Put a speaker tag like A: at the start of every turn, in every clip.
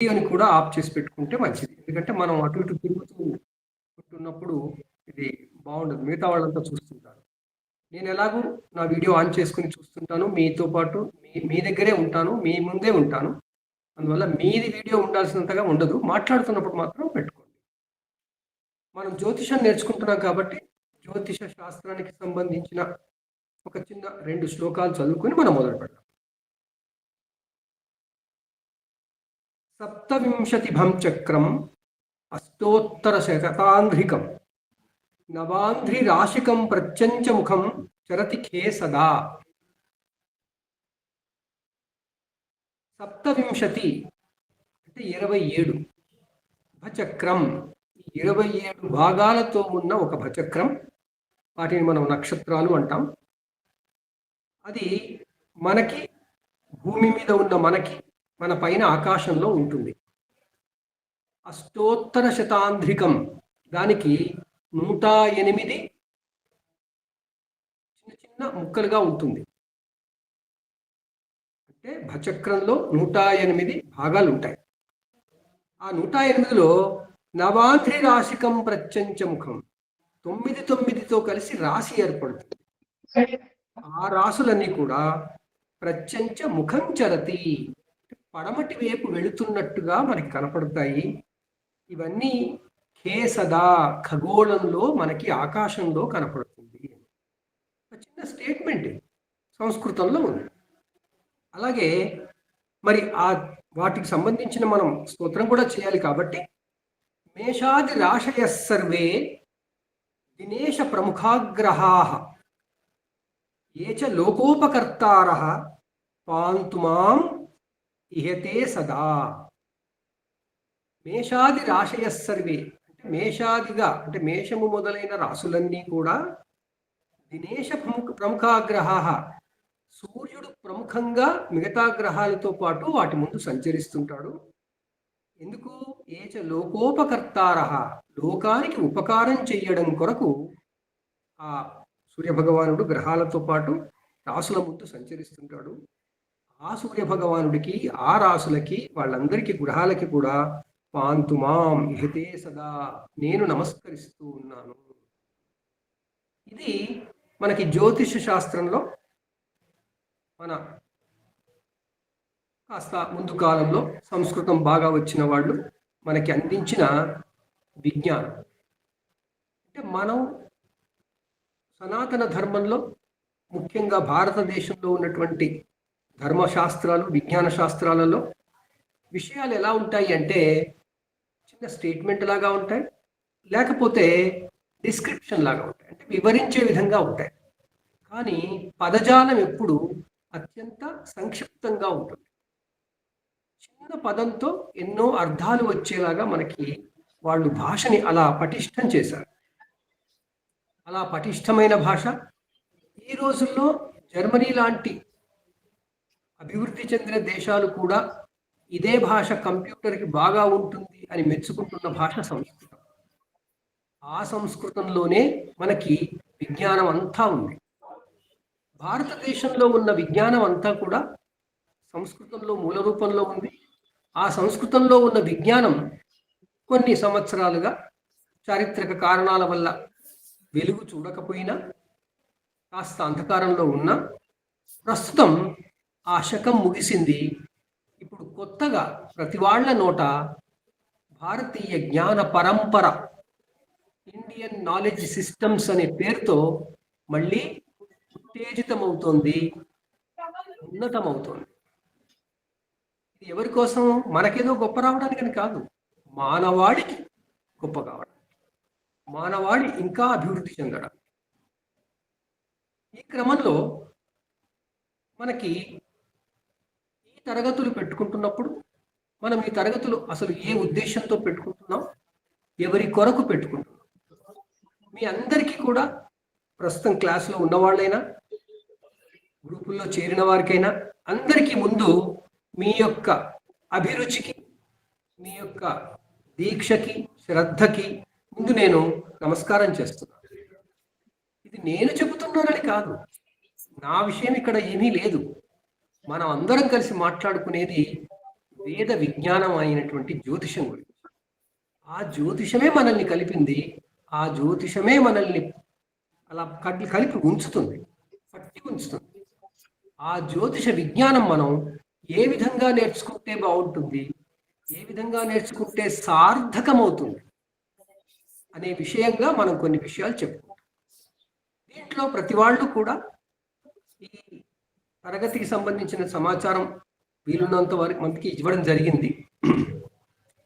A: వీడియోని కూడా ఆఫ్ చేసి పెట్టుకుంటే మంచిది. ఎందుకంటే మనం అటు ఇటు తిరుగుతూ ఉంటున్నప్పుడు ఇది బాగుండదు, మిగతా వాళ్ళంతా చూస్తుంటారు. నేను ఎలాగూ నా వీడియో ఆన్ చేసుకుని చూస్తుంటాను, మీతో పాటు మీ దగ్గరే ఉంటాను, మీ ముందే ఉంటాను. అందువల్ల మీది వీడియో ఉండాల్సినంతగా ఉండదు, మాట్లాడుతున్నప్పుడు మాత్రం పెట్టుకోండి. మనం జ్యోతిషం నేర్చుకుంటున్నాం కాబట్టి జ్యోతిష శాస్త్రానికి సంబంధించిన ఒక చిన్న 2 శ్లోకాలు చదువుకొని మనం మొదలు పెడతాం. సప్తవింశతిభం చక్రం అష్టోత్తర శతాంధ్రికం నవాంధ్రి రాశికం ప్రత్యంచముఖం చరతి ఖే సదా. సప్తవింశతి అంటే 27 భచక్రం, 27 భాగాలతో ఉన్న ఒక భచక్రం. వాటిని మనం నక్షత్రాలు అంటాం. అది మనకి భూమి మీద ఉన్న మనకి మన పైన ఆకాశంలో ఉంటుంది. అష్టోత్తర శతాంధ్రికం, దానికి 108 చిన్న చిన్న ముక్కలుగా ఉంటుంది. అంటే భచక్రంలో 108 భాగాలు ఉంటాయి. ఆ 108లో నవాంధ్రి రాశికం ప్రత్యంచముఖం, 9తో కలిసి రాశి ఏర్పడుతుంది. ఆ రాసులన్నీ కూడా ప్రత్యంచ ముఖం చరతి, పడమటి వైపు వెళుతున్నట్టుగా మనకి కనపడతాయి. ఇవన్నీ ఖేసదా, ఖగోళంలో మనకి ఆకాశంలో కనపడుతుంది. చిన్న స్టేట్మెంట్ సంస్కృతంలో ఉంది. అలాగే మరి వాటికి సంబంధించిన మనం స్తోత్రం కూడా చేయాలి కాబట్టి మేషాది రాశయ సర్వే దినేశ ప్రముఖాగ్రహా ఏ చ లోకోపకర్తారః పాంతు మాం ఇహతే సదా. మేషాది రాశయ సర్వే అంటే మేషాదిగా అంటే మేషము మొదలైన రాసులన్నీ కూడా దినేశ ప్రముఖాగ్రహా, సూర్యుడు ప్రముఖంగా మిగతా గ్రహాలతో పాటు వాటి ముందు సంచరిస్తుంటాడు. ఎందుకు? ఏచ లోకోపకర్తారః, లోకానికి ఉపకారం చెయ్యడం కొరకు ఆ సూర్యభగవానుడు గ్రహాలతో పాటు రాసుల ముందు సంచరిస్తుంటాడు. ఆ సూర్యభగవానుడికి, ఆ రాసులకి, వాళ్ళందరికీ గ్రహాలకి కూడా పాంతు మాం ఇహతే సదా, నేను నమస్కరిస్తూ ఉన్నాను. ఇది మనకి జ్యోతిష శాస్త్రంలో మన కాస్త ముందు కాలంలో సంస్కృతం బాగా వచ్చిన వాళ్ళు మనకి అందించిన విజ్ఞానం. అంటే మనం సనాతన ధర్మంలో ముఖ్యంగా భారతదేశంలో ఉన్నటువంటి ధర్మశాస్త్రాలు, విజ్ఞాన శాస్త్రాలలో విషయాలు ఎలా ఉంటాయి అంటే చిన్న స్టేట్మెంట్ లాగా ఉంటాయి, లేకపోతే డిస్క్రిప్షన్ లాగా ఉంటాయి, అంటే వివరించే విధంగా ఉంటాయి. కానీ పదజాలం ఎప్పుడు అత్యంత సంక్షిప్తంగా ఉంటుంది. చిన్న పదంతో ఎన్నో అర్థాలు వచ్చేలాగా మనకి వాళ్ళు భాషని అలా పటిష్టం చేశారు. అలా పటిష్టమైన భాష ఈ రోజుల్లో జర్మనీ లాంటి అభివృద్ధి చెందిన దేశాలు కూడా ఇదే భాష కంప్యూటర్కి బాగా ఉంటుంది అని మెచ్చుకుంటున్న భాష సంస్కృతం. ఆ సంస్కృతంలోనే మనకి విజ్ఞానం అంతా ఉంది. భారతదేశంలో ఉన్న విజ్ఞానం అంతా కూడా సంస్కృతంలో మూల రూపంలో ఉంది. ఆ సంస్కృతంలో ఉన్న విజ్ఞానం కొన్ని సంవత్సరాలుగా చారిత్రక కారణాల వల్ల వెలుగు చూడకపోయినా, కాస్త అంధకారంలో ఉన్న ప్రస్తుతం ఆ శకం ముగిసింది. ఇప్పుడు కొత్తగా ప్రతి వాళ్ళ నోట భారతీయ జ్ఞాన పరంపర, ఇండియన్ నాలెడ్జ్ సిస్టమ్స్ అనే పేరుతో మళ్ళీ ఉత్తేజితమవుతోంది, ఉన్నతమవుతోంది. ఇది ఎవరి కోసం? మనకేదో గొప్ప రావడానికని కాదు, మానవాళికి గొప్ప కావడం, మానవాళి ఇంకా అభివృద్ధి చెందడం. ఈ క్రమంలో మనకి ఈ తరగతులు పెట్టుకుంటున్నప్పుడు మనం ఈ తరగతులు అసలు ఏ ఉద్దేశంతో పెట్టుకుంటున్నాం, ఎవరి కొరకు పెట్టుకుంటున్నాం? మీ అందరికీ కూడా ప్రస్తుతం క్లాసులో ఉన్నవాళ్ళైనా, గ్రూపుల్లో చేరిన వారికైనా, అందరికీ ముందు మీ యొక్క అభిరుచికి, మీ యొక్క దీక్షకి, శ్రద్ధకి ముందు నేను నమస్కారం చేస్తున్నాను. ఇది నేను చెబుతున్నానని కాదు, నా విషయం ఇక్కడ ఏమీ లేదు. మనం అందరం కలిసి మాట్లాడుకునేది వేద విజ్ఞానం అయినటువంటి జ్యోతిషం గురించి. ఆ జ్యోతిషమే మనల్ని కలిపింది. ఆ జ్యోతిషమే మనల్ని అలా కలిపి ఉంచుతుంది, పట్టి ఉంచుతుంది. ఆ జ్యోతిష విజ్ఞానం మనం ఏ విధంగా నేర్చుకుంటే బాగుంటుంది, ఏ విధంగా నేర్చుకుంటే సార్థకమవుతుంది అనే విషయంగా మనం కొన్ని విషయాలు చెప్పుకుంటాం. దీంట్లో ప్రతి వాళ్ళు కూడా ఈ తరగతికి సంబంధించిన సమాచారం వీలున్నంత వరకు మనకి ఇవ్వడం జరిగింది.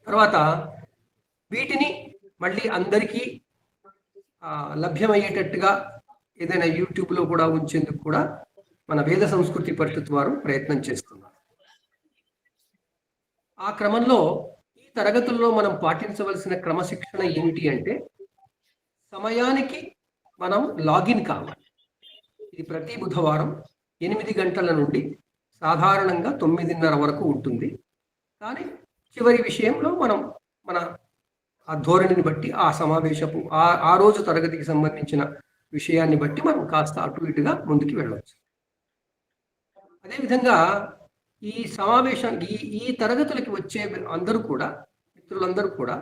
A: తర్వాత వీటిని మళ్ళీ అందరికీ లభ్యమయ్యేటట్టుగా ఏదైనా యూట్యూబ్లో కూడా ఉంచేందుకు కూడా మన వేద సంస్కృతి పరిషత్ వారు ప్రయత్నం చేస్తున్నారు. ఆ క్రమంలో ఈ తరగతుల్లో మనం పాటించవలసిన క్రమశిక్షణ ఏమిటి అంటే, సమయానికి మనం లాగిన్ కావాలి. ఇది ప్రతి బుధవారం 8 గంటల నుండి సాధారణంగా 9:30 వరకు ఉంటుంది. కానీ చివరి విషయంలో మనం మన ఆ ధోరణిని బట్టి, ఆ సమావేశపు ఆ రోజు తరగతికి సంబంధించిన విషయాన్ని బట్టి మనం కాస్త అటు ఇటుగా ముందుకు వెళ్ళవచ్చు. అదేవిధంగా ఈ సమావేశానికి ఈ తరగతులకి వచ్చే అందరూ కూడా, మిత్రులందరూ కూడా,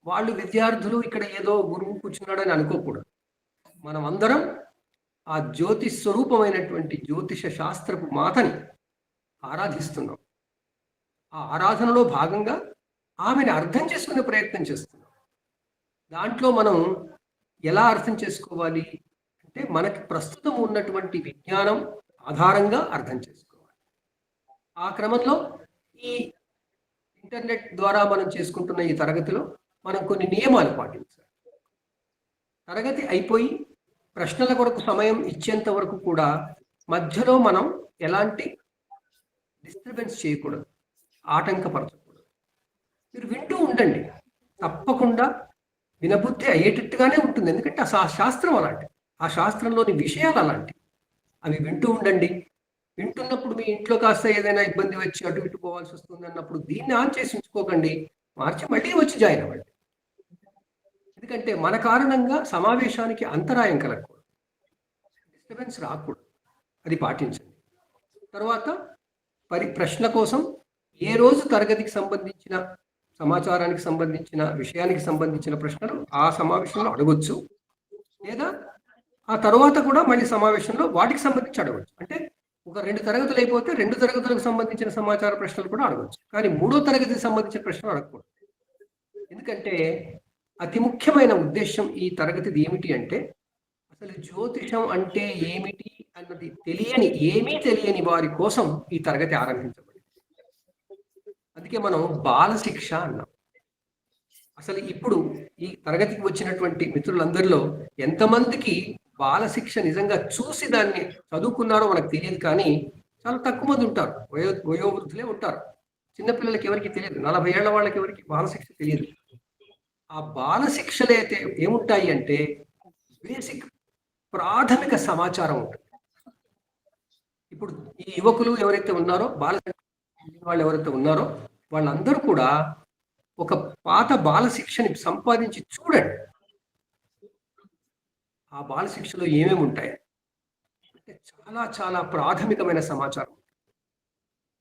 A: వాళ్ళు విద్యార్థులు ఇక్కడ ఏదో గురువు కూర్చున్నాడని అనుకోకూడదు. మనం అందరం ఆ జ్యోతి స్వరూపమైనటువంటి జ్యోతిష శాస్త్రపు మాతని ఆరాధిస్తున్నాం. ఆ ఆరాధనలో భాగంగా ఆమెను అర్థం చేసుకునే ప్రయత్నం చేస్తున్నాం. దాంట్లో మనం ఎలా అర్థం చేసుకోవాలి అంటే, మనకి ప్రస్తుతం ఉన్నటువంటి విజ్ఞానం ఆధారంగా అర్థం చేసుకోవాలి. ఆ క్రమంలో ఈ ఇంటర్నెట్ ద్వారా మనం చేసుకుంటున్న ఈ తరగతిలో మనం కొన్ని నియమాలు పాటించాలి. తరగతి అయిపోయి ప్రశ్నల కొరకు సమయం ఇచ్చేంత వరకు కూడా మధ్యలో మనం ఎలాంటి డిస్టర్బెన్స్ చేయకూడదు, ఆటంకపరచకూడదు. మీరు వింటూ ఉండండి, తప్పకుండా వినబుద్ధి అయ్యేటట్టుగానే ఉంటుంది. ఎందుకంటే ఆ శాస్త్రం అలాంటి, ఆ శాస్త్రంలోని విషయాలు అలాంటి. అవి వింటూ ఉండండి. వింటున్నప్పుడు మీ ఇంట్లో కాస్త ఏదైనా ఇబ్బంది వచ్చి అటు ఇటు పోవాల్సి వస్తుంది అన్నప్పుడు దీన్ని ఆన్ చేసి ఉంచుకోకండి, మార్చి మళ్ళీ వచ్చి జాయిన్ అవ్వండి. ఎందుకంటే మన కారణంగా సమావేశానికి అంతరాయం కలగకూడదు, డిస్టర్బెన్స్ రాకూడదు. అది పాటించండి. తర్వాత ప్రశ్న కోసం ఏ రోజు తరగతికి సంబంధించిన సమాచారానికి సంబంధించిన విషయానికి సంబంధించిన ప్రశ్నలు ఆ సమావేశంలో అడగొచ్చు, లేదా ఆ తర్వాత కూడా మళ్ళీ సమావేశంలో వాటికి సంబంధించి అడగవచ్చు. అంటే ఒక 2 తరగతులు అయిపోతే 2 తరగతులకు సంబంధించిన సమాచార ప్రశ్నలు కూడా అడగవచ్చు. కానీ 3వ తరగతికి సంబంధించిన ప్రశ్నలు అడగకూడదు. ఎందుకంటే అతి ముఖ్యమైన ఉద్దేశం ఈ తరగతిది ఏమిటి అంటే, అసలు జ్యోతిషం అంటే ఏమిటి అన్నది ఏమీ తెలియని వారి కోసం ఈ తరగతి ఆరంభించబడింది. అందుకే మనం బాల శిక్ష అన్నాం. అసలు ఇప్పుడు ఈ తరగతికి వచ్చినటువంటి మిత్రులందరిలో ఎంతమందికి బాల శిక్ష నిజంగా చూసి దాన్ని చదువుకున్నారో మనకు తెలియదు. కానీ చాలా తక్కువ మంది ఉంటారు, వయోవృద్ధులే ఉంటారు. చిన్నపిల్లలకి ఎవరికి తెలియదు, 40 ఏళ్ల వాళ్ళకి ఎవరికి బాల శిక్ష తెలియదు. ఆ బాల శిక్షలు అయితే ఏముంటాయి అంటే, బేసిక్ ప్రాథమిక సమాచారం ఉంటుంది. ఇప్పుడు ఈ యువకులు ఎవరైతే ఉన్నారో, బాల వాళ్ళు ఎవరైతే ఉన్నారో, వాళ్ళందరూ కూడా ఒక పాత బాల శిక్షని సంపాదించి చూడండి. ఆ బాల శిక్షలో ఏమేమి ఉంటాయి అంటే చాలా చాలా ప్రాథమికమైన సమాచారం.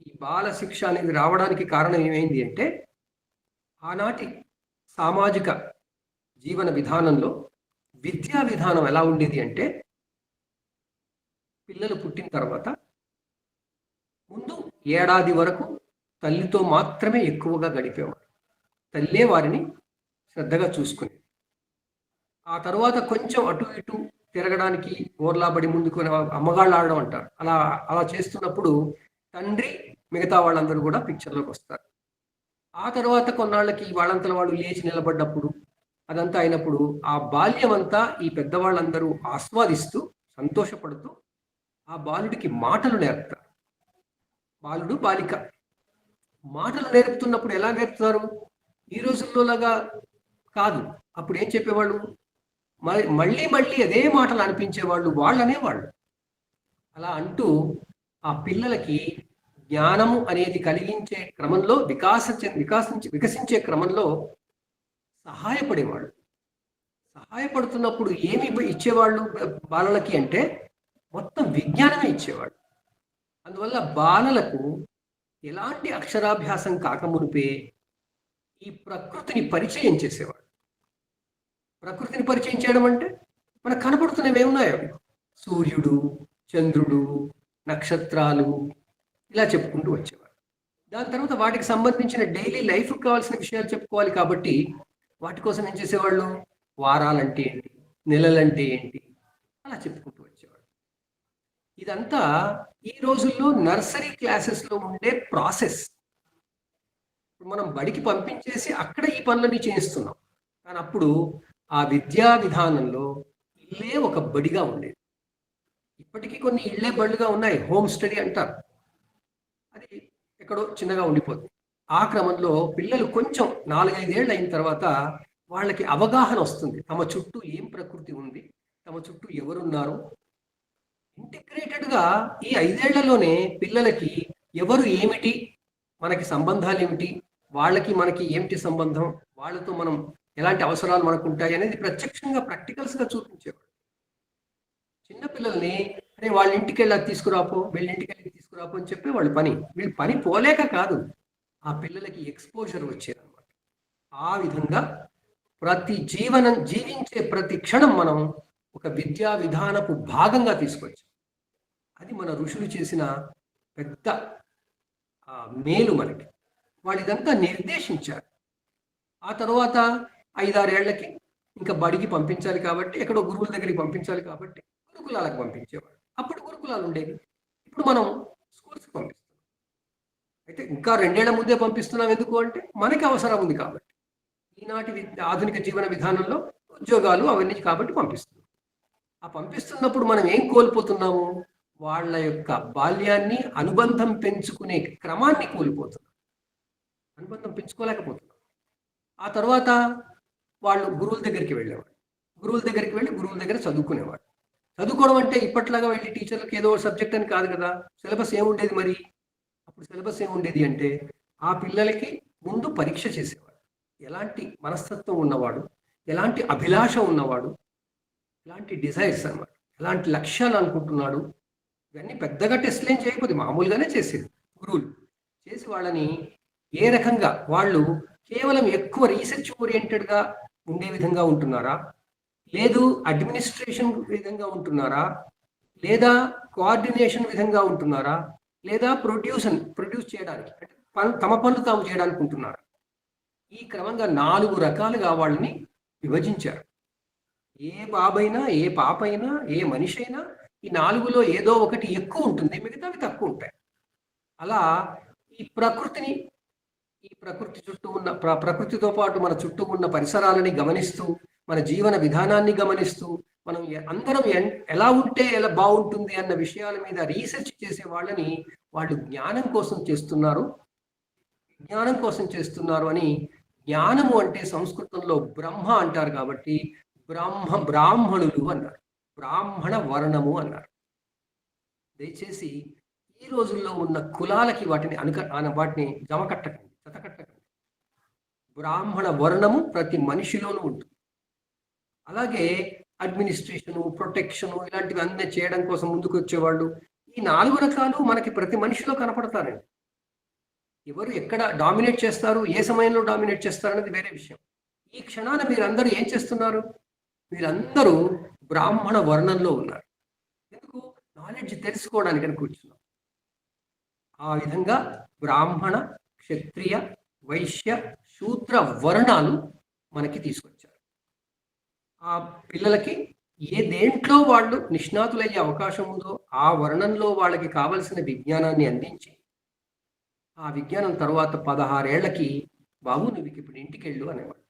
A: ఈ బాల శిక్ష అనేది రావడానికి కారణం ఏమైంది అంటే, ఆనాటి సామాజిక జీవన విధానంలో విద్యా విధానం ఎలా ఉండేది అంటే, పిల్లలు పుట్టిన తర్వాత ముందు ఏడాది వరకు తల్లితో మాత్రమే ఎక్కువగా గడిపేవారు. తల్లే వారిని శ్రద్ధగా చూసుకునేది. ఆ తర్వాత కొంచెం అటు ఇటు తిరగడానికి ఓర్లాబడి ముందుకు అమ్మగాళ్ళు ఆడడం అంటారు. అలా చేస్తున్నప్పుడు తండ్రి మిగతా వాళ్ళందరూ కూడా పిక్చర్లోకి వస్తారు. ఆ తర్వాత కొన్నాళ్ళకి వాళ్ళంతలో వాళ్ళు లేచి నిలబడ్డప్పుడు, అదంతా అయినప్పుడు ఆ బాల్యం అంతా ఈ పెద్దవాళ్ళందరూ ఆస్వాదిస్తూ సంతోషపడుతూ ఆ బాలుడికి మాటలు నేర్పుతారు. బాలుడు బాలిక మాటలు నేర్పుతున్నప్పుడు ఎలా నేర్పుతారు? ఈ రోజుల్లోలాగా కాదు. అప్పుడు ఏం చెప్పేవాళ్ళు? మళ్ళీ మళ్ళీ అదే మాటలు అనిపించేవాళ్ళు, వాళ్ళనేవాళ్ళు. అలా అంటూ ఆ పిల్లలకి జ్ఞానము అనేది కలిగించే క్రమంలో, వికసించే క్రమంలో సహాయపడేవాళ్ళు. సహాయపడుతున్నప్పుడు ఏమి ఇచ్చేవాళ్ళు బాలలకి అంటే, మొత్తం విజ్ఞానమే ఇచ్చేవాళ్ళు. అందువల్ల బాలలకు ఎలాంటి అక్షరాభ్యాసం కాకమునిపే ఈ ప్రకృతిని పరిచయం చేసేవాడు. ప్రకృతిని పరిచయం చేయడం అంటే మనకు కనపడుతున్నవి ఏమున్నాయో, సూర్యుడు, చంద్రుడు, నక్షత్రాలు, ఇలా చెప్పుకుంటూ వచ్చేవాడు. దాని తర్వాత వాటికి సంబంధించిన డైలీ లైఫ్కి కావాల్సిన విషయాలు చెప్పుకోవాలి కాబట్టి వాటి కోసం ఏం చేసేవాళ్ళు, వారాలంటే ఏంటి, నెలలంటే ఏంటి, అలా చెప్పుకుంటూ వచ్చేవాడు. ఇదంతా ఈ రోజుల్లో నర్సరీ క్లాసెస్లో ఉండే ప్రాసెస్. మనం బడికి పంపించేసి అక్కడ ఈ పనులన్నీ చేయిస్తున్నాం. కానీ అప్పుడు ఆ విద్యా విధానంలో ఇల్లే ఒక బడిగా ఉండేది. ఇప్పటికీ కొన్ని ఇళ్లే బడులుగా ఉన్నాయి, హోమ్ స్టడీ అంటారు. అది ఎక్కడో చిన్నగా ఉండిపోతుంది. ఆ క్రమంలో పిల్లలు కొంచెం 4-5 ఏళ్ళు అయిన తర్వాత వాళ్ళకి అవగాహన వస్తుంది, తమ చుట్టూ ఏం ప్రకృతి ఉంది, తమ చుట్టూ ఎవరున్నారు. ఇంటిగ్రేటెడ్గా ఈ 5 ఏళ్లలోనే పిల్లలకి ఎవరు ఏమిటి, మనకి సంబంధాలు ఏమిటి, వాళ్ళకి మనకి ఏమిటి సంబంధం, వాళ్ళతో మనం ఎలాంటి అవసరాలు మనకు ఉంటాయి అనేది ప్రత్యక్షంగా ప్రాక్టికల్స్గా చూపించేవాడు. చిన్నపిల్లల్ని అరే వాళ్ళ ఇంటికి వెళ్ళి అది తీసుకురాపో, వీళ్ళ ఇంటికి వెళ్ళి తీసుకురాపో అని చెప్పి వాళ్ళ పని, వీళ్ళు పని పోలేక కాదు, ఆ పిల్లలకి ఎక్స్పోజర్ వచ్చేదన్నమాట. ఆ విధంగా జీవించే ప్రతి క్షణం మనం ఒక విద్యా విధానపు భాగంగా తీసుకొచ్చాం. అది మన ఋషులు చేసిన పెద్ద మేలు మనకి. వాళ్ళు ఇదంతా నిర్దేశించారు. ఆ తర్వాత 5-6 ఏళ్లకి ఇంకా బడికి పంపించాలి కాబట్టి, ఎక్కడో గురువుల దగ్గరికి పంపించాలి కాబట్టి గురుకులాలకు పంపించేవాడు. అప్పుడు గురుకులాలు ఉండేవి, ఇప్పుడు మనం స్కూల్స్కి పంపిస్తున్నాం. అయితే ఇంకా 2 ఏళ్ల ముందే పంపిస్తున్నాం, ఎందుకు అంటే మనకి అవసరం ఉంది కాబట్టి. ఈనాటి ఆధునిక జీవన విధానంలో ఉద్యోగాలు అవన్నీ కాబట్టి పంపిస్తున్నాం. ఆ పంపిస్తున్నప్పుడు మనం ఏం కోల్పోతున్నాము, వాళ్ళ యొక్క బాల్యాన్ని, అనుబంధం పెంచుకునే క్రమాన్ని కోల్పోతున్నాం, అనుబంధం పెంచుకోలేకపోతున్నాం. ఆ తర్వాత వాళ్ళు గురువుల దగ్గరికి వెళ్ళేవాడు, గురువుల దగ్గరికి వెళ్ళి గురువుల దగ్గర చదువుకునేవాడు. చదువుకోవడం అంటే ఇప్పట్లాగా వెళ్ళి టీచర్లకు ఏదో సబ్జెక్ట్ అని కాదు కదా. సిలబస్ ఏముండేది మరి? అప్పుడు సిలబస్ ఏముండేది అంటే ఆ పిల్లలకి ముందు పరీక్ష చేసేవాడు. ఎలాంటి మనస్తత్వం ఉన్నవాడు, ఎలాంటి అభిలాష ఉన్నవాడు, ఎలాంటి డిజైర్స్ అన్నమాట, ఎలాంటి లక్ష్యాలు అనుకుంటున్నాడు, ఇవన్నీ పెద్దగా టెస్ట్లు ఏం చేయకపోతే మామూలుగానే చేసేది గురువులు. చేసి వాళ్ళని ఏ రకంగా వాళ్ళు కేవలం ఎక్కువ రీసెర్చ్ ఓరియంటెడ్గా ఉండే విధంగా ఉంటున్నారా, లేదు అడ్మినిస్ట్రేషన్ విధంగా ఉంటున్నారా, లేదా కోఆర్డినేషన్ విధంగా ఉంటున్నారా, లేదా ప్రొడ్యూస్ చేయడానికి అంటే తమ పనులు తాము చేయడానికి ఉంటున్నారా, ఈ క్రమంగా 4 రకాలుగా వాళ్ళని విభజించారు. ఏ బాబైనా, ఏ పాపైనా, ఏ మనిషి అయినా ఈ 4లో ఏదో ఒకటి ఎక్కువ ఉంటుంది, మిగతావి తక్కువ ఉంటాయి. అలా ఈ ప్రకృతి చుట్టూ ఉన్న ప్రకృతితో పాటు మన చుట్టూ ఉన్న పరిసరాలని గమనిస్తూ, మన జీవన విధానాన్ని గమనిస్తూ, మనం అందరం ఎలా ఉంటే ఎలా బాగుంటుంది అన్న విషయాల మీద రీసెర్చ్ చేసే వాళ్ళని వాళ్ళు జ్ఞానం కోసం చేస్తున్నారు అని. జ్ఞానము అంటే సంస్కృతంలో బ్రహ్మ అంటారు కాబట్టి బ్రాహ్మణులు అన్నారు, బ్రాహ్మణ వర్ణము అన్నారు. దయచేసి ఈ రోజుల్లో ఉన్న కులాలకి వాటిని జతకట్టకండి. బ్రాహ్మణ వర్ణము ప్రతి మనిషిలోనూ ఉంటుంది. అలాగే అడ్మినిస్ట్రేషను, ప్రొటెక్షను ఇలాంటివి అన్నీ చేయడం కోసం ముందుకు వచ్చేవాళ్ళు. ఈ 4 రకాలు మనకి ప్రతి మనిషిలో కనపడతారండి. ఎవరు ఎక్కడ డామినేట్ చేస్తారు, ఏ సమయంలో డామినేట్ చేస్తారు అనేది వేరే విషయం. ఈ క్షణాన మీరందరూ ఏం చేస్తున్నారు, మీరందరూ బ్రాహ్మణ వర్ణంలో ఉన్నారు. ఎందుకు? నాలెడ్జ్ తెలుసుకోవడానికి అని కూర్చున్నాం. ఆ విధంగా బ్రాహ్మణ, క్షత్రియ, వైశ్య, శూద్ర వర్ణాలు మనకి తీసుకొచ్చారు. ఆ పిల్లలకి దేంట్లో వాళ్ళు నిష్ణాతులయ్యే అవకాశం ఉందో ఆ వర్ణంలో వాళ్ళకి కావలసిన విజ్ఞానాన్ని అందించి, ఆ విజ్ఞానం తర్వాత 16 ఏళ్లకి బాబు నువ్వు ఇప్పుడు ఇంటికి వెళ్ళు అనేవాడు.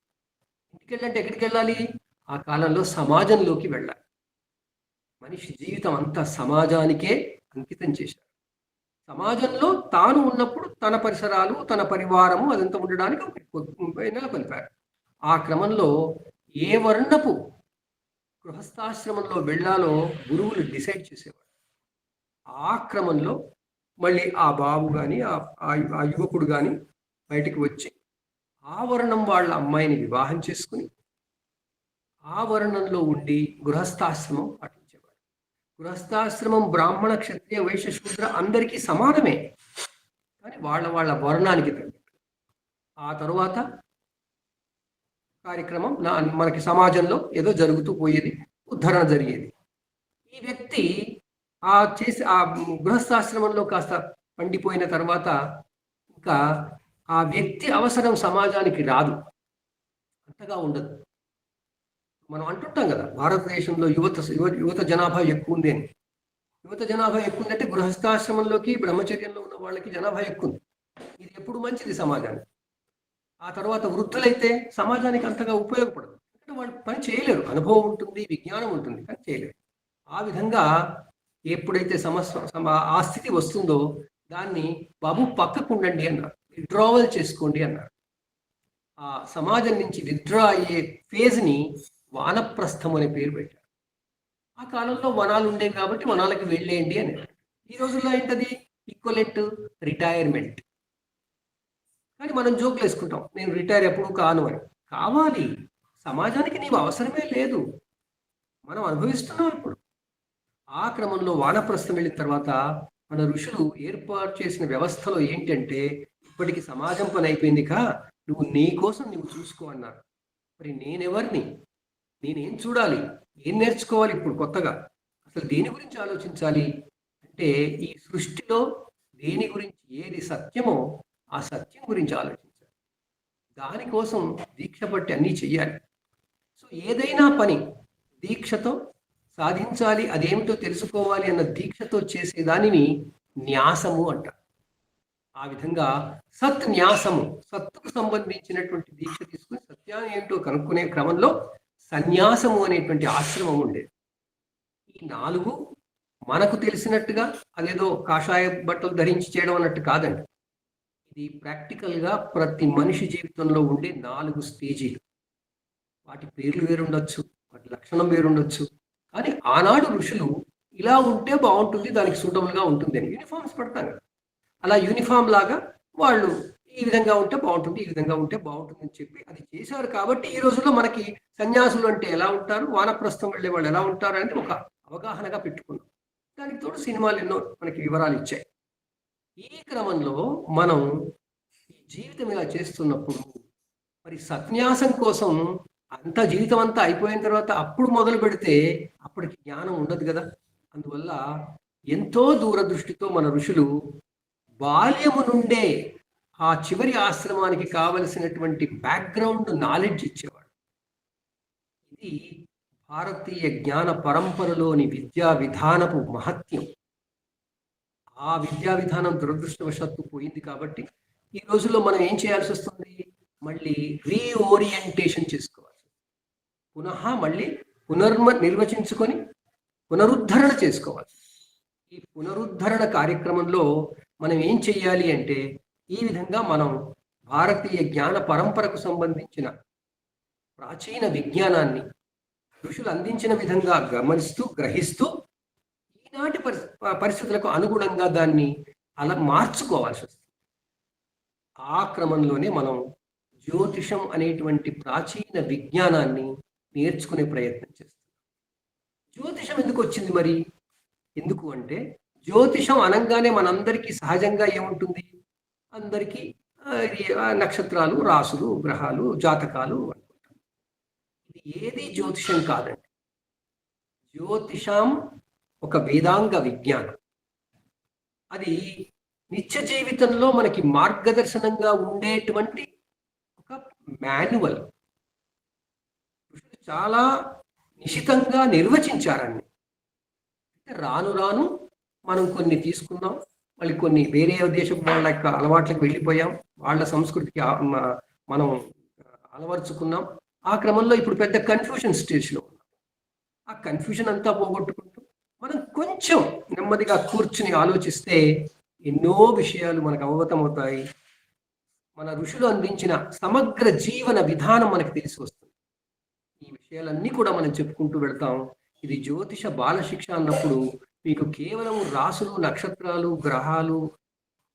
A: ఇంటికి వెళ్ళంటే ఎక్కడికి వెళ్ళాలి? ఆ కాలంలో సమాజంలోకి వెళ్ళాలి. మనిషి జీవితం అంతా సమాజానికే అంకితం చేశారు. సమాజంలో తాను ఉన్నప్పుడు తన పరిసరాలు, తన పరివారము అదంతా ఉండడానికి నెలకొల్పారు. ఆ క్రమంలో ఏ వర్ణపు గృహస్థాశ్రమంలో వెళ్ళాలో గురువులు డిసైడ్ చేసేవారు. ఆ క్రమంలో మళ్ళీ ఆ బాబు కానీ ఆ యువకుడు కానీ బయటికి వచ్చి ఆ వర్ణం వాళ్ళ అమ్మాయిని వివాహం చేసుకుని ఆ వర్ణంలో ఉండి గృహస్థాశ్రమం పాటించేవాడు. గృహస్థాశ్రమం బ్రాహ్మణ, క్షత్రియ, వైశ్య, శూద్ర అందరికీ సమానమే. కానీ వాళ్ళ వాళ్ళ వర్ణానికి తగ్గట్టు. ఆ తరువాత కార్యక్రమం మనకి సమాజంలో ఏదో జరుగుతూ పోయేది, ఉద్ధరణ జరిగేది. ఈ వ్యక్తి ఆ గృహస్థాశ్రమంలో కాస్త పండిపోయిన తర్వాత ఇంకా ఆ వ్యక్తి అవసరం సమాజానికి రాదు, అంతగా ఉండదు. మనం అంటుంటాం కదా, భారతదేశంలో యువత జనాభా ఎక్కువ ఉంది అని. యువత జనాభా ఎక్కువ ఉందంటే గృహస్థాశ్రమంలోకి బ్రహ్మచర్యంలో ఉన్న వాళ్ళకి జనాభా ఎక్కువ ఉంది. ఇది ఎప్పుడు మంచిది సమాజానికి. ఆ తర్వాత వృద్ధులైతే సమాజానికి అంతగా ఉపయోగపడదు, ఎందుకంటే వాళ్ళు పని చేయలేరు. అనుభవం ఉంటుంది, విజ్ఞానం ఉంటుంది, కానీ చేయలేరు. ఆ విధంగా ఎప్పుడైతే ఆ స్థితి వస్తుందో దాన్ని బాబు పక్కకు ఉండండి అన్నారు, విత్డ్రావల్ చేసుకోండి అన్నారు. ఆ సమాజం నుంచి విత్డ్రా అయ్యే ఫేజ్ని వానప్రస్థం అనే పేరు పెట్టారు. ఆ కాలంలో వనాలు ఉండేవి కాబట్టి వనాలకి వెళ్ళేయండి అని. ఈ రోజుల్లో ఏంటది ఈక్వలెంట్ రిటైర్మెంట్. కానీ మనం జోకులు వేసుకుంటాం, నేను రిటైర్ ఎప్పుడు కాను అని. కావాలి, సమాజానికి నీవు అవసరమే లేదు, మనం అనుభవిస్తున్నాం ఇప్పుడు. ఆ క్రమంలో వానప్రస్థం వెళ్ళిన తర్వాత మన ఋషులు ఏర్పాటు చేసిన వ్యవస్థలో ఏంటంటే, ఇప్పటికి సమాజం పని అయిపోయింది కా, నువ్వు నీ కోసం నువ్వు చూసుకో అన్నారు. మరి నేనెవరిని, నేనేం చూడాలి, ఏం నేర్చుకోవాలి ఇప్పుడు కొత్తగా, అసలు దేని గురించి ఆలోచించాలి అంటే, ఈ సృష్టిలో దేని గురించి ఏది సత్యమో ఆ సత్యం గురించి ఆలోచించాలి. దానికోసం దీక్ష పట్టి అన్నీ చెయ్యాలి. సో ఏదైనా పని దీక్షతో సాధించాలి, అదేమిటో తెలుసుకోవాలి అన్న దీక్షతో చేసేదానిని న్యాసము అంటారు. ఆ విధంగా సత్ న్యాసము, సత్తుకు సంబంధించినటువంటి దీక్ష తీసుకుని సత్యాన్ని ఏమిటో కనుక్కునే క్రమంలో సన్యాసము అనేటువంటి ఆశ్రమం ఉండేది. ఈ 4 మనకు తెలిసినట్టుగా అదేదో కాషాయ బట్టలు ధరించి చేయడం అన్నట్టు కాదండి. ఇది ప్రాక్టికల్గా ప్రతి మనిషి జీవితంలో ఉండే 4 స్టేజీలు. వాటి పేర్లు వేరుండొచ్చు, వాటి లక్షణం వేరుండొచ్చు, కానీ ఆనాడు ఋషులు ఇలా ఉంటే బాగుంటుంది, దానికి సూటబుల్గా ఉంటుంది అని యూనిఫామ్స్ పెడతాం కదా, అలా యూనిఫామ్ లాగా వాళ్ళు ఈ విధంగా ఉంటే బాగుంటుంది, ఈ విధంగా ఉంటే బాగుంటుంది అని చెప్పి అది చేశారు. కాబట్టి ఈ రోజుల్లో మనకి సన్యాసులు అంటే ఎలా ఉంటారు, వానప్రస్థం వెళ్ళే వాళ్ళు ఎలా ఉంటారు అనేది ఒక అవగాహనగా పెట్టుకున్నాం. దానికి తోడు సినిమాలు ఎన్నో మనకి వివరాలు ఇచ్చాయి. ఈ క్రమంలో మనం ఈ జీవితం ఇలా చేస్తున్నప్పుడు మరి సన్యాసం కోసం అంత జీవితం అంతా అయిపోయిన తర్వాత అప్పుడు మొదలు పెడితే అప్పటికి జ్ఞానం ఉండదు కదా. అందువల్ల ఎంతో దూరదృష్టితో మన ఋషులు బాల్యము నుండే ఆ చివరి ఆశ్రమానికి కావలసినటువంటి బ్యాక్గ్రౌండ్ నాలెడ్జ్ ఇచ్చేవాడు. ఇది భారతీయ జ్ఞాన పరంపరలోని విద్యా విధానపు మహత్యం. ఆ విద్యా విధానం దురదృష్టవశాత్తు పోయింది కాబట్టి ఈ రోజుల్లో మనం ఏం చేయాల్సి వస్తుంది, మళ్ళీ రీఓరియంటేషన్ చేసుకోవాలి, మళ్ళీ నిర్వచించుకొని పునరుద్ధరణ చేసుకోవాలి. ఈ పునరుద్ధరణ కార్యక్రమంలో మనం ఏం చెయ్యాలి అంటే, ఈ విధంగా మనం భారతీయ జ్ఞాన పరంపరకు సంబంధించిన ప్రాచీన విజ్ఞానాన్ని ఋషులు అందించిన విధంగా గమనిస్తూ గ్రహిస్తూ ఈనాటి పరిస్థితులకు అనుగుణంగా దాన్ని అలా మార్చుకోవాల్సి వస్తుంది. ఆ క్రమంలోనే మనం జ్యోతిషం అనేటువంటి ప్రాచీన విజ్ఞానాన్ని నేర్చుకునే ప్రయత్నం చేస్తాం. జ్యోతిషం ఎందుకు వచ్చింది మరి? ఎందుకు అంటే, జ్యోతిషం అనగానే మనందరికీ సహజంగా ఏముంటుంది, అందరికీ నక్షత్రాలు, రాసులు, గ్రహాలు, జాతకాలు అనుకుంటాం. ఇది ఏది జ్యోతిషం కాదండి. జ్యోతిషం ఒక వేదాంగ విజ్ఞానం. అది నిత్య జీవితంలో మనకి మార్గదర్శనంగా ఉండేటువంటి ఒక మాన్యువల్. చాలా నిశితంగా నిర్వచించారని. రాను రాను మనం కొన్ని తీసుకున్నాం, మళ్ళీ కొన్ని వేరే దేశపు వాళ్ళ యొక్క అలవాట్లకు వెళ్ళిపోయాం, వాళ్ళ సంస్కృతికి మనం అలవర్చుకున్నాం. ఆ క్రమంలో ఇప్పుడు పెద్ద కన్ఫ్యూషన్ స్టేజ్లో ఉన్నాం. ఆ కన్ఫ్యూషన్ అంతా పోగొట్టుకుంటూ మనం కొంచెం నెమ్మదిగా కూర్చుని ఆలోచిస్తే ఎన్నో విషయాలు మనకు అవగతమవుతాయి. మన ఋషులు అందించిన సమగ్ర జీవన విధానం మనకు తెలిసి వస్తుంది. ఈ విషయాలన్నీ కూడా మనం చెప్పుకుంటూ వెళ్తాం. ఇది జ్యోతిష బాలశిక్ష అన్నప్పుడు మీకు కేవలం రాసులు, నక్షత్రాలు, గ్రహాలు,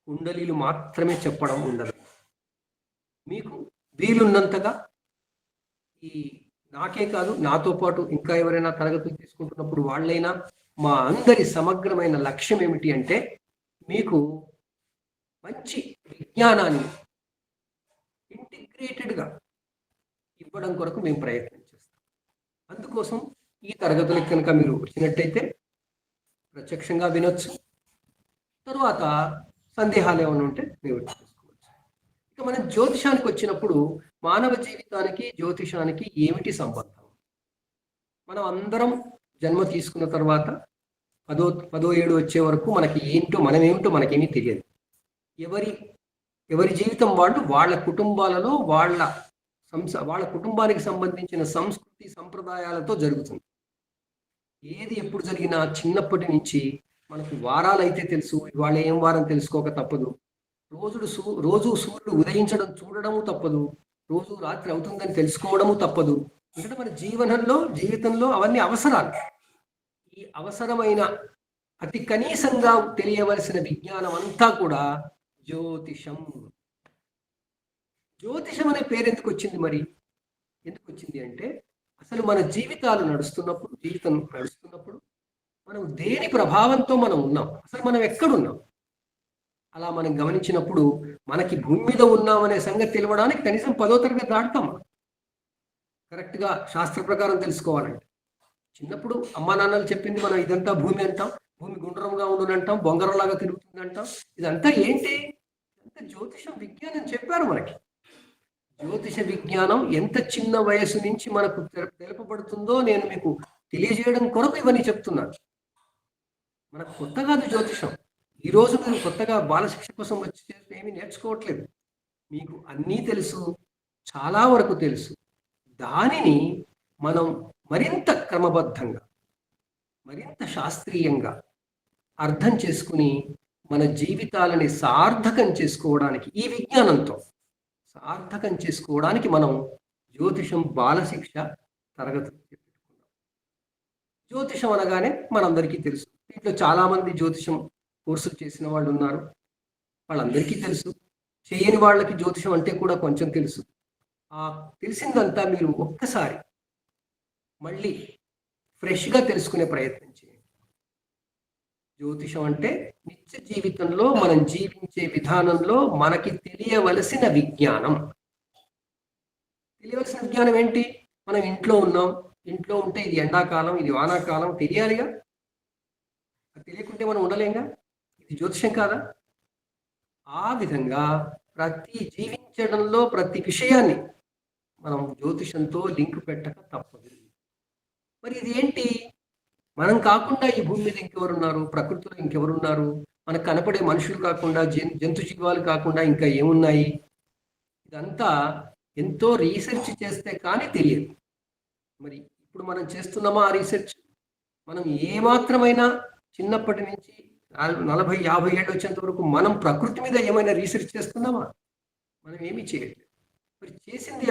A: కుండలీలు మాత్రమే చెప్పడం ఉండదు. మీకు వీలున్నంతగా ఈ నాకే కాదు, నాతో పాటు ఇంకా ఎవరైనా తరగతులు తీసుకుంటున్నప్పుడు వాళ్ళైనా, మా అందరి సమగ్రమైన లక్ష్యం ఏమిటి అంటే, మీకు మంచి విజ్ఞానాన్ని ఇంటిగ్రేటెడ్గా ఇవ్వడం కొరకు మేము ప్రయత్నం చేస్తాం. అందుకోసం ఈ తరగతులకు కనుక మీరు వచ్చినట్టయితే ప్రత్యక్షంగా వినొచ్చు. తరువాత సందేహాలు ఏమైనా ఉంటే నివృత్తి చేసుకోవచ్చు. ఇక మనం జ్యోతిషానికి వచ్చినప్పుడు మానవ జీవితానికి జ్యోతిషానికి ఏమిటి సంబంధం? మనం అందరం జన్మ తీసుకున్న తర్వాత పదో ఏడు వచ్చే వరకు మనకి ఏంటో మనమేమిటో మనకేమీ తెలియదు. ఎవరి జీవితం వాళ్ళు వాళ్ళ కుటుంబాలలో వాళ్ళ కుటుంబానికి సంబంధించిన సంస్కృతి సంప్రదాయాలతో జరుగుతుంది. ఏది ఎప్పుడు జరిగినా చిన్నప్పటి నుంచి మనకు వారాలు అయితే తెలుసు, ఇవాళ ఏం వారం తెలుసుకోక తప్పదు. రోజు సూర్యుడు ఉదయించడం చూడడము తప్పదు, రోజు రాత్రి అవుతుందని తెలుసుకోవడము తప్పదు. ఎందుకంటే మన జీవితంలో అవన్నీ అవసరాలు. ఈ అవసరమైన అతి కనీసంగా తెలియవలసిన విజ్ఞానం అంతా కూడా జ్యోతిషం. జ్యోతిషం అనే పేరు ఎందుకు వచ్చింది? మరి ఎందుకు వచ్చింది అంటే, అసలు మన జీవితం నడుస్తున్నప్పుడు మనం దేని ప్రభావంతో మనం ఉన్నాం, అసలు మనం ఎక్కడున్నాం, అలా మనం గమనించినప్పుడు మనకి భూమి మీద ఉన్నామనే సంగతి తెలియడానికి కనీసం 10వ తరగతి దాటుతాం. కరెక్ట్గా శాస్త్ర ప్రకారం తెలుసుకోవాలంటే చిన్నప్పుడు అమ్మా నాన్నలు చెప్పింది మనం ఇదంతా భూమి అంటాం, భూమి గుండ్రంగా ఉండునంటాం, బొంగరంలాగా తిరుగుతుంది అంటాం. ఇదంతా ఏంటి? ఇదంతా జ్యోతిషం విజ్ఞానం చెప్పారు మనకి. జ్యోతిష విజ్ఞానం ఎంత చిన్న వయసు నుంచి మనకు తెలుపబడుతుందో నేను మీకు తెలియజేయడం కొరకు ఇవన్నీ చెప్తున్నాను. మనకు కొత్త కాదు జ్యోతిషం. ఈరోజు మీరు కొత్తగా బాలశిక్ష కోసం వచ్చి ఏమీ నేర్చుకోవట్లేదు. మీకు అన్నీ తెలుసు, చాలా వరకు తెలుసు. దానిని మనం మరింత క్రమబద్ధంగా, మరింత శాస్త్రీయంగా అర్థం చేసుకుని మన జీవితాలని సార్థకం చేసుకోవడానికి, ఈ విజ్ఞానంతో సార్థకం చేసుకోవడానికి మనం జ్యోతిషం బాలశిక్ష తరగతులు పెట్టుకున్నాం. జ్యోతిషం అనగానే మనందరికీ తెలుసు. దీంట్లో చాలామంది జ్యోతిషం కోర్సులు చేసిన వాళ్ళు ఉన్నారు, వాళ్ళందరికీ తెలుసు. చేయని వాళ్ళకి జ్యోతిషం అంటే కూడా కొంచెం తెలుసు. ఆ తెలిసిందంతా మీరు ఒక్కసారి మళ్ళీ ఫ్రెష్గా తెలుసుకునే ప్రయత్నం చేయండి. జ్యోతిషం అంటే నిత్య జీవితంలో మనం జీవించే విధానంలో మనకి తెలియవలసిన విజ్ఞానం. తెలియవలసిన విజ్ఞానం ఏంటి? మనం ఇంట్లో ఉన్నాం, ఇంట్లో ఉంటే ఇది ఎండాకాలం, ఇది వానాకాలం తెలియాలిగా. తెలియకుంటే మనం ఉండలేంగా. ఇది జ్యోతిషం కాదా? ఆ విధంగా జీవించడంలో ప్రతి విషయాన్ని మనం జ్యోతిషంతో లింక్ పెట్టక తప్పదు. మరి ఇది ఏంటి? మనం కాకుండా ఈ భూమి మీద ఇంకెవరున్నారు? ప్రకృతిలో ఇంకెవరున్నారు? మనకు కనపడే మనుషులు కాకుండా, జంతు జీవాలు కాకుండా ఇంకా ఏమున్నాయి? ఇదంతా ఎంతో రీసెర్చ్ చేస్తే కానీ తెలియదు. మరి ఇప్పుడు మనం చేస్తున్నామా ఆ రీసెర్చ్? మనం ఏమాత్రమైనా చిన్నప్పటి నుంచి 40-50 ఏళ్ళు వచ్చేంత వరకు మనం ప్రకృతి మీద ఏమైనా రీసెర్చ్ చేస్తున్నామా? మనం ఏమీ చేయట్లేదు. మరి చేసింది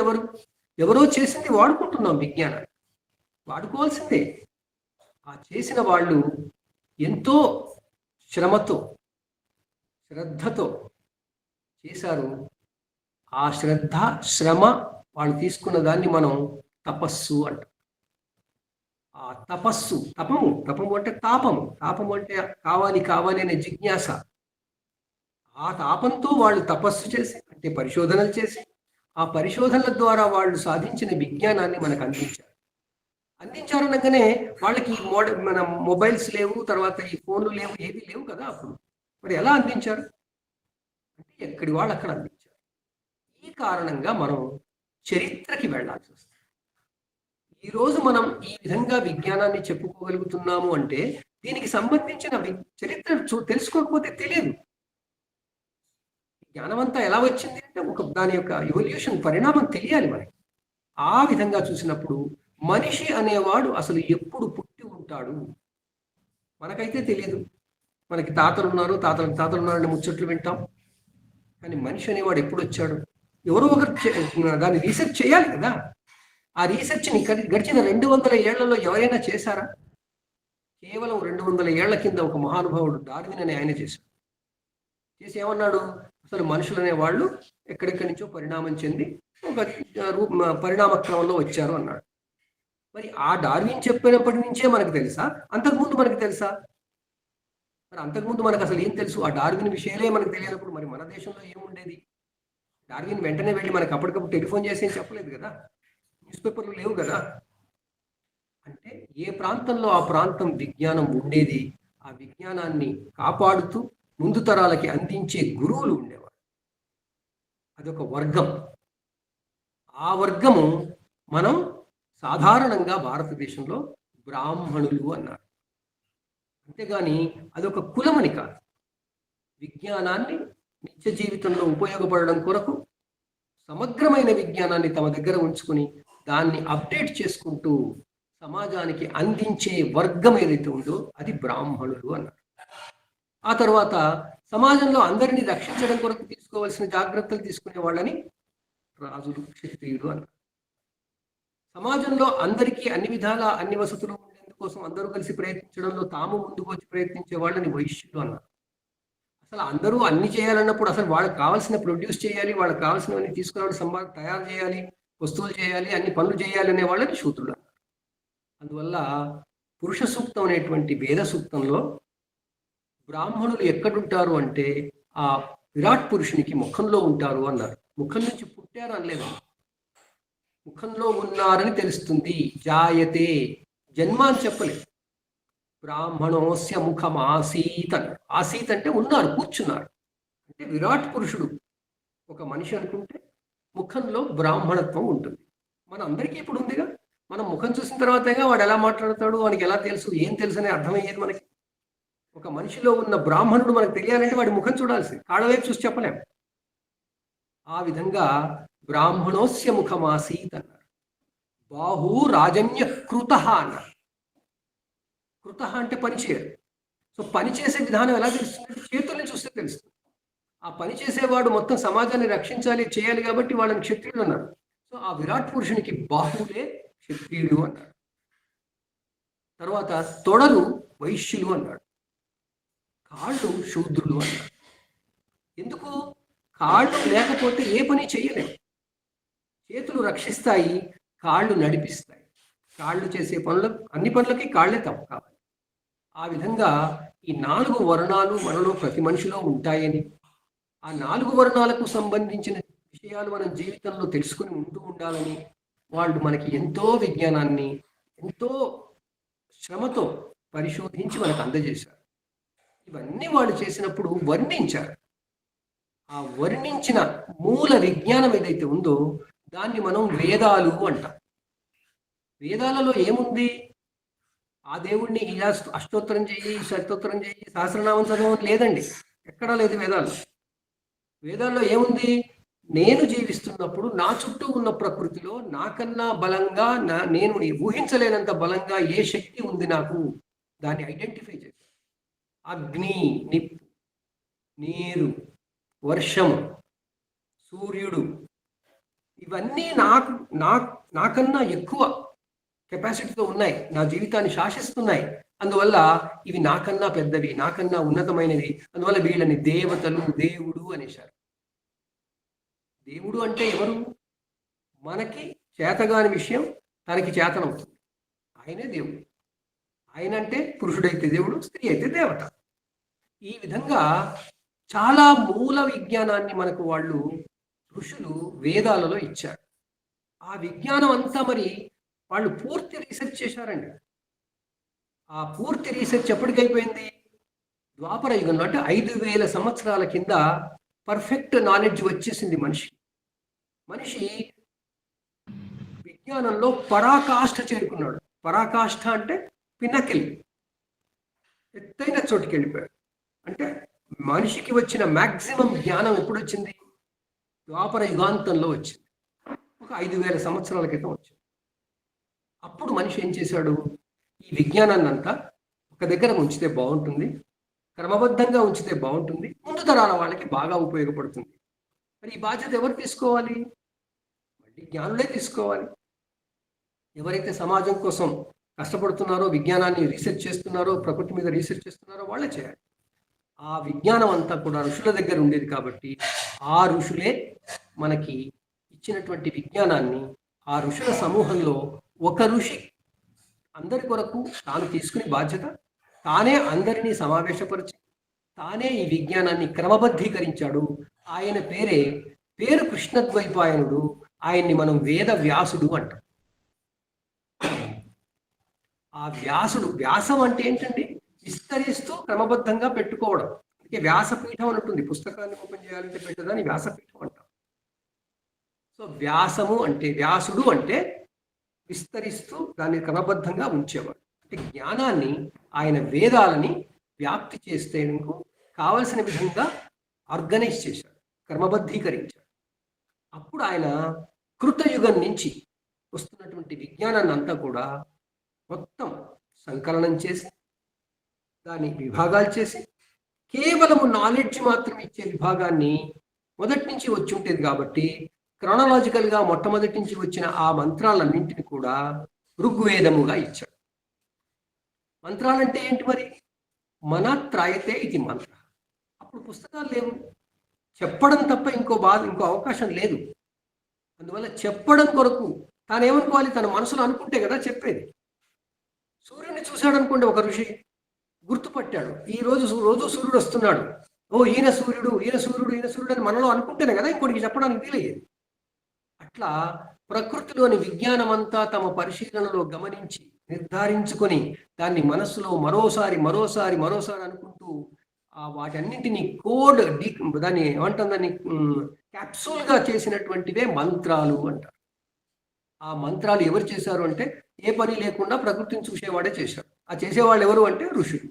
A: ఎవరో చేసింది వాడుకుంటున్నాం. విజ్ఞానాన్ని వాడుకోవాల్సిందే. ఆ చేసిన వాళ్ళు ఎంతో శ్రమతో, శ్రద్ధతో చేశారు. ఆ శ్రమ వాళ్ళు తీసుకున్న దాన్ని మనం తపస్సు అంటాం. ఆ తపము అంటే తాపము అంటే కావాలి అనే జిజ్ఞాస. ఆ తాపంతో వాళ్ళు తపస్సు చేసి, అంటే పరిశోధనలు చేసి, ఆ పరిశోధనల ద్వారా వాళ్ళు సాధించిన విజ్ఞానాన్ని మనకు అందించారనగానే వాళ్ళకి మన మొబైల్స్ లేవు, తర్వాత ఈ ఫోన్లు లేవు, ఏవి లేవు కదా అప్పుడు. మరి ఎలా అందించారు అంటే ఎక్కడి వాళ్ళు అక్కడ అందించారు. ఈ కారణంగా మనం చరిత్రకి వెళ్ళాల్సి వస్తుంది. ఈరోజు మనం ఈ విధంగా విజ్ఞానాన్ని చెప్పుకోగలుగుతున్నాము అంటే దీనికి సంబంధించిన చరిత్ర తెలుసుకోకపోతే తెలియదు. జ్ఞానం అంతా ఎలా వచ్చింది అంటే దాని యొక్క ఎవల్యూషన్, పరిణామం తెలియాలి మనకి. ఆ విధంగా చూసినప్పుడు మనిషి అనేవాడు అసలు ఎప్పుడు పుట్టి ఉంటాడు మనకైతే తెలియదు. మనకి తాతలు ఉన్నారని ముచ్చట్లు వింటాం. కానీ మనిషి అనేవాడు ఎప్పుడు వచ్చాడు? ఎవరో ఒకరు దాన్ని రీసెర్చ్ చేయాలి కదా. ఆ రీసెర్చ్ని గడిచిన 200 ఏళ్లలో ఎవరైనా చేశారా? కేవలం 200 ఏళ్ల కింద ఒక మహానుభావుడు డార్విన్ అనే ఆయన చేశాడు. చేసి ఏమన్నాడు? అసలు మనుషులు అనేవాళ్ళు ఎక్కడెక్కడి నుంచో పరిణామం చెంది ఒక పరిణామ క్రమంలో వచ్చారు అన్నాడు. మరి ఆ డార్విన్ చెప్పినప్పటి నుంచే మనకు తెలుసా? అంతకుముందు మనకు తెలుసా? మరి అంతకుముందు మనకు అసలు ఏం తెలుసు? ఆ డార్విన్ విషయాలే మనకు తెలియనప్పుడు మరి మన దేశంలో ఏముండేది? డార్విన్ వెంటనే వెళ్ళి మనకు అప్పటికప్పుడు టెలిఫోన్ చేసి ఏం చెప్పలేదు కదా, న్యూస్ పేపర్లు లేవు కదా. అంటే ఏ ప్రాంతంలో ఆ ప్రాంతం విజ్ఞానం ఉండేది, ఆ విజ్ఞానాన్ని కాపాడుతూ ముందు తరాలకి అందించే గురువులు ఉండేవారు. అదొక వర్గం. ఆ వర్గము మనం సాధారణంగా భారతదేశంలో బ్రాహ్మణులు అన్నారు. అంతేగాని అదొక కులమని కాదు. విజ్ఞానాన్ని నిత్య జీవితంలో ఉపయోగపడడం కొరకు సమగ్రమైన విజ్ఞానాన్ని తమ దగ్గర ఉంచుకుని దాన్ని అప్డేట్ చేసుకుంటూ సమాజానికి అందించే వర్గం ఏదైతే ఉందో అది బ్రాహ్మణులు అన్నారు. ఆ తర్వాత సమాజంలో అందరినీ రక్షించడం కొరకు తీసుకోవాల్సిన జాగ్రత్తలు తీసుకునే వాళ్ళని రాజులు, క్షత్రియులు అన్నారు. సమాజంలో అందరికీ అన్ని విధాల అన్ని వసతులు ఉండేందుకోసం అందరూ కలిసి ప్రయత్నించడంలో తాము ముందుకు వచ్చి ప్రయత్నించే వాళ్ళని వైశ్యులు అన్నారు. అసలు అందరూ అన్ని చేయాలన్నప్పుడు అసలు వాళ్ళకి కావాల్సిన ప్రొడ్యూస్ చేయాలి, వాళ్ళకి కావాల్సినవన్నీ తీసుకురావడం, తయారు చేయాలి, వస్తువులు చేయాలి, అన్ని పనులు చేయాలి అనే వాళ్ళని శూద్రులు అన్నారు. అందువల్ల పురుష సూక్తం అనేటువంటి వేద సూక్తంలో బ్రాహ్మణులు ఎక్కడుంటారు అంటే ఆ విరాట్ పురుషునికి ముఖంలో ఉంటారు అన్నారు. ముఖం నుంచి పుట్టారు అనలేదు, ముఖంలో ఉన్నారని తెలుస్తుంది. జాయతే, జన్మ అని చెప్పలేదు. బ్రాహ్మణోస్య ముఖం ఆసీత్ అన్నారు. ఆసీత్ అంటే ఉన్నారు, కూర్చున్నారు. అంటే విరాట్ పురుషుడు ఒక మనిషి అనుకుంటే ముఖంలో బ్రాహ్మణత్వం ఉంటుంది. మన అందరికీ ఇప్పుడు ఉందిగా. మనం ముఖం చూసిన తర్వాతగా వాడు ఎలా మాట్లాడతాడు, వానికి ఎలా తెలుసు, ఏం తెలుసు అనే అర్థమయ్యేది మనకి. ఒక మనిషిలో ఉన్న బ్రాహ్మణుడు మనకు తెలియాలంటే వాడి ముఖం చూడాల్సింది, కాళ్ళ వైపు చూసి చెప్పలేం. ఆ విధంగా బ్రాహ్మణోస్య ముఖమాసీత్ అన్నారు. బాహు రాజన్య కృత అన్నారు. కృత అంటే పనిచేయరు. సో పనిచేసే విధానం ఎలా తెలుస్తుంది? చేతుల్ని చూస్తే తెలుస్తుంది. ఆ పని చేసేవాడు మొత్తం సమాజాన్ని రక్షించాలి, చేయాలి కాబట్టి వాళ్ళని క్షత్రియులు అన్నారు. సో ఆ విరాట్ పురుషునికి బాహువులే క్షత్రియుడు అన్నాడు. తర్వాత తొడలు వైశ్యులు అన్నాడు. కాళ్ళు శూద్రులు అన్నాడు. ఎందుకు? కాళ్ళు లేకపోతే ఏ పని చేయలేము. చేతులు రక్షిస్తాయి, కాళ్ళు నడిపిస్తాయి. కాళ్ళు చేసే పనులు, అన్ని పనులకి కాళ్ళే కావాలి. ఆ విధంగా ఈ 4 వర్ణాలు మనలో ప్రతి మనిషిలో ఉంటాయని, ఆ 4 వర్ణాలకు సంబంధించిన విషయాలు మనం జీవితంలో తెలుసుకుని ఉంటూ ఉండాలని వాళ్ళు మనకి ఎంతో విజ్ఞానాన్ని ఎంతో శ్రమతో పరిశోధించి మనకు అందజేశారు. ఇవన్నీ వాళ్ళు చేసినప్పుడు వర్ణించారు. ఆ వర్ణించిన మూల విజ్ఞానం ఏదైతే ఉందో దాన్ని మనం వేదాలు అంటాం. వేదాలలో ఏముంది? ఆ దేవుణ్ణి ఇలా అష్టోత్తరం చెయ్యి, శతోత్తరం చెయ్యి, సహస్రనామం చదవం లేదండి, ఎక్కడా లేదు వేదాలు. వేదాల్లో ఏముంది? నేను జీవిస్తున్నప్పుడు నా చుట్టూ ఉన్న ప్రకృతిలో నాకన్నా బలంగా నేను ఊహించలేనంత బలంగా ఏ శక్తి ఉంది నాకు, దాన్ని ఐడెంటిఫై చేశాను. అగ్ని, నిప్పు, నీరు, వర్షము, సూర్యుడు, ఇవన్నీ నాకన్నా ఎక్కువ కెపాసిటీతో ఉన్నాయి, నా జీవితాన్ని శాసిస్తున్నాయి. అందువల్ల ఇవి నాకన్నా పెద్దవి, నాకన్నా ఉన్నతమైనవి. అందువల్ల వీళ్ళని దేవతలు, దేవుడు అనేశారు. దేవుడు అంటే ఎవరు? మనకి చేతగాని విషయం తనకి చేతనవుతుంది, ఆయనే దేవుడు. ఆయన అంటే పురుషుడైతే దేవుడు, స్త్రీ అయితే దేవత. ఈ విధంగా చాలా మూల విజ్ఞానాన్ని మనకు వాళ్ళు ఋషులు వేదాలలో ఇచ్చారు. ఆ విజ్ఞానం అంతా మరి వాళ్ళు పూర్తి రీసెర్చ్ చేశారండి. ఆ పూర్తి రీసెర్చ్ ఎప్పటికైపోయింది? ద్వాపర యుగంలో, అంటే 5000 సంవత్సరాల కింద పర్ఫెక్ట్ నాలెడ్జ్ వచ్చేసింది మనిషి. మనిషి విజ్ఞానంలో పరాకాష్ఠ చేరుకున్నాడు. పరాకాష్ఠ అంటే పిన్నకిల్, ఎత్తైన చోటుకి వెళ్ళిపోయాడు. అంటే మనిషికి వచ్చిన మ్యాక్సిమం జ్ఞానం ఎప్పుడు వచ్చింది? ద్వాపర యుగాంతంలో వచ్చింది, ఒక 5000 సంవత్సరాల క్రితం వచ్చింది. అప్పుడు మనిషి ఏం చేశాడు? ఈ విజ్ఞానాన్ని అంతా ఒక దగ్గర ఉంచితే బాగుంటుంది, క్రమబద్ధంగా ఉంచితే బాగుంటుంది, ముందు తరాల వాళ్ళకి బాగా ఉపయోగపడుతుంది. మరి ఈ బాధ్యత ఎవరు తీసుకోవాలి? మళ్ళీ జ్ఞానులే తీసుకోవాలి. ఎవరైతే సమాజం కోసం కష్టపడుతున్నారో, విజ్ఞానాన్ని రీసెర్చ్ చేస్తున్నారో, ప్రకృతి మీద రీసెర్చ్ చేస్తున్నారో వాళ్ళే చేయాలి. ఆ విజ్ఞానం అంతా కూడా ఋషుల దగ్గర ఉండేది కాబట్టి ఆ ఋషులే మనకి ఇచ్చినటువంటి విజ్ఞానాన్ని ఆ ఋషుల సమూహంలో ఒక ఋషి అందరి కొరకు తాను తీసుకునే బాధ్యత, తానే అందరినీ సమావేశపరిచి తానే ఈ విజ్ఞానాన్ని క్రమబద్ధీకరించాడు. ఆయన పేరు కృష్ణద్వైపాయనుడు. ఆయన్ని మనం వేద వ్యాసుడు అంటాం. ఆ వ్యాసం అంటే ఏంటండి? విస్తరిస్తూ క్రమబద్ధంగా పెట్టుకోవడం. అందుకే వ్యాసపీఠం అని ఉంటుంది. పుస్తకాన్ని ఓపెన్ చేయాలంటే పెట్టదని వ్యాసపీఠం అంటాం. సో వ్యాసుడు అంటే విస్తరిస్తూ దాన్ని క్రమబద్ధంగా ఉంచేవాడు. అంటే జ్ఞానాన్ని, ఆయన వేదాలని వ్యాప్తి చేసేందుకు కావలసిన విధంగా ఆర్గనైజ్ చేశాడు, క్రమబద్ధీకరించాడు. అప్పుడు ఆయన కృతయుగం నుంచి వస్తున్నటువంటి విజ్ఞానాన్ని అంతా కూడా మొత్తం సంకలనం చేసి, దాని విభాగాలు చేసి, కేవలము నాలెడ్జ్ మాత్రం ఇచ్చే విభాగాన్ని మొదటి నుంచి వచ్చి ఉంటుంది కాబట్టి క్రానలాజికల్గా మొట్టమొదటి నుంచి వచ్చిన ఆ మంత్రాలన్నింటిని కూడా ఋగ్వేదముగా ఇచ్చాడు. మంత్రాలంటే ఏంటి మరి? మన త్రాయతే ఇది మంత్ర. అప్పుడు పుస్తకాలు లేవు, చెప్పడం తప్ప ఇంకో అవకాశం లేదు. అందువల్ల చెప్పడం కొరకు తాను ఏమనుకోవాలి? తన మనసులో అనుకుంటే కదా చెప్పేది. సూర్యుడిని చూశాడు అనుకోండి, ఒక ఋషి గుర్తుపట్టాడు, రోజు సూర్యుడు వస్తున్నాడు, ఈయన సూర్యుడు అని మనలో అనుకుంటేనే కదా ఇంకోటికి చెప్పడానికి వీలయ్యేది. అట్లా ప్రకృతిలోని విజ్ఞానం అంతా తమ పరిశీలనలో గమనించి నిర్ధారించుకొని దాన్ని మనస్సులో మరోసారి అనుకుంటూ వాటన్నింటినీ దాన్ని ఏమంటాం, దాన్ని క్యాప్సూల్గా చేసినటువంటివే మంత్రాలు అంటారు. ఆ మంత్రాలు ఎవరు చేశారు అంటే, ఏ పని లేకుండా ప్రకృతిని చూసేవాడే చేశాడు. ఆ చేసేవాళ్ళు ఎవరు అంటే ఋషులు.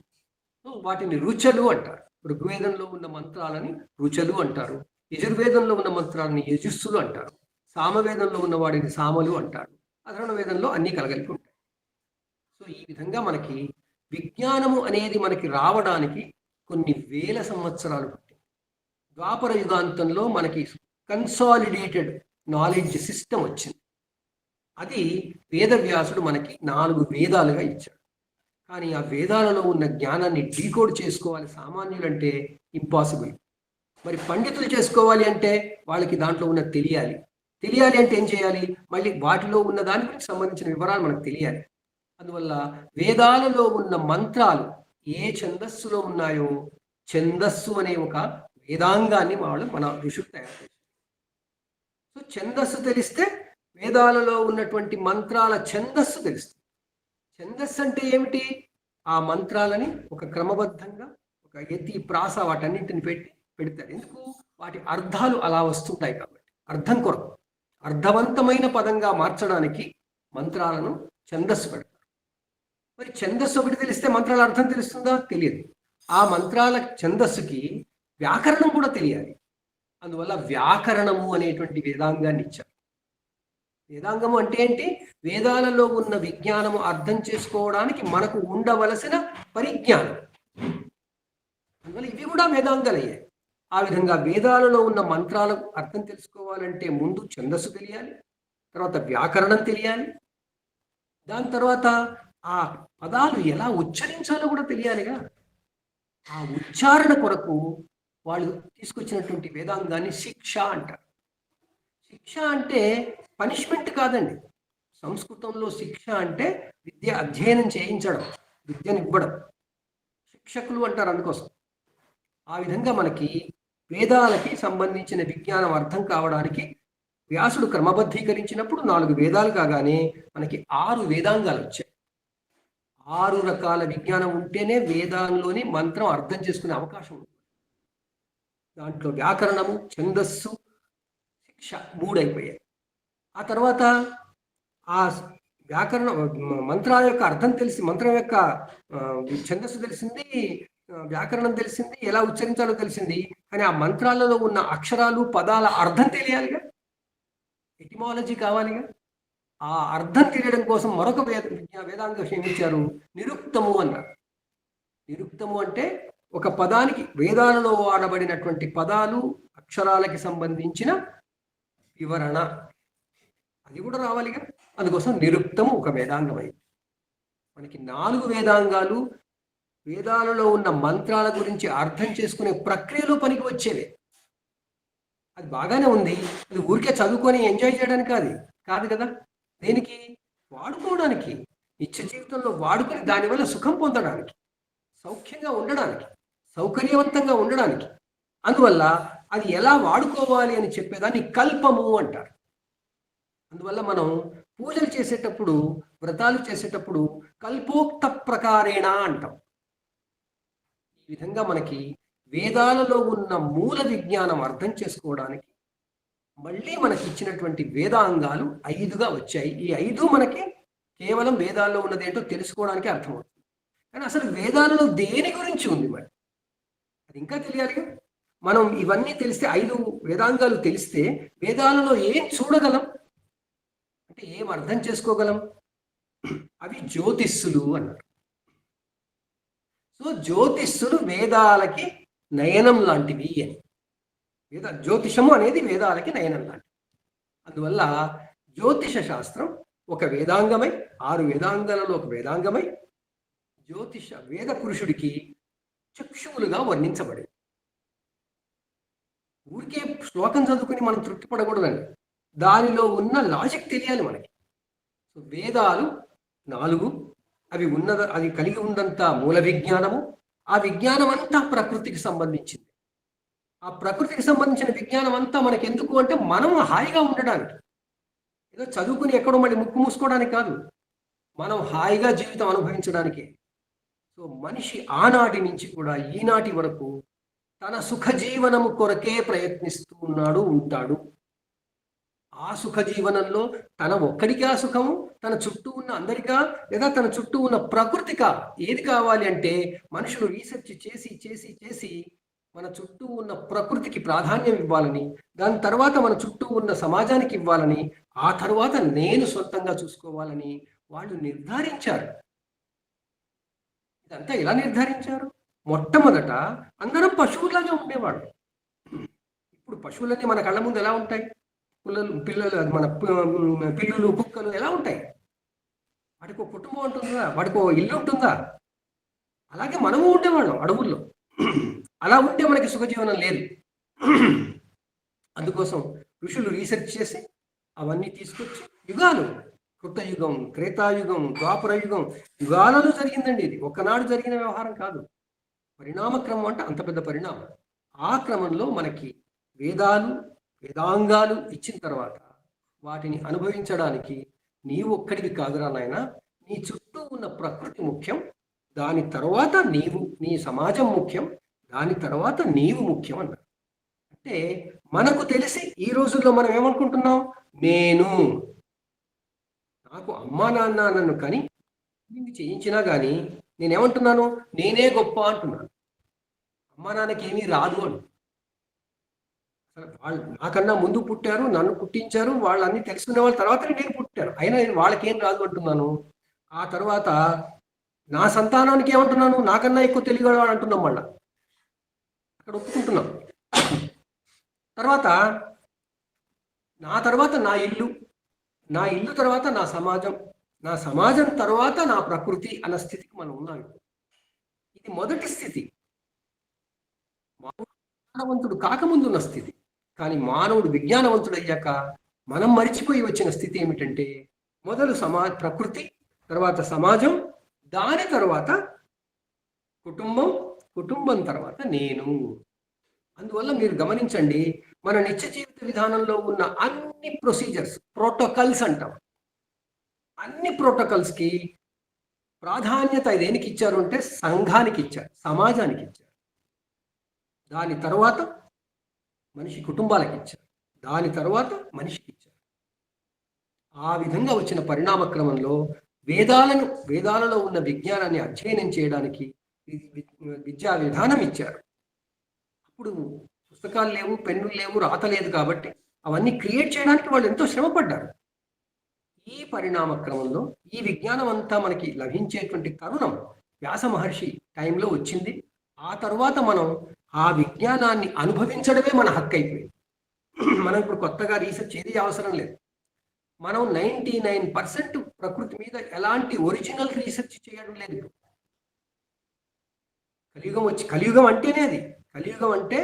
A: వాటిని రుచలు అంటారు. ఋగ్వేదంలో ఉన్న మంత్రాలని రుచలు అంటారు. యజుర్వేదంలో ఉన్న మంత్రాలని యజుస్సులు అంటారు. సామవేదంలో ఉన్న వాడిని సామలు అంటారు. అధర్వణ వేదంలో అన్నీ కలగలిపి ఉంటాయి. సో ఈ విధంగా మనకి విజ్ఞానము అనేది మనకి రావడానికి కొన్ని వేల సంవత్సరాలు పట్టింది. ద్వాపర యుగాంతంలో మనకి కన్సాలిడేటెడ్ నాలెడ్జ్ సిస్టమ్ వచ్చింది. అది వేదవ్యాసుడు మనకి 4 వేదాలుగా ఇచ్చాడు. కానీ ఆ వేదాలలో ఉన్న జ్ఞానాన్ని డీకోడ్ చేసుకోవాలి సామాన్యులంటే ఇంపాసిబుల్. మరి పండితులు చేసుకోవాలి అంటే వాళ్ళకి దాంట్లో ఉన్న తెలియాలి అంటే ఏం చేయాలి? మళ్ళీ వాటిలో ఉన్న దాని గురించి సంబంధించిన వివరాలు మనకు తెలియాలి. అందువల్ల వేదాలలో ఉన్న మంత్రాలు ఏ ఛందస్సులో ఉన్నాయో, ఛందస్సు అనే ఒక వేదాంగాన్ని మన ఋషులు తయారు చేశారు. సో ఛందస్సు తెలిస్తే వేదాలలో ఉన్నటువంటి మంత్రాల ఛందస్సు తెలుస్తుంది. ఛందస్సు అంటే ఏమిటి? ఆ మంత్రాలని ఒక క్రమబద్ధంగా, ఒక యతి, ప్రాస వాటన్నింటిని పెడతారు. ఎందుకు? వాటి అర్థాలు అలా వస్తుంటాయి కాబట్టి. అర్థం కొరకు, అర్థవంతమైన పదంగా మార్చడానికి మంత్రాలను ఛందస్సు పెడతారు. మరి ఛందస్సు ఒకటి తెలిస్తే మంత్రాల అర్థం తెలుస్తుందా? తెలియదు. ఆ మంత్రాల ఛందస్సుకి వ్యాకరణం కూడా తెలియాలి. అందువల్ల వ్యాకరణము అనేటువంటి వేదాంగాన్ని ఇచ్చారు. వేదాంగము అంటే ఏంటి? వేదాలలో ఉన్న విజ్ఞానము అర్థం చేసుకోవడానికి మనకు ఉండవలసిన పరిజ్ఞానం. అందువల్ల ఇవి కూడా వేదాంగాలయ్యాయి. ఆ విధంగా వేదాలలో ఉన్న మంత్రాలకు అర్థం తెలుసుకోవాలంటే ముందు ఛందస్సు తెలియాలి, తర్వాత వ్యాకరణం తెలియాలి, దాని తర్వాత ఆ పదాలు ఎలా ఉచ్చరించాలో కూడా తెలియాలిగా. ఆ ఉచ్చారణ కొరకు వాళ్ళు తీసుకొచ్చినటువంటి వేదాంగాన్ని శిక్ష అంటారు. శిక్ష అంటే పనిష్మెంట్ కాదండి. సంస్కృతంలో శిక్ష అంటే విద్య అధ్యయనం చేయించడం, విద్యనివ్వడం. శిక్షకులు అంటారు అందుకోసం. ఆ విధంగా మనకి వేదాలకి సంబంధించిన విజ్ఞానం అర్థం కావడానికి వ్యాసుడు క్రమబద్ధీకరించినప్పుడు 4 వేదాలు కాగానే మనకి 6 వేదాంగాలు వచ్చాయి. 6 రకాల విజ్ఞానం ఉంటేనే వేదాల్లోని మంత్రం అర్థం చేసుకునే అవకాశం ఉంది. దాంట్లో వ్యాకరణము, ఛందస్సు, శిక్ష 3 అయిపోయాయి. ఆ తర్వాత ఆ వ్యాకరణ మంత్రాల యొక్క అర్థం తెలిసి, మంత్రం యొక్క ఛందస్సు తెలిసింది, వ్యాకరణం తెలిసింది, ఎలా ఉచ్చరించాలో తెలిసింది. కానీ ఆ మంత్రాలలో ఉన్న అక్షరాలు, పదాల అర్థం తెలియాలిగా, ఎటిమాలజీ కావాలిగా. ఆ అర్థం తెలియడం కోసం మరొక వేదాంగం ఏమిచ్చారు? నిరుక్తము అన్నారు. నిరుక్తము అంటే ఒక పదానికి వేదాలలో వాడబడినటువంటి పదాలు, అక్షరాలకి సంబంధించిన వివరణ, అది కూడా రావాలిగా. అందుకోసం నిరుక్తము ఒక వేదాంగం అయింది. మనకి 4 వేదాంగాలు వేదాలలో ఉన్న మంత్రాల గురించి అర్థం చేసుకునే ప్రక్రియలో పనికి వచ్చేవే. అది బాగానే ఉంది. అది ఊరికే చదువుకొని ఎంజాయ్ చేయడానికి కాదు కదా. దేనికి? వాడుకోవడానికి, నిత్య జీవితంలో వాడుకొని దానివల్ల సుఖం పొందడానికి, సౌఖ్యంగా ఉండడానికి, సౌకర్యవంతంగా ఉండడానికి. అందువల్ల అది ఎలా వాడుకోవాలి అని చెప్పేదాన్ని కల్పము అంటారు. అందువల్ల మనం పూజలు చేసేటప్పుడు, వ్రతాలు చేసేటప్పుడు కల్పోక్త ప్రకారేణ అంటాం. ఈ విధంగా మనకి వేదాలలో ఉన్న మూల విజ్ఞానం అర్థం చేసుకోవడానికి మళ్ళీ మనకి ఇచ్చినటువంటి వేదాంగాలు 5గా వచ్చాయి. ఈ 5 మనకి కేవలం వేదాల్లో ఉన్నదేంటో తెలుసుకోవడానికి అర్థమవుతుంది. కానీ అసలు వేదాలలో దేని గురించి ఉంది మరి? అది ఇంకా తెలియాలిగా. మనం ఇవన్నీ తెలిస్తే 5 వేదాంగాలు తెలిస్తే వేదాలలో ఏం చూడగలం, అంటే ఏం అర్థం చేసుకోగలం? అవి జ్యోతిస్సులు అన్నారు. సో జ్యోతిస్సులు వేదాలకి నయనం లాంటివి అని. జ్యోతిషము అనేది వేదాలకి నయనం లాంటివి. అందువల్ల జ్యోతిష శాస్త్రం ఒక వేదాంగమై, 6 వేదాంగాలలో ఒక వేదాంగమై జ్యోతిష వేద పురుషుడికి చక్షువులుగా వర్ణించబడింది. ఊరికే శ్లోకం చదువుకుని మనం తృప్తి పడకూడదండి. దానిలో ఉన్న లాజిక్ తెలియాలి మనకి. సో వేదాలు 4, అది కలిగి ఉన్నంత మూల విజ్ఞానము. ఆ విజ్ఞానం అంతా ప్రకృతికి సంబంధించింది. ఆ ప్రకృతికి సంబంధించిన విజ్ఞానం అంతా మనకి ఎందుకు అంటే మనం హాయిగా ఉండడానికి. ఏదో చదువుకుని ఎక్కడో మళ్ళీ ముక్కు మూసుకోవడానికి కాదు, మనం హాయిగా జీవితం అనుభవించడానికే. సో మనిషి ఆనాటి నుంచి కూడా ఈనాటి వరకు తన సుఖ జీవనము కొరకే ప్రయత్నిస్తూ ఉంటాడు. ఆ సుఖ జీవనంలో తన ఒక్కడికా సుఖము, తన చుట్టూ ఉన్న అందరికా, లేదా తన చుట్టూ ఉన్న ప్రకృతికా? ఏది కావాలి అంటే మనుషులు రీసెర్చ్ చేసి చేసి చేసి మన చుట్టూ ఉన్న ప్రకృతికి ప్రాధాన్యం ఇవ్వాలని, దాని తర్వాత మన చుట్టూ ఉన్న సమాజానికి ఇవ్వాలని, ఆ తర్వాత నేను సొంతంగా చూసుకోవాలని వాళ్ళు నిర్ధారించారు. ఇదంతా ఎలా నిర్ధారించారు? మొట్టమొదట అందరం పశువులాగా ఉండేవాడు. ఇప్పుడు పశువులన్నీ మన కళ్ళ ముందు ఎలా ఉంటాయి? పిల్లలు మన పిల్లులు, కుక్కలు ఎలా ఉంటాయి? వాడికి ఒక కుటుంబం ఉంటుందా? వాడికి ఒక ఇల్లు ఉంటుందా? అలాగే మనము ఉండేవాళ్ళం అడవుల్లో. అలా ఉంటే మనకి సుఖజీవనం లేదు. అందుకోసం ఋషులు రీసెర్చ్ చేసి అవన్నీ తీసుకొచ్చి యుగాలు, కృతయుగం, త్రేతాయుగం, ద్వాపర యుగం, యుగాలలో జరిగిందండి. ఇది ఒక్కనాడు జరిగిన వ్యవహారం కాదు. పరిణామక్రమం అంటే అంత పెద్ద పరిణామం. ఆ క్రమంలో మనకి వేదాలు, వేదాంగాలు ఇచ్చిన తర్వాత వాటిని అనుభవించడానికి నీవు ఒక్కడికి కాదురా నాయన, నీ చుట్టూ ఉన్న ప్రకృతి ముఖ్యం, దాని తర్వాత నీవు, నీ సమాజం ముఖ్యం, దాని తర్వాత నీవు ముఖ్యం అన్నారు. అంటే మనకు తెలిసి ఈ రోజుల్లో మనం ఏమనుకుంటున్నాం? నాకు అమ్మా నాన్న నన్ను కని చేయించినా కానీ నేనేమంటున్నాను? నేనే గొప్ప అంటున్నాను. అమ్మా నాన్నకి ఏమీ రాదు అని. వాళ్ళు నాకన్నా ముందు పుట్టారు, నన్ను పుట్టించారు, వాళ్ళన్నీ తెలుసుకునే వాళ్ళ తర్వాత నేను పుట్టాను, అయినా నేను వాళ్ళకేం రాదు అంటున్నాను. ఆ తర్వాత నా సంతానానికి ఏమంటున్నాను? నాకన్నా ఎక్కువ తెలియగలవాడు అంటున్నాం. మళ్ళా అక్కడ ఒప్పుకుంటున్నాం. తర్వాత నా తర్వాత నా ఇల్లు, నా ఇల్లు తర్వాత నా సమాజం, నా సమాజం తర్వాత నా ప్రకృతి అన్న స్థితికి మనం ఉన్నాం. ఇది మొదటి స్థితి, మానవంతుడు కాకముందున్న స్థితి. కానీ మానవుడు విజ్ఞానవంతుడు అయ్యాక మనం మరిచిపోయి వచ్చిన స్థితి ఏమిటంటే మొదలు ప్రకృతి, తర్వాత సమాజం, దాని తర్వాత కుటుంబం, కుటుంబం తర్వాత నేను. అందువల్ల మీరు గమనించండి, మన నిత్య జీవిత విధానంలో ఉన్న అన్ని ప్రొసీజర్స్, ప్రోటోకాల్స్ అంటాం, అన్ని ప్రోటోకాల్స్కి ప్రాధాన్యత దేనికి ఇచ్చారు అంటే సంఘానికి ఇచ్చారు, సమాజానికి ఇచ్చారు. దాని తర్వాత మనిషి కుటుంబాలకు ఇచ్చారు, దాని తర్వాత మనిషికి ఇచ్చారు. ఆ విధంగా వచ్చిన పరిణామ క్రమంలో వేదాలలో ఉన్న విజ్ఞానాన్ని అధ్యయనం చేయడానికి విద్యా విధానం ఇచ్చారు. అప్పుడు పుస్తకాలు లేవు, పెన్నులు లేవు, రాత లేదు కాబట్టి అవన్నీ క్రియేట్ చేయడానికి వాళ్ళు ఎంతో శ్రమపడ్డారు. ఈ పరిణామ క్రమంలో ఈ విజ్ఞానం అంతా మనకి లభించేటువంటి తరుణం వ్యాస మహర్షి టైంలో వచ్చింది. ఆ తర్వాత మనం ఆ విజ్ఞానాన్ని అనుభవించడమే మన హక్కు అయిపోయింది. మనం ఇప్పుడు కొత్తగా రీసెర్చ్ ఏది అవసరం లేదు. మనం 99% ప్రకృతి మీద ఎలాంటి ఒరిజినల్ రీసెర్చ్ చేయడం లేదు. కలియుగం అంటేనే అది. కలియుగం అంటే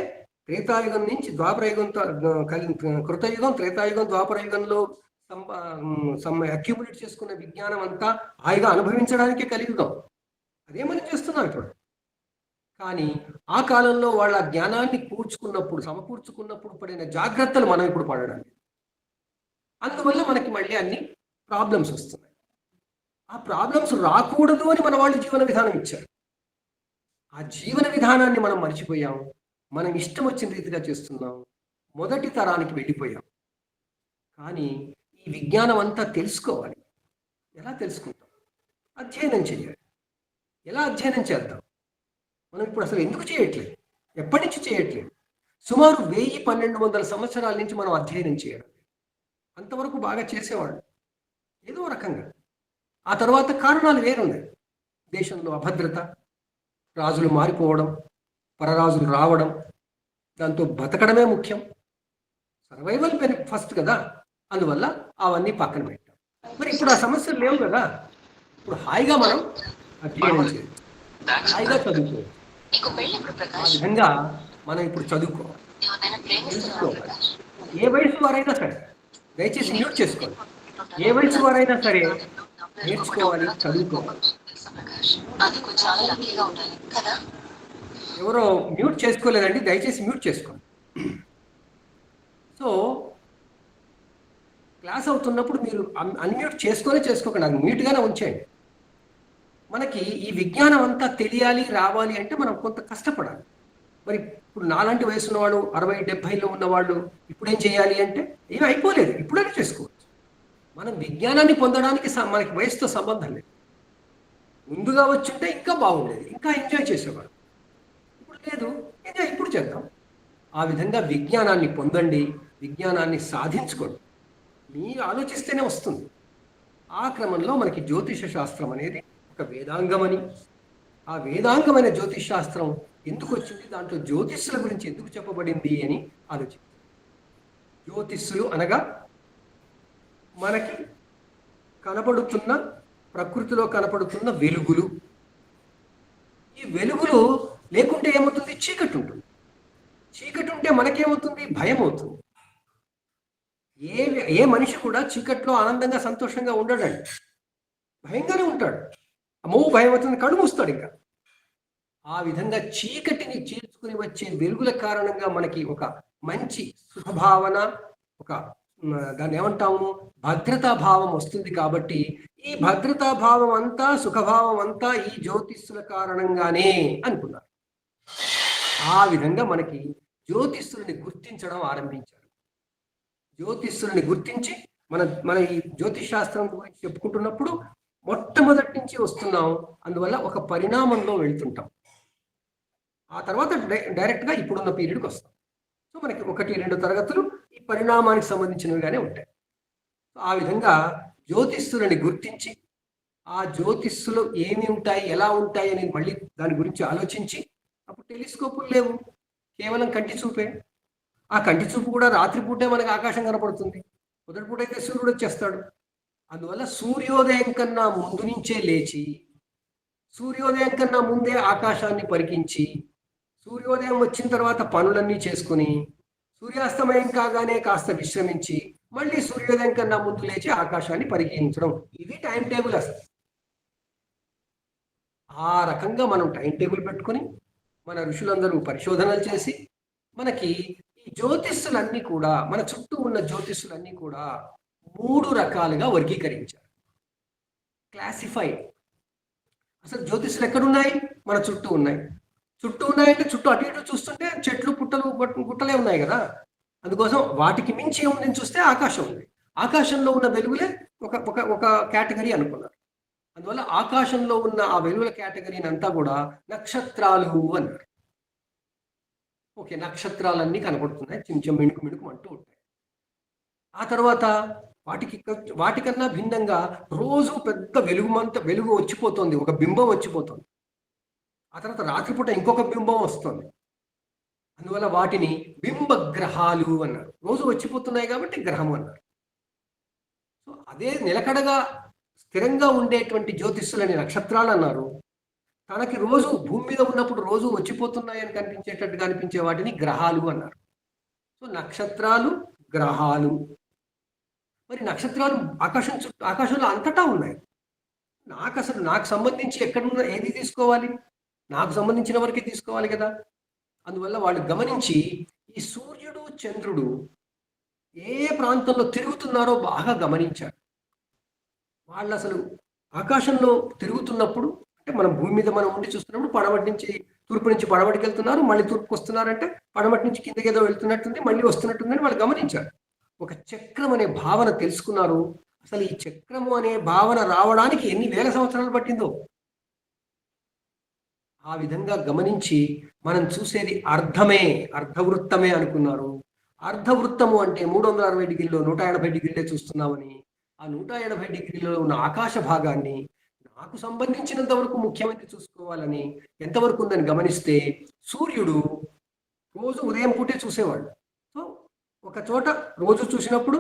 A: త్రేతాయుగం నుంచి ద్వాపరయుగంతో, కృతయుగం, త్రేతాయుగం, ద్వాపరయుగంలో అక్యుములేట్ చేసుకున్న విజ్ఞానం అంతా హాయిగా అనుభవించడానికే కలియుగం. అదే మనం చేస్తున్నాం ఇప్పుడు. కానీ ఆ కాలంలో వాళ్ళ జ్ఞానాన్ని సమకూర్చుకున్నప్పుడు పడిన జాగ్రత్తలు మనం ఇప్పుడు పడడం. అందువల్ల మనకి మళ్ళీ అన్ని ప్రాబ్లమ్స్ వస్తున్నాయి. ఆ ప్రాబ్లమ్స్ రాకూడదు అని మన వాళ్ళు జీవన విధానం ఇచ్చారు. ఆ జీవన విధానాన్ని మనం మర్చిపోయాం. మనం ఇష్టం వచ్చిన రీతిగా చేస్తున్నాం. మొదటి తరానికి వెళ్ళిపోయాం. కానీ ఈ విజ్ఞానం అంతా తెలుసుకోవాలి. ఎలా తెలుసుకుంటాం? అధ్యయనం చేయాలి. ఎలా అధ్యయనం చేద్దాం? మనం ఇప్పుడు అసలు ఎందుకు చేయట్లేదు? ఎప్పటి నుంచి చేయట్లేదు? సుమారు 1000-1200 సంవత్సరాల నుంచి మనం అధ్యయనం చేయడం. అంతవరకు బాగా చేసేవాళ్ళు ఏదో రకంగా. ఆ తర్వాత కారణాలు వేరున్నాయి. దేశంలో అభద్రత, రాజులు మారిపోవడం, పరరాజులు రావడం, దాంతో బతకడమే ముఖ్యం, సర్వైవల్ ఫస్ట్ కదా. అందువల్ల అవన్నీ పక్కన పెట్టాం. మరి ఇప్పుడు ఆ సమస్యలు లేవు కదా. ఇప్పుడు హాయిగా మనం అధ్యయనం చేయాలి, హాయిగా చదువుకోవాలి. ఆ విధంగా మనం ఇప్పుడు చదువుకోవాలి, తెలుసుకోవాలి. ఏ వయసు వారైనా సరే దయచేసి మ్యూట్ చేసుకోవాలి. ఏ వయసు వారైనా సరే నేర్చుకోవాలి, చదువుకోవాలి. ఎవరో మ్యూట్ చేసుకోలేదండి, దయచేసి మ్యూట్ చేసుకోండి. సో క్లాస్ అవుతున్నప్పుడు మీరు అన్మ్యూట్ చేసుకోకండి, అది మ్యూట్గానే ఉంచేయండి. మనకి ఈ విజ్ఞానం అంతా తెలియాలి, రావాలి అంటే మనం కొంత కష్టపడాలి. మరి ఇప్పుడు నాలాంటి వయసు ఉన్నవాళ్ళు, 60-70లో ఉన్నవాళ్ళు ఇప్పుడు ఏం చేయాలి అంటే ఏమి అయిపోలేదు, ఇప్పుడైనా చేసుకోవచ్చు. మనం విజ్ఞానాన్ని పొందడానికి మనకి వయసుతో సంబంధం లేదు. ముందుగా వచ్చుంటే ఇంకా బాగుండేది, ఇంకా ఎంజాయ్ చేసేవాడు. ఇప్పుడు లేదు, ఎంజాయ్ ఇప్పుడు చేద్దాం. ఆ విధంగా విజ్ఞానాన్ని పొందండి, విజ్ఞానాన్ని సాధించుకోండి. మీరు ఆలోచిస్తేనే వస్తుంది. ఆ క్రమంలో మనకి జ్యోతిష శాస్త్రం అనేది ఒక వేదాంగమని, ఆ వేదాంగమైన జ్యోతిష్ శాస్త్రం ఎందుకు వచ్చింది, దాంట్లో జ్యోతిష్యుల గురించి ఎందుకు చెప్పబడింది అని ఆలోచించారు. జ్యోతిష్యులు అనగా మనకి కనపడుతున్న, ప్రకృతిలో కనపడుతున్న వెలుగులు. ఈ వెలుగులు లేకుంటే ఏమవుతుంది? చీకటి ఉంటుంది. చీకటి ఉంటే మనకేమవుతుంది? భయం అవుతుంది. ఏ మనిషి కూడా చీకట్లో ఆనందంగా సంతోషంగా ఉండడండి, భయంగానే ఉంటాడు. అమ్మో భయం అవుతుంది, కళ్ళు మూస్తాడు. ఇంకా ఆ విధంగా చీకటిని చీల్చుకుని వచ్చే వెలుగుల కారణంగా మనకి ఒక మంచి సుఖభావన, ఒక దాన్ని ఏమంటాము, భద్రతా భావం వస్తుంది. కాబట్టి ఈ భద్రతా భావం అంతా, సుఖభావం అంతా ఈ జ్యోతిష్యుల కారణంగానే అనుకున్నారు. ఆ విధంగా మనకి జ్యోతిష్యుల్ని గుర్తించడం ఆరంభించారు. జ్యోతిష్యుల్ని గుర్తించి మన ఈ జ్యోతిష్ శాస్త్రం గురించి చెప్పుకుంటున్నప్పుడు మొట్టమొదటి నుంచి వస్తున్నాం. అందువల్ల ఒక పరిణామంలో వెళ్తుంటాం. ఆ తర్వాత డైరెక్ట్గా ఇప్పుడున్న పీరియడ్కి వస్తాం. సో మనకి 1-2 తరగతులు ఈ పరిణామానికి సంబంధించినవిగానే ఉంటాయి. ఆ విధంగా జ్యోతిష్యులని గుర్తించి, ఆ జ్యోతిష్యులు ఏమి ఉంటాయి, ఎలా ఉంటాయి అనేది మళ్ళీ దాని గురించి ఆలోచించి, అప్పుడు టెలిస్కోపులు లేవు, కేవలం కంటి చూపే. ఆ కంటి చూపు కూడా రాత్రిపూటే మనకి ఆకాశం కనపడుతుంది, మొదటిపూట అయితే సూర్యుడు వచ్చేస్తాడు. అందువల్ల సూర్యోదయం కన్నా ముందు నుంచే లేచి, సూర్యోదయం కన్నా ముందే ఆకాశాన్ని పరికించి, సూర్యోదయం వచ్చిన తర్వాత పనులన్నీ చేసుకుని, సూర్యాస్తమయం కాగానే కాస్త విశ్రమించి, మళ్ళీ సూర్యోదయం కన్నా ముందు లేచి ఆకాశాన్ని పరికించడం, ఇది టైం టేబుల్ అసలు. ఆ రకంగా మనం టైం టేబుల్ పెట్టుకొని, మన ఋషులందరూ పరిశోధనలు చేసి, మనకి ఈ జ్యోతిష్యులన్నీ కూడా, మన చుట్టూ ఉన్న జ్యోతిష్యులన్నీ కూడా 3 రకాలుగా వర్గీకరించారు, క్లాసిఫైడ్. అసలు జ్యోతిష్యులు ఎక్కడున్నాయి? మన చుట్టూ ఉన్నాయి. చుట్టూ ఉన్నాయంటే చుట్టూ అటు ఇటు చూస్తుంటే చెట్లు, పుట్టలు, గుట్టలే ఉన్నాయి కదా. అందుకోసం వాటికి మించి ఏముందని చూస్తే ఆకాశం ఉంది. ఆకాశంలో ఉన్న వెలుగులే ఒక ఒక ఒక కేటగిరీ అనుకున్నారు. అందువల్ల ఆకాశంలో ఉన్న ఆ వెలుగుల కేటగిరీని అంతా కూడా నక్షత్రాలు అన్నారు. ఓకే, నక్షత్రాలన్నీ కనపడుతున్నాయి, చిన్న మిణుకు మిణుకు అంటూ ఉంటాయి. ఆ తర్వాత వాటికన్నా భిన్నంగా రోజు పెద్ద వెలుగు వచ్చిపోతుంది, ఒక బింబం వచ్చిపోతుంది. ఆ తర్వాత రాత్రిపూట ఇంకొక బింబం వస్తుంది. అందువల్ల వాటిని బింబ గ్రహాలు అన్నారు. రోజు వచ్చిపోతున్నాయి కాబట్టి గ్రహం అన్నారు. సో అదే నిలకడగా స్థిరంగా ఉండేటువంటి జ్యోతిష్యులని నక్షత్రాలు అన్నారు. తనకి రోజు భూమి మీద ఉన్నప్పుడు రోజు వచ్చిపోతున్నాయని కనిపించేటట్టుగా అనిపించే వాటిని గ్రహాలు అన్నారు. సో నక్షత్రాలు, గ్రహాలు. మరి నక్షత్రాలు ఆకాశంలో అంతటా ఉన్నాయి. నాకు సంబంధించి ఎక్కడున్న ఏది తీసుకోవాలి? నాకు సంబంధించిన వరకే తీసుకోవాలి కదా. అందువల్ల వాళ్ళు గమనించి ఈ సూర్యుడు చంద్రుడు ఏ ప్రాంతంలో తిరుగుతున్నారో బాగా గమనించారు. వాళ్ళు అసలు ఆకాశంలో తిరుగుతున్నప్పుడు, అంటే మనం భూమి మీద మనం ఉండి చూస్తున్నప్పుడు పడమటి నుంచి తూర్పు నుంచి పడమటికి వెళ్తున్నారు, మళ్ళీ తూర్పుకి వస్తున్నారంటే పడమటి నుంచి కిందకి ఏదో వెళ్తున్నట్టుంది, మళ్ళీ వస్తున్నట్టుందని వాళ్ళు గమనించారు. ఒక చక్రం అనే భావన తెలుసుకున్నారు. అసలు ఈ చక్రము అనే భావన రావడానికి ఎన్ని వేల సంవత్సరాలు పట్టిందో. ఆ విధంగా గమనించి మనం చూసేది అర్ధవృత్తమే అనుకున్నారు. అర్ధవృత్తము అంటే 360 డిగ్రీలో 180 డిగ్రీలే చూస్తున్నామని, ఆ 180 డిగ్రీలో ఉన్న ఆకాశ భాగాన్ని నాకు సంబంధించినంత వరకు ముఖ్యమైనది చూసుకోవాలని ఎంతవరకు ఉందని గమనిస్తే, సూర్యుడు రోజు ఉదయం పూటే చూసేవాడు. సో ఒక చోట రోజు చూసినప్పుడు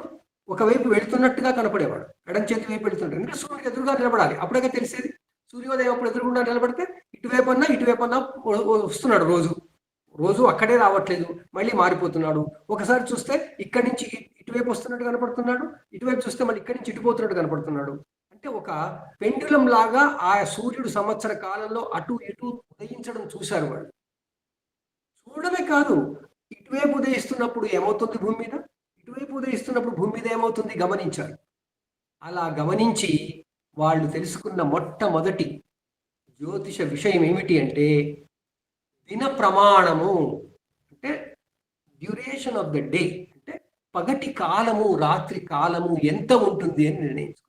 A: ఒకవైపు వెళుతున్నట్టుగా కనపడేవాడు, ఎడం చేతి వైపు వెళుతుంటాడు. ఎందుకంటే సూర్యుడు ఎదురుగా నిలబడాలి, అప్పుడే తెలిసేది. సూర్యోదయం అప్పుడు ఎదురుగుండా నిలబడితే ఇటువైపు అన్నా వస్తున్నాడు. రోజు అక్కడే రావట్లేదు, మళ్ళీ మారిపోతున్నాడు. ఒకసారి చూస్తే ఇక్కడి నుంచి ఇటువైపు వస్తున్నట్టు కనపడుతున్నాడు, ఇటువైపు చూస్తే మళ్ళీ ఇక్కడి నుంచి ఇటుపోతున్నట్టు కనపడుతున్నాడు. అంటే ఒక పెండులం లాగా ఆ సూర్యుడు సంవత్సర కాలంలో అటు ఇటు ఉదయించడం చూశారు వాళ్ళు. చూడడమే కాదు, ఇటువైపు ఉదయిస్తున్నప్పుడు ఏమవుతుంది భూమి మీద, ఇటువైపు ఉదయిస్తున్నప్పుడు భూమి మీద ఏమవుతుంది గమనించారు. అలా గమనించి వాళ్ళు తెలుసుకున్న మొట్టమొదటి జ్యోతిష విషయం ఏమిటి అంటే, దిన ప్రమాణము, అంటే డ్యూరేషన్ ఆఫ్ ద డే, అంటే పగటి కాలము రాత్రి కాలము ఎంత ఉంటుంది అని నిర్ణయించుకున్నారు.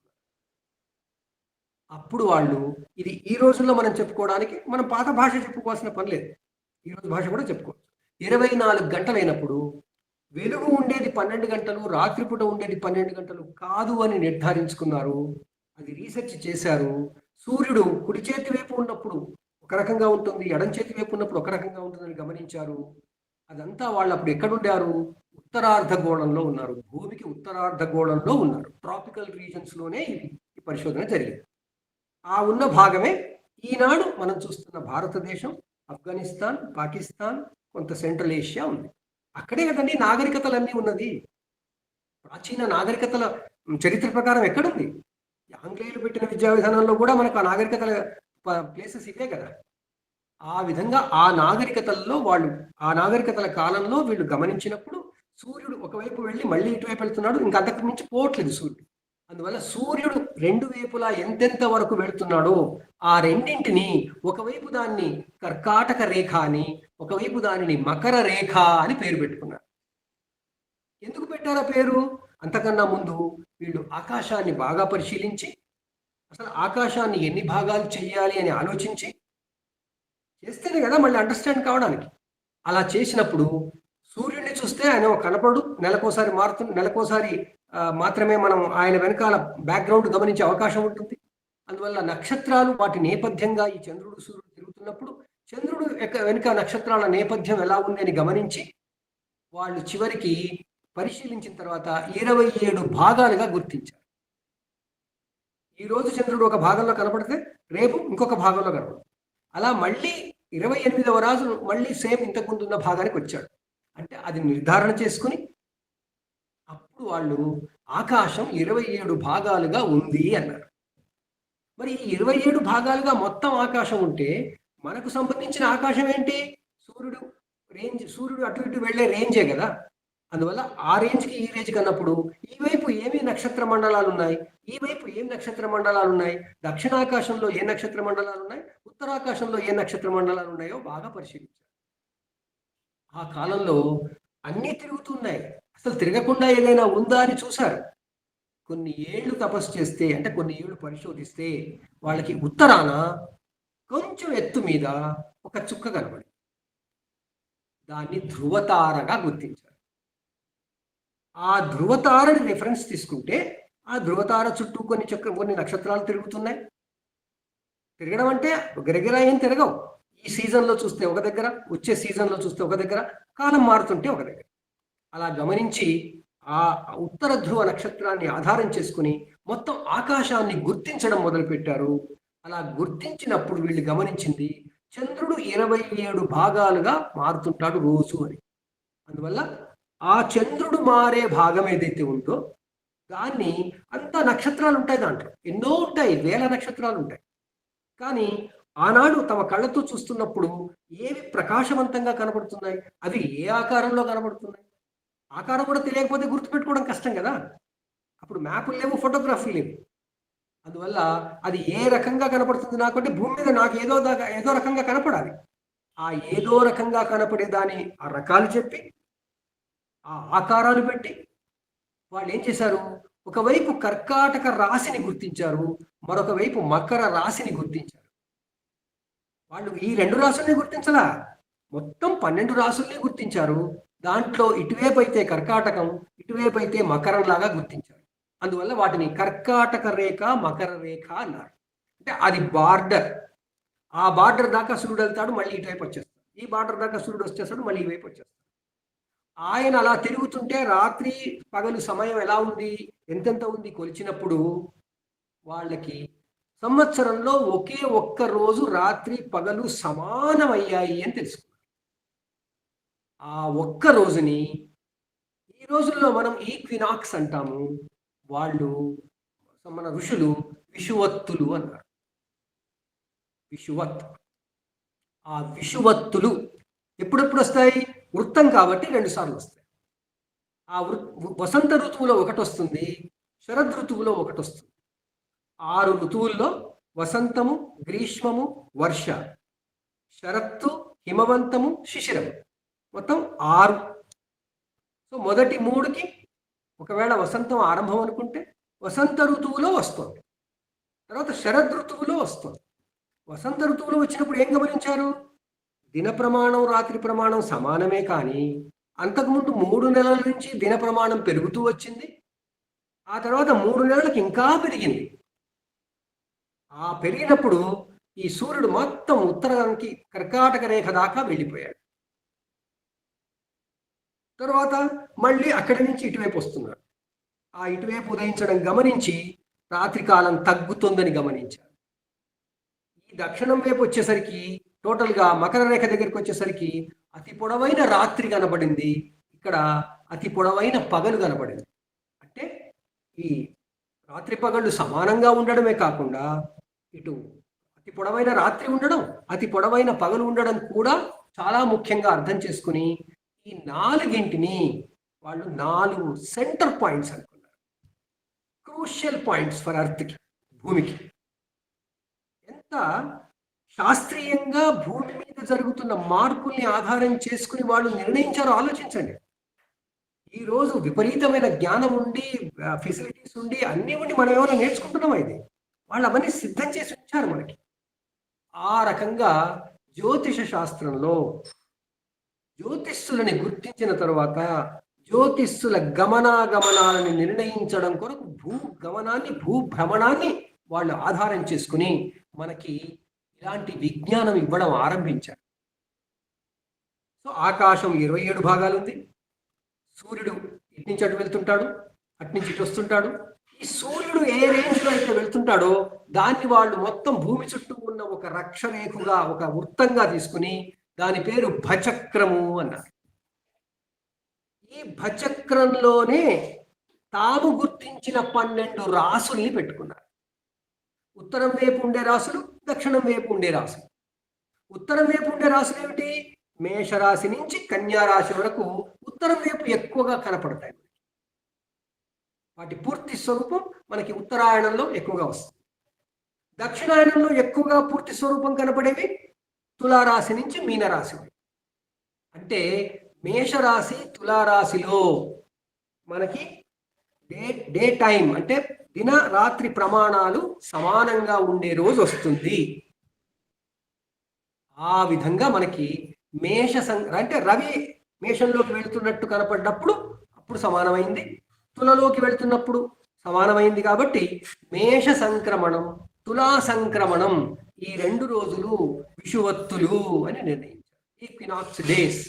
A: అప్పుడు వాళ్ళు ఇది ఈ రోజుల్లో మనం చెప్పుకోవడానికి మనం పాత భాష చెప్పుకోవాల్సిన పని లేదు, ఈ రోజు భాష కూడా చెప్పుకోవచ్చు. 24 గంటలైనప్పుడు వెలుగు ఉండేది 12 గంటలు, రాత్రిపూట ఉండేది 12 గంటలు కాదు అని నిర్ధారించుకున్నారు. అది రీసెర్చ్ చేశారు. సూర్యుడు కుడి చేతి వైపు ఉన్నప్పుడు ఒక రకంగా ఉంటుంది, ఎడం చేతి వైపు ఉన్నప్పుడు ఒక రకంగా ఉంటుందని గమనించారు. అదంతా వాళ్ళు అప్పుడు ఎక్కడుండారు, ఉత్తరార్ధగోళంలో ఉన్నారు, భూమికి ఉత్తరార్ధగోళంలో ఉన్నారు. ట్రాపికల్ రీజన్స్ లోనే ఈ పరిశోధన జరిగింది. ఆ ఉన్న భాగమే ఈనాడు మనం చూస్తున్న భారతదేశం, ఆఫ్ఘనిస్తాన్, పాకిస్తాన్, కొంత సెంట్రల్ ఏషియా ఉంది. అక్కడే కదండి నాగరికతలన్నీ ఉన్నది. ప్రాచీన నాగరికతల చరిత్ర ప్రకారం ఎక్కడుంది? ఆంగ్లేయులు పెట్టిన విద్యా విధానంలో కూడా మనకు ఆ నాగరికతల ప్లేసెస్ ఇవే కదా. ఆ విధంగా ఆ నాగరికతల్లో వాళ్ళు, ఆ నాగరికతల కాలంలో వీళ్ళు గమనించినప్పుడు సూర్యుడు ఒకవైపు వెళ్ళి మళ్ళీ ఇటువైపు వెళ్తున్నాడు, ఇంకా అంతకు మించి పోవట్లేదు సూర్యుడు. అందువల్ల సూర్యుడు రెండు వైపులా ఎంతెంత వరకు వెళుతున్నాడో ఆ రెండింటిని, ఒకవైపు దాన్ని కర్కాటక రేఖ అని, ఒకవైపు దానిని మకర రేఖ అని పేరు పెట్టుకున్నారు. ఎందుకు పెట్టారా పేరు? అంతకన్నా ముందు వీళ్ళు ఆకాశాన్ని బాగా పరిశీలించి, అసలు ఆకాశాన్ని ఎన్ని భాగాలు చేయాలి అని ఆలోచించి చేస్తేనే కదా మళ్ళీ అండర్స్టాండ్ కావడానికి. అలా చేసినప్పుడు సూర్యుడిని చూస్తే ఆయన కనపడు, నెలకోసారి మాత్రమే మనం ఆయన వెనకాల బ్యాక్గ్రౌండ్ గమనించే అవకాశం ఉంటుంది. అందువల్ల నక్షత్రాలు వాటి నేపథ్యంగా ఈ చంద్రుడు సూర్యుడు తిరుగుతున్నప్పుడు చంద్రుడు వెనుక నక్షత్రాల నేపథ్యం ఎలా ఉంది అని గమనించి వాళ్ళు చివరికి పరిశీలించిన తర్వాత 27 భాగాలుగా గుర్తించారు. ఈ రోజు చంద్రుడు ఒక భాగంలో కనపడితే రేపు ఇంకొక భాగంలో కనపడదు. అలా మళ్ళీ 28వ రోజు మళ్ళీ సేమ్ ఇంతకుముందు ఉన్న భాగానికి వచ్చాడు. అంటే అది నిర్ధారణ చేసుకుని అప్పుడు వాళ్ళు ఆకాశం 27 భాగాలుగా ఉంది అన్నారు. మరి ఈ 27 భాగాలుగా మొత్తం ఆకాశం ఉంటే మనకు సంబంధించిన ఆకాశం ఏంటి? సూర్యుడు అటు ఇటు వెళ్లే రేంజే కదా. అందువల్ల ఆ రేంజ్కి ఈ రేంజ్కి అన్నప్పుడు ఈ వైపు ఏమి నక్షత్ర మండలాలు ఉన్నాయి, ఈ వైపు ఏం నక్షత్ర మండలాలు ఉన్నాయి, దక్షిణాకాశంలో ఏ నక్షత్ర మండలాలు ఉన్నాయి, ఉత్తరాకాశంలో ఏ నక్షత్ర మండలాలు ఉన్నాయో బాగా పరిశీలించారు. ఆ కాలంలో అన్నీ తిరుగుతున్నాయి, అసలు తిరగకుండా ఏదైనా ఉందా అని చూశారు. కొన్ని ఏళ్ళు తపస్సు చేస్తే, అంటే కొన్ని ఏళ్ళు పరిశోధిస్తే వాళ్ళకి ఉత్తరాన కొంచెం ఎత్తు మీద ఒక చుక్క కనబడి దాన్ని ధృవతారగా గుర్తించారు. ఆ ధృవతారని రిఫరెన్స్ తీసుకుంటే ఆ ధృవతార చుట్టూ కొన్ని నక్షత్రాలు తిరుగుతున్నాయి. తిరగడం అంటే గిరగిరా ఏం తిరగవు. ఈ సీజన్లో చూస్తే ఒక దగ్గర, వచ్చే సీజన్లో చూస్తే ఒక దగ్గర, కాలం మారుతుంటే ఒక దగ్గర. అలా గమనించి ఆ ఉత్తర ధ్రువ నక్షత్రాన్ని ఆధారం చేసుకుని మొత్తం ఆకాశాన్ని గుర్తించడం మొదలుపెట్టారు. అలా గుర్తించినప్పుడు వీళ్ళు గమనించింది చంద్రుడు 27 భాగాలుగా మారుతుంటాడు రోజు అని. అందువల్ల ఆ చంద్రుడు మారే భాగం ఏదైతే ఉందో దాన్ని అంతా నక్షత్రాలు ఉంటాయి, దాంట్లో ఎన్నో ఉంటాయి, వేల నక్షత్రాలు ఉంటాయి. కానీ ఆనాడు తమ కళ్ళతో చూస్తున్నప్పుడు ఏవి ప్రకాశవంతంగా కనబడుతున్నాయి, అవి ఏ ఆకారంలో కనబడుతున్నాయి, ఆకారం కూడా తెలియకపోతే గుర్తుపెట్టుకోవడం కష్టం కదా. అప్పుడు మ్యాపులు లేవు, ఫోటోగ్రఫీలు లేవు. అందువల్ల అది ఏ రకంగా కనపడుతుంది నాకు అంటే భూమి మీద నాకు ఏదో రకంగా కనపడాలి. ఆ ఏదో రకంగా కనపడే దాని ఆ రకాలు చెప్పి ఆ ఆకారాలు పెట్టి వాళ్ళు ఏం చేశారు, ఒకవైపు కర్కాటక రాశిని గుర్తించారు, మరొక వైపు మకర రాశిని గుర్తించారు. వాళ్ళు ఈ 2 రాశుల్ని గుర్తించలా, మొత్తం 12 రాశుల్ని గుర్తించారు. దాంట్లో ఇటువైపు అయితే కర్కాటకం, ఇటువైపు అయితే మకరం లాగా గుర్తించారు. అందువల్ల వాటిని కర్కాటక రేఖ, మకర రేఖ అన్నారు. అంటే అది బార్డర్. ఆ బార్డర్ దాకా సూర్యుడు వెళ్తాడు, మళ్ళీ ఇటువైపు వచ్చేస్తాడు. ఈ బార్డర్ దాకా సూర్యుడు వచ్చేస్తాడు, మళ్ళీ ఈ వైపు వచ్చేస్తాడు. ఆయన అలా తిరుగుతుంటే రాత్రి పగలు సమయం ఎలా ఉంది, ఎంతెంత ఉంది కొలిచినప్పుడు వాళ్ళకి సంవత్సరంలో ఒకే ఒక్క రోజు రాత్రి పగలు సమానమయ్యాయి అని తెలుసుకున్నారు. ఆ ఒక్క రోజుని ఈ రోజుల్లో మనం ఈక్వినాక్స్ అంటాము. వాళ్ళు మన ఋషులు విషువత్తులు అన్నారు. విషువత్. ఆ విషువత్తులు ఎప్పుడెప్పుడు వస్తాయి? వృత్తం కాబట్టి 2 సార్లు వస్తాయి. ఆ వసంత ఋతువులో ఒకటి వస్తుంది, శరద్ ఋతువులో ఒకటి వస్తుంది. 6 ఋతువుల్లో వసంతము, గ్రీష్మము, వర్ష, శరత్తు, హిమవంతము, శిశిరము, మొత్తం 6. సో మొదటి 3కి ఒకవేళ వసంతం ఆరంభం అనుకుంటే వసంత ఋతువులో వస్తుంది, తర్వాత శరద్ ఋతువులో వస్తుంది. వసంత ఋతువులో వచ్చినప్పుడు ఏం గమనించారు? దిన ప్రమాణం రాత్రి ప్రమాణం సమానమే, కానీ అంతకుముందు 3 నెలల నుంచి దిన ప్రమాణం పెరుగుతూ వచ్చింది. ఆ తర్వాత 3 నెలలకు ఇంకా పెరిగింది. ఆ పెరిగినప్పుడు ఈ సూర్యుడు మొత్తం ఉత్తరానికి కర్కాటక రేఖ దాకా వెళ్ళిపోయాడు. తర్వాత మళ్ళీ అక్కడి నుంచి ఇటువైపు వస్తున్నాడు. ఆ ఇటువైపు ఉదయించడం గమనించి రాత్రికాలం తగ్గుతుందని గమనించారు. ఈ దక్షిణం వైపు వచ్చేసరికి టోటల్గా మకర రేఖ దగ్గరికి వచ్చేసరికి అతి పొడవైన రాత్రి కనబడింది, ఇక్కడ అతి పొడవైన పగలు కనబడింది. అంటే ఈ రాత్రి పగళ్ళు సమానంగా ఉండడమే కాకుండా ఇటు అతి పొడవైన రాత్రి ఉండడం, అతి పొడవైన పగలు ఉండడం కూడా చాలా ముఖ్యంగా అర్థం చేసుకుని ఈ 4గింటిని వాళ్ళు 4 సెంటర్ పాయింట్స్ అనుకున్నారు. క్రూషియల్ పాయింట్స్ ఫర్ అర్త్కి, భూమికి. ఎంత శాస్త్రీయంగా భూమి మీద జరుగుతున్న మార్పుల్ని ఆధారం చేసుకుని వాళ్ళు నిర్ణయించారో ఆలోచించండి. ఈరోజు విపరీతమైన జ్ఞానం ఉండి, ఫెసిలిటీస్ ఉండి, అన్నీ ఉండి మనం ఏమైనా నేర్చుకుంటున్నాం. అయితే వాళ్ళు అవన్నీ సిద్ధం చేసి ఉంచారు మనకి. ఆ రకంగా జ్యోతిష శాస్త్రంలో జ్యోతిష్సులని గుర్తించిన తర్వాత జ్యోతిష్సుల గమనాగమనాలను నిర్ణయించడం కొరకు భూభ్రమణాన్ని వాళ్ళు ఆధారం చేసుకుని మనకి ఇలాంటి విజ్ఞానం ఇవ్వడం ఆరంభించారు. సో ఆకాశం 27 భాగాలు ఉంది. సూర్యుడు ఇటు నుంచి అటు వెళ్తుంటాడు, అటు నుంచి ఇటు వస్తుంటాడు. ఈ సూర్యుడు ఏ రేంజ్లో అయితే వెళ్తుంటాడో దాన్ని వాళ్ళు మొత్తం భూమి చుట్టూ ఉన్న ఒక రక్షరేఖగా, ఒక వృత్తంగా తీసుకుని దాని పేరు భచక్రము అన్నారు. ఈ భచక్రంలోనే తాము గుర్తించిన 12 రాసుల్ని పెట్టుకున్నారు. ఉత్తరం వైపు ఉండే రాసులు, దక్షిణం వైపు ఉండే రాసులు. ఉత్తరం వైపు ఉండే రాసులు ఏమిటి? మేషరాశి నుంచి కన్యారాశి వరకు ఉత్తరం వైపు ఎక్కువగా కనపడతాయి. వాటి పూర్తి స్వరూపం మనకి ఉత్తరాయణంలో ఎక్కువగా వస్తుంది. దక్షిణాయనంలో ఎక్కువగా పూర్తి స్వరూపం కనపడేవి తులారాశి నుంచి మీనరాశి. అంటే మేషరాశి తులారాశిలో మనకి డే టైం అంటే దిన రాత్రి ప్రమాణాలు సమానంగా ఉండే రోజు వస్తుంది. ఆ విధంగా మనకి అంటే రవి మేషంలోకి వెళుతున్నట్టు కనపడ్డప్పుడు అప్పుడు సమానమైంది, తులలోకి వెళుతున్నప్పుడు సమానమైంది. కాబట్టి మేష సంక్రమణం, తులా సంక్రమణం, ఈ 2 రోజులు విషువత్తులు అని నిర్ణయించారు. Equinox days.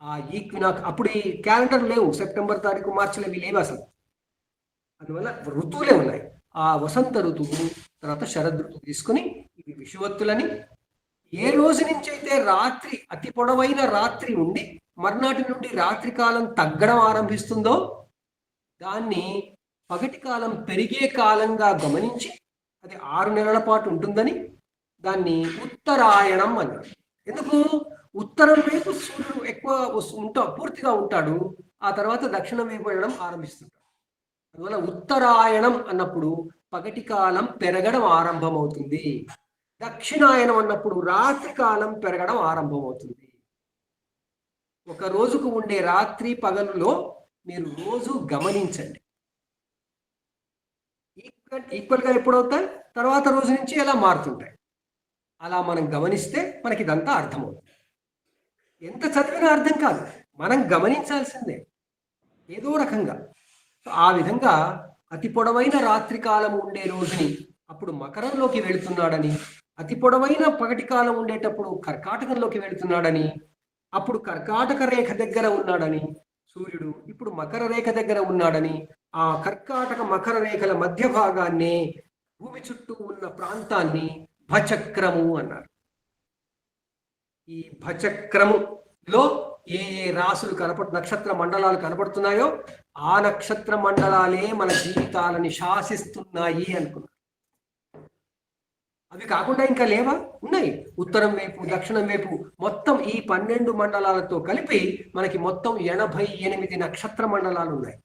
A: ఆ ఈక్వినాక్స్ అప్పుడు ఈ క్యాలెండర్ లేవు, సెప్టెంబర్ తారీఖు మార్చిలో ఇవి లేవు అసలు. అందువల్ల ఋతువులే ఉన్నాయి. ఆ వసంత ఋతువు తర్వాత శరద్ ఋతువు తీసుకుని ఇవి విషువత్తులని, ఏ రోజు నుంచి అయితే రాత్రి అతి పొడవైన రాత్రి ఉండి మర్నాటి నుండి రాత్రి కాలం తగ్గడం ఆరంభిస్తుందో దాన్ని పగటి కాలం పెరిగే కాలంగా గమనించి అది 6 నెలల పాటు ఉంటుందని, దాన్ని ఉత్తరాయణం అన్నారు. ఎందుకు? ఉత్తరం వైపు సూర్యుడు ఎక్కువ పూర్తిగా ఉంటాడు, ఆ తర్వాత దక్షిణం వైపు వెళ్ళడం ఆరంభిస్తుంటాడు. అందువల్ల ఉత్తరాయణం అన్నప్పుడు పగటి కాలం పెరగడం ఆరంభమవుతుంది. దక్షిణాయనం అన్నప్పుడు రాత్రి కాలం పెరగడం ఆరంభమవుతుంది. ఒక రోజుకు ఉండే రాత్రి పగలులో మీరు రోజు గమనించండి. ఈక్వల్గా ఎప్పుడవుతాయి, తర్వాత రోజు నుంచి ఎలా మారుతుంటాయి. అలా మనం గమనిస్తే మనకి ఇదంతా అర్థమవుతుంది. ఎంత చదివినా అర్థం కాదు, మనం గమనించాల్సిందే ఏదో రకంగా. ఆ విధంగా అతి పొడవైన రాత్రి కాలం ఉండే రోజుని అప్పుడు మకరంలోకి వెళుతున్నాడని, అతి పొడవైన పగటి కాలం ఉండేటప్పుడు కర్కాటకంలోకి వెళుతున్నాడని, అప్పుడు కర్కాటక రేఖ దగ్గర ఉన్నాడని సూర్యుడు, ఇప్పుడు మకర రేఖ దగ్గర ఉన్నాడని, ఆ కర్కాటక మకర రేఖల మధ్య భాగాన్నే భూమి చుట్టూ ఉన్న ప్రాంతాన్ని భచక్రము అన్నారు. ఈ భచక్రములో ఏ ఏ రాసులు నక్షత్ర మండలాలు కనపడుతున్నాయో ఆ నక్షత్ర మండలాలే మన జీవితాలని శాసిస్తున్నాయి అనుకున్నారు. అవి కాకుండా ఇంకా లేవా? ఉన్నాయి. ఉత్తరం వైపు, దక్షిణం వైపు మొత్తం ఈ 12 మండలాలతో కలిపి మనకి మొత్తం 88 నక్షత్ర మండలాలు ఉన్నాయి.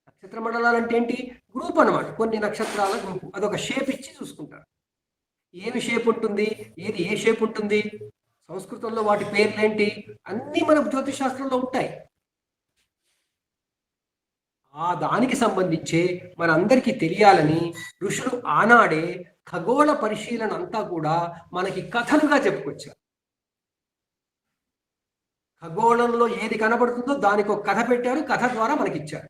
A: నక్షత్ర మండలాలు అంటే ఏంటి? గ్రూప్ అనమాట. కొన్ని నక్షత్రాల గ్రూపు. అదొక షేప్ ఇచ్చి చూసుకుంటారు. ఏమి షేప్ ఉంటుంది, ఏది ఏ షేప్ ఉంటుంది, సంస్కృతంలో వాటి పేర్లేంటి, అన్నీ మనకు జ్యోతిష్ శాస్త్రంలో ఉంటాయి. ఆ దానికి సంబంధించే మనందరికీ తెలియాలని ఋషులు ఆనాడే ఖగోళ పరిశీలన అంతా కూడా మనకి కథలుగా చెప్పుకొచ్చారు. ఖగోళంలో ఏది కనబడుతుందో దానికి ఒక కథ పెట్టారు, కథ ద్వారా మనకి ఇచ్చారు.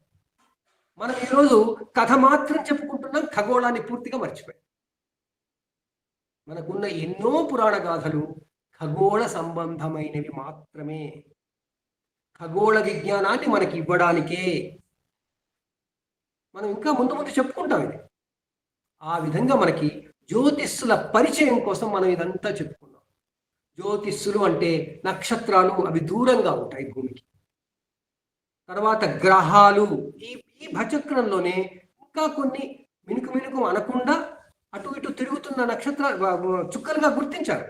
A: మనం ఈరోజు కథ మాత్రం చెప్పుకుంటున్నాం, ఖగోళాన్ని పూర్తిగా మర్చిపోయాం. మనకున్న ఎన్నో పురాణ గాథలు ఖగోళ సంబంధమైనవి మాత్రమే. ఖగోళ విజ్ఞానాన్ని మనకి ఇవ్వడానికే. మనం ఇంకా ముందు ముందు చెప్పుకుంటాం ఇది. ఆ విధంగా మనకి జ్యోతిష్సుల పరిచయం కోసం మనం ఇదంతా చెప్పుకున్నాం. జ్యోతిష్సులు అంటే నక్షత్రాలు, అవి దూరంగా ఉంటాయి భూమికి. తర్వాత గ్రహాలు, ఈ భచక్రంలోనే ఇంకా కొన్ని మినుకు మినుకు అనకుండా అటు ఇటు తిరుగుతున్న నక్షత్ర చుక్కలుగా గుర్తించారు.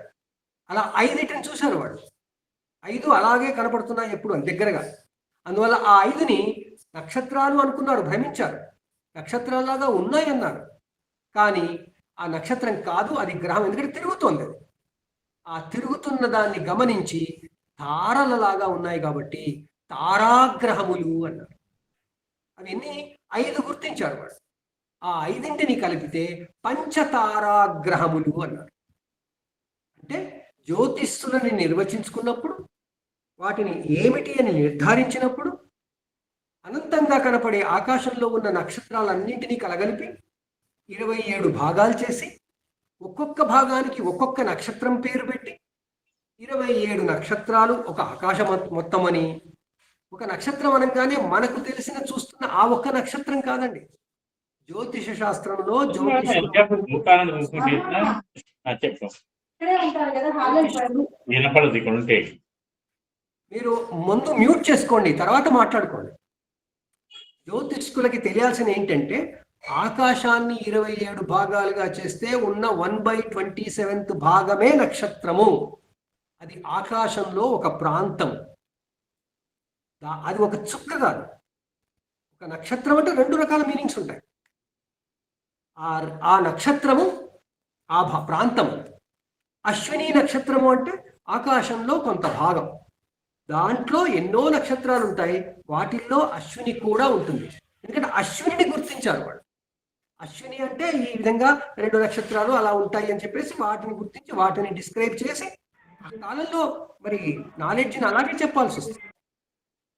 A: అలా 5 చూశారు వాళ్ళు. 5 అలాగే కనపడుతున్నాయి ఎప్పుడు దగ్గరగా. అందువల్ల ఆ 5ని నక్షత్రాలు అనుకున్నారు, భ్రమించారు. నక్షత్రాలాగా ఉన్నాయి అన్నారు. కానీ ఆ నక్షత్రం కాదు, అది గ్రహం. ఎందుకంటే తిరుగుతోంది. ఆ తిరుగుతున్న దాన్ని గమనించి తారలలాగా ఉన్నాయి కాబట్టి తారాగ్రహములు అన్నారు. అవన్నీ 5 గుర్తించారు వాడు. ఆ 5ని కలిపితే పంచతారాగ్రహములు అన్నారు. అంటే జ్యోతిష్సులని నిర్వచించుకున్నప్పుడు, వాటిని ఏమిటి అని నిర్ధారించినప్పుడు, అనంతంగా కనపడే ఆకాశంలో ఉన్న నక్షత్రాలన్నింటినీ కలగలిపి 27 భాగాలు చేసి, ఒక్కొక్క భాగానికి ఒక్కొక్క నక్షత్రం పేరు పెట్టి 27 నక్షత్రాలు ఒక ఆకాశం మొత్తం అని. ఒక నక్షత్రం అనగానే మనకు తెలిసిన చూస్తున్న ఆ ఒక్క నక్షత్రం కాదండి. జ్యోతిష శాస్త్రంలో మీరు ముందు మ్యూట్ చేసుకోండి, తర్వాత మాట్లాడుకోండి. జ్యోతిష్కులకి తెలియాల్సిన ఏంటంటే, ఆకాశాన్ని 27 భాగాలుగా చేస్తే ఉన్న 1/27th భాగమే నక్షత్రము. అది ఆకాశంలో ఒక ప్రాంతం, అది ఒక చుక్క కాదు. ఒక నక్షత్రం అంటే 2 రకాల మీనింగ్స్ ఉంటాయి. ఆ నక్షత్రము ఆ ప్రాంతం. అశ్విని నక్షత్రము అంటే ఆకాశంలో కొంత భాగం, దాంట్లో ఎన్నో నక్షత్రాలు ఉంటాయి, వాటిల్లో అశ్విని కూడా ఉంటుంది. ఎందుకంటే అశ్విని గుర్తించారు వాళ్ళు. అశ్విని అంటే ఈ విధంగా 2 నక్షత్రాలు అలా ఉంటాయి అని చెప్పేసి వాటిని గుర్తించి వాటిని డిస్క్రైబ్ చేసి ఆ కాలంలో మరి నాలెడ్జ్ని అలాగే చెప్పాల్సి వస్తుంది.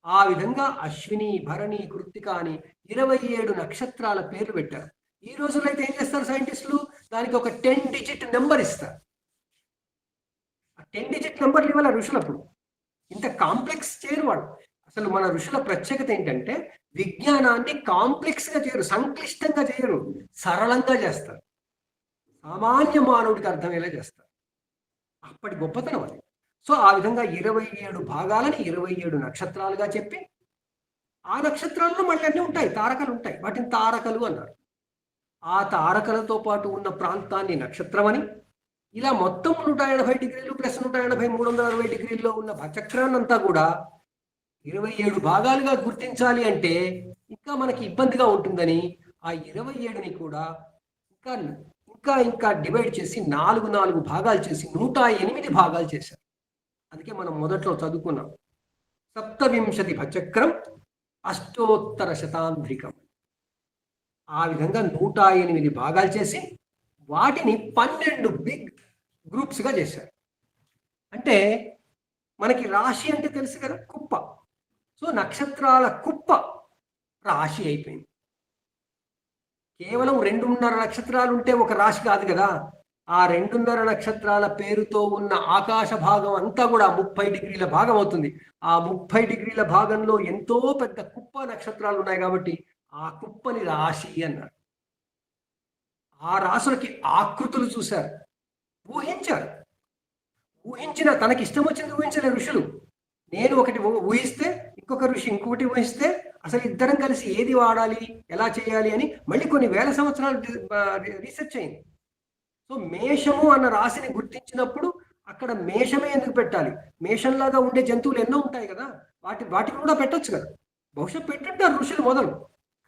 A: ఆ విధంగా అశ్విని, భరణి, కృత్తిక అని 27 నక్షత్రాల పేర్లు పెట్టారు. ఈ రోజుల్లో అయితే ఏం చేస్తారు సైంటిస్టులు? దానికి ఒక 10 డిజిట్ నెంబర్ ఇస్తారు. ఆ 10 డిజిట్ నెంబర్లు ఇవ్వాలి ఋషులప్పుడు. ఇంత కాంప్లెక్స్ చేయరు వాళ్ళు. అసలు మన ఋషుల ప్రత్యేకత ఏంటంటే, విజ్ఞానాన్ని కాంప్లెక్స్గా చేయరు, సంక్లిష్టంగా చేయరు, సరళంగా చేస్తారు. సామాన్య మానవుడికి అర్థమయ్యేలా చేస్తారు. అప్పటి గొప్పతనం అది. సో ఆ విధంగా 27 భాగాలని 27 నక్షత్రాలుగా చెప్పి, ఆ నక్షత్రాల్లో మళ్ళీ అన్నీ ఉంటాయి, తారకలు ఉంటాయి, వాటిని తారకలు అన్నారు. ఆ తారకలతో పాటు ఉన్న ప్రాంతాన్ని నక్షత్రం అని, ఇలా మొత్తం 180 డిగ్రీలు ప్లస్ 180 360 డిగ్రీల్లో ఉన్న భచక్రాన్నంతా కూడా 27 భాగాలుగా గుర్తించాలి అంటే ఇంకా మనకి ఇబ్బందిగా ఉంటుందని ఆ 27ని కూడా ఇంకా ఇంకా ఇంకా డివైడ్ చేసి 4 భాగాలు చేసి 108 భాగాలు చేశారు. అందుకే మనం మొదట్లో చదువుకున్నాం సప్తవింశతి భచక్రం అష్టోత్తర శతాంధ్రికం. ఆ విధంగా 108 భాగాలు చేసి వాటిని 12 బిగ్ గ్రూప్స్గా చేశారు. అంటే మనకి రాశి అంటే తెలుసు కదా, కుప్ప. సో నక్షత్రాల కుప్ప రాశి అయిపోయింది. కేవలం 2.5 నక్షత్రాలు ఉంటే ఒక రాశి కాదు కదా. ఆ 2.5 నక్షత్రాల పేరుతో ఉన్న ఆకాశ భాగం అంతా కూడా 30 డిగ్రీల భాగం అవుతుంది. ఆ 30 డిగ్రీల భాగంలో ఎంతో పెద్ద కుప్ప నక్షత్రాలు ఉన్నాయి కాబట్టి ఆ కుప్పని రాశి అన్నారు. ఆ రాశులకి ఆకృతులు చూశారు, ఊహించారు. ఊహించిన తనకి ఇష్టం వచ్చింది ఊహించలే ఋషులు. నేను ఒకటి ఊహిస్తే ఇంకొక ఋషి ఇంకొకటి ఊహిస్తే అసలు ఇద్దరం కలిసి ఏది వాడాలి, ఎలా చేయాలి అని మళ్ళీ కొన్ని వేల సంవత్సరాలు రీసెర్చ్ అయింది. సో మేషము అన్న రాశిని గుర్తించినప్పుడు అక్కడ మేషమే ఎందుకు పెట్టాలి? మేషంలాగా ఉండే జంతువులు ఎన్నో ఉంటాయి కదా, వాటికి కూడా పెట్టొచ్చు కదా. బహుశా పెట్టుంటారు ఋషులు మొదలు.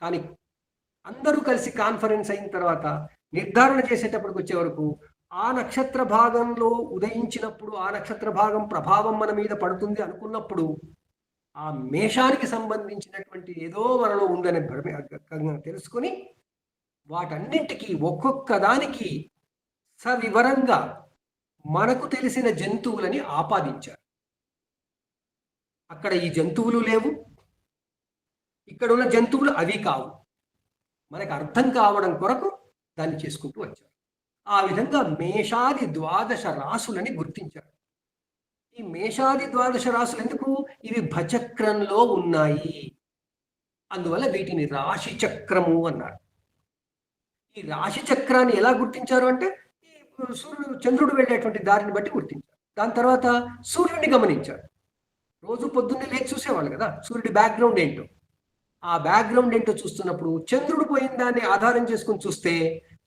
A: కానీ అందరూ కలిసి కాన్ఫరెన్స్ అయిన తర్వాత నిర్ధారణ చేసేటప్పటికి వచ్చే వరకు ఆ నక్షత్ర భాగంలో ఉదయించినప్పుడు ఆ నక్షత్ర భాగం ప్రభావం మన మీద పడుతుంది అనుకున్నప్పుడు ఆ మేషానికి సంబంధించినటువంటి ఏదో మనలో ఉందనే తెలుసుకొని వాటన్నింటికి ఒక్కొక్క దానికి సవివరంగా మనకు తెలిసిన జంతువులని ఆపాదించారు. అక్కడ ఈ జంతువులు లేవు, ఇక్కడ ఉన్న జంతువులు అవి కావు, మనకు అర్థం కావడం కొరకు దాన్ని చేసుకుంటూ వచ్చారు. ఆ విధంగా మేషాది 12 రాసులని గుర్తించారు. ఈ మేషాది 12 రాసులు ఎందుకు? ఇవి భచక్రంలో ఉన్నాయి, అందువల్ల వీటిని రాశి చక్రము అన్నారు. ఈ రాశి చక్రాన్ని ఎలా గుర్తించారు అంటే సూర్యుడు చంద్రుడు వెళ్ళేటువంటి దారిని బట్టి గుర్తించారు. దాని తర్వాత సూర్యుడిని గమనించారు. రోజు పొద్దున్నే లేచి చూసేవాళ్ళు కదా సూర్యుడి బ్యాక్గ్రౌండ్ ఏంటో. ఆ బ్యాక్గ్రౌండ్ ఏంటో చూస్తున్నప్పుడు చంద్రుడు పోయిన దాన్ని ఆధారం చేసుకుని చూస్తే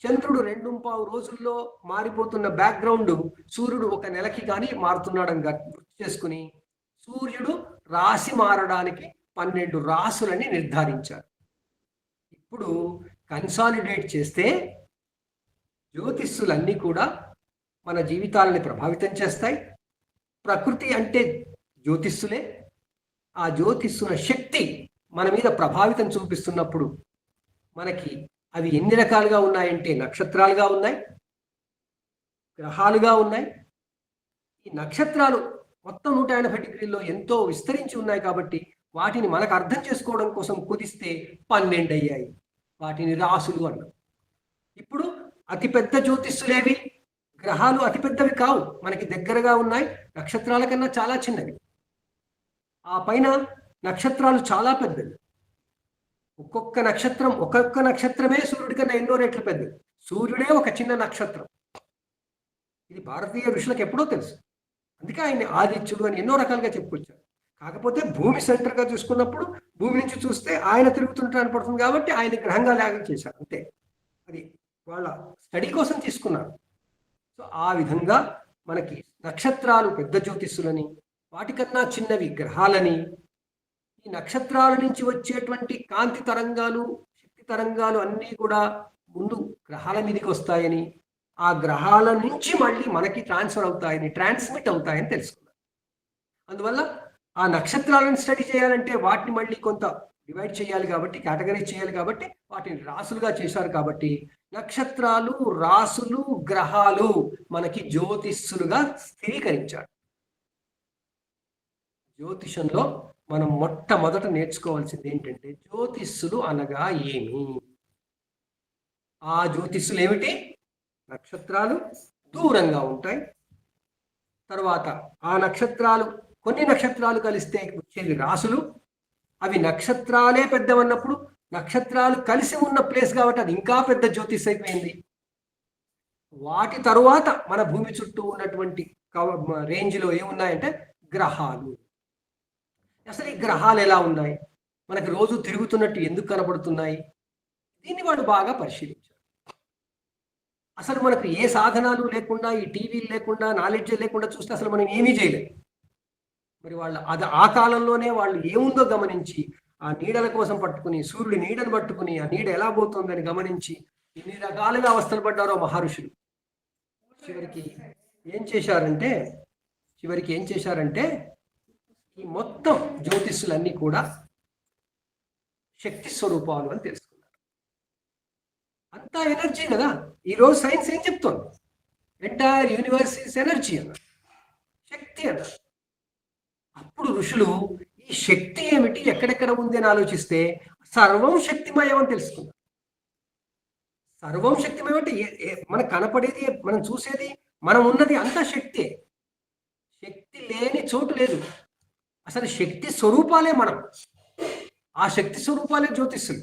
A: చంద్రుడు 2.5 రోజుల్లో మారిపోతున్న బ్యాక్గ్రౌండ్ సూర్యుడు 1 నెలకి కానీ మారుతున్నాడని గుర్తు చేసుకుని సూర్యుడు రాశి మారడానికి 12 రాసులని నిర్ధారించారు. ఇప్పుడు కన్సాలిడేట్ చేస్తే జ్యోతిష్యులన్నీ కూడా మన జీవితాలని ప్రభావితం చేస్తాయి. ప్రకృతి అంటే జ్యోతిష్యులే. ఆ జ్యోతిష్యుల శక్తి మన మీద ప్రభావితం చూపిస్తున్నప్పుడు మనకి అవి ఎన్ని రకాలుగా ఉన్నాయంటే నక్షత్రాలుగా ఉన్నాయి, గ్రహాలుగా ఉన్నాయి. ఈ నక్షత్రాలు మొత్తం 180 డిగ్రీల్లో ఎంతో విస్తరించి ఉన్నాయి కాబట్టి వాటిని మనకు అర్థం చేసుకోవడం కోసం కుదిస్తే 12 అయ్యాయి. వాటిని రాసులు అన్నాం. ఇప్పుడు అతిపెద్ద జ్యోతిష్యులేవి? గ్రహాలు అతిపెద్దవి కావు, మనకి దగ్గరగా ఉన్నాయి, నక్షత్రాల కన్నా చాలా చిన్నవి. ఆ పైన నక్షత్రాలు చాలా పెద్దవి. ఒక్కొక్క నక్షత్రమే సూర్యుడి కన్నా ఎన్నో రెట్లు పెద్దది. సూర్యుడే ఒక చిన్న నక్షత్రం. ఇది భారతీయ ఋషులకు ఎప్పుడో తెలుసు. అందుకే ఆయన ఆదిత్యుడు అని ఎన్నో రకాలుగా చెప్పుకొచ్చారు. కాకపోతే భూమి సెంటర్గా చూసుకున్నప్పుడు భూమి నుంచి చూస్తే ఆయన తిరుగుతుంటాను పడుతుంది కాబట్టి ఆయన గ్రహంగా లాగా చేశారు అంతే. అది వాళ్ళ స్టడీ కోసం తీసుకున్నారు. సో ఆ విధంగా మనకి నక్షత్రాలు పెద్ద జ్యోతిష్యులని, వాటికన్నా చిన్నవి గ్రహాలని, ఈ నక్షత్రాల నుంచి వచ్చేటువంటి కాంతి తరంగాలు, శక్తి తరంగాలు అన్నీ కూడా ముందు గ్రహాల మీదకి వస్తాయని, ఆ గ్రహాల నుంచి మళ్ళీ మనకి ట్రాన్స్మిట్ అవుతాయని తెలుసుకున్నారు. అందువల్ల ఆ నక్షత్రాలను స్టడీ చేయాలంటే వాటిని మళ్ళీ కొంత డివైడ్ చేయాలి కాబట్టి, కేటగరైజ్ చేయాలి కాబట్టి వాటిని రాసులుగా చేశారు. కాబట్టి నక్షత్రాలు, రాసులు, గ్రహాలు మనకి జ్యోతిష్యులుగా స్థిరీకరించారు. జ్యోతిషంలో మనం మొట్టమొదట నేర్చుకోవాల్సింది ఏంటంటే జ్యోతిష్యులు అనగా ఏమి? ఆ జ్యోతిష్యులు ఏమిటి? నక్షత్రాలు దూరంగా ఉంటాయి. తర్వాత ఆ నక్షత్రాలు, కొన్ని నక్షత్రాలు కలిస్తే వచ్చేది రాసులు. అవి నక్షత్రాలే పెద్దవన్నప్పుడు నక్షత్రాలు కలిసి ఉన్న ప్లేస్ కాబట్టి అది ఇంకా పెద్ద జ్యోతిష్ అయిపోయింది. వాటి తరువాత మన భూమి చుట్టూ ఉన్నటువంటి రేంజ్లో ఏమున్నాయంటే గ్రహాలు. అసలు ఈ గ్రహాలు ఎలా ఉన్నాయి, మనకి రోజు తిరుగుతున్నట్టు ఎందుకు కనబడుతున్నాయి, దీన్ని వాడు బాగా పరిశీలించారు. అసలు మనకు ఏ సాధనాలు లేకుండా, ఈ టీవీలు లేకుండా, నాలెడ్జ్ లేకుండా చూస్తే అసలు మనం ఏమీ చేయలేం. మరి వాళ్ళు అది ఆ కాలంలోనే వాళ్ళు ఏముందో గమనించి, ఆ నీడల కోసం పట్టుకుని, సూర్యుడి నీడను పట్టుకుని, ఆ నీడ ఎలా పోతుందని గమనించి, ఎన్ని రకాలుగా అవస్థలు పడ్డారో మహర్షులు. చివరికి ఏం చేశారంటే ఈ మొత్తం జ్యోతిష్యులన్నీ కూడా శక్తి స్వరూపాలు అని తెలుసుకున్నారు. అంతా ఎనర్జీ కదా. ఈరోజు సైన్స్ ఏం చెప్తోంది? ఎంటైర్ యూనివర్స్ ఇస్ ఎనర్జీ అన్నారు, శక్తి అన్నారు. అప్పుడు ఋషులు ఈ శక్తి ఏమిటి, ఎక్కడెక్కడ ఉంది అని ఆలోచిస్తే సర్వం శక్తిమయం అని తెలుసుకున్నారు. సర్వం శక్తిమయం అంటే మనకు కనపడేది, మనం చూసేది, మనం ఉన్నది అంతా శక్తే. శక్తి లేని చోటు లేదు. అసలు శక్తి స్వరూపాలే మనం. ఆ శక్తి స్వరూపాలే జ్యోతిష్యులు.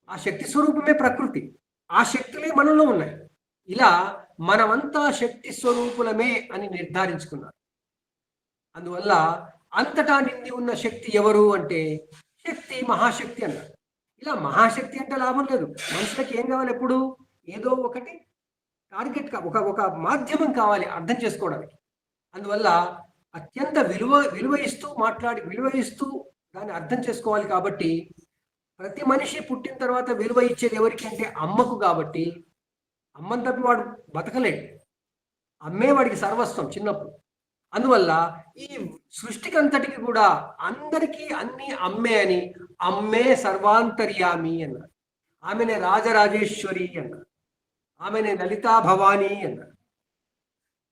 A: ఆ శక్తి స్వరూపమే ప్రకృతి. ఆ శక్తులే మనలో ఉన్నాయి. ఇలా మనమంతా శక్తి స్వరూపులమే అని నిర్ధారించుకున్నారు. అందువల్ల అంతటా నిండి ఉన్న శక్తి ఎవరు అంటే శక్తి, మహాశక్తి అన్నారు. ఇలా మహాశక్తి అంటే లాభం లేదు. మనుషులకి ఏం కావాలి? ఎప్పుడు ఏదో ఒకటి టార్గెట్, ఒక మాధ్యమం కావాలి అర్థం చేసుకోవడానికి. అందువల్ల అత్యంత విలువ ఇస్తూ దాన్ని అర్థం చేసుకోవాలి. కాబట్టి ప్రతి మనిషి పుట్టిన తర్వాత విలువ ఇచ్చేది ఎవరికి అంటే అమ్మకు. కాబట్టి అమ్మని తప్పి వాడు బతకలేడు. అమ్మే వాడికి సర్వస్వం చిన్నప్పుడు. అందువల్ల ఈ సృష్టికి అంతటికి కూడా అందరికీ అన్ని అమ్మే అని, అమ్మే సర్వాంతర్యామి అన్నారు. ఆమెనే రాజరాజేశ్వరి అన్నారు. ఆమెనే లలితా భవానీ అన్నారు.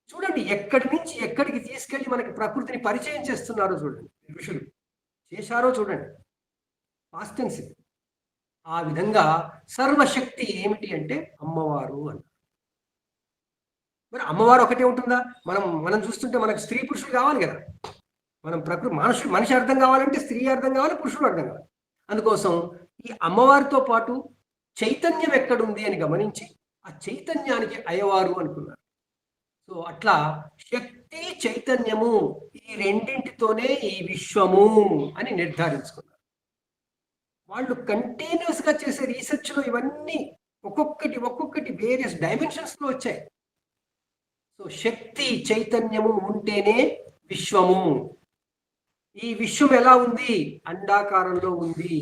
A: చూడండి ఎక్కడి నుంచి ఎక్కడికి తీసుకెళ్లి మనకి ప్రకృతిని పరిచయం చేస్తున్నారో చూడండి ఋషులు. చేశారో చూడండి. Past tense. ఆ విధంగా సర్వశక్తి ఏమిటి అంటే అమ్మవారు అన్నారు. మరి అమ్మవారు ఒకటే ఉంటుందా? మనం చూస్తుంటే మనకు స్త్రీ పురుషులు కావాలి కదా. మనం మనిషి అర్థం కావాలంటే స్త్రీ అర్థం కావాలి, పురుషుడు అర్థం కావాలి. అందుకోసం ఈ అమ్మవారితో పాటు చైతన్యం ఎక్కడుంది అని గమనించి ఆ చైతన్యానికి అయ్యవారు అనుకున్నారు. సో అట్లా శక్తి, చైతన్యము ఈ రెండింటితోనే ఈ విశ్వము అని నిర్ధారించుకున్నారు. వాళ్ళు కంటిన్యూస్ గా చేసే రీసెర్చ్ లో ఇవన్నీ ఒక్కొక్కటి వేరియస్ డైమెన్షన్స్ లో వచ్చాయి. సో శక్తి, చైతన్యము ఉంటేనే విశ్వము. ఈ విశ్వం ఎలా ఉంది? అండాకారంలో ఉంది.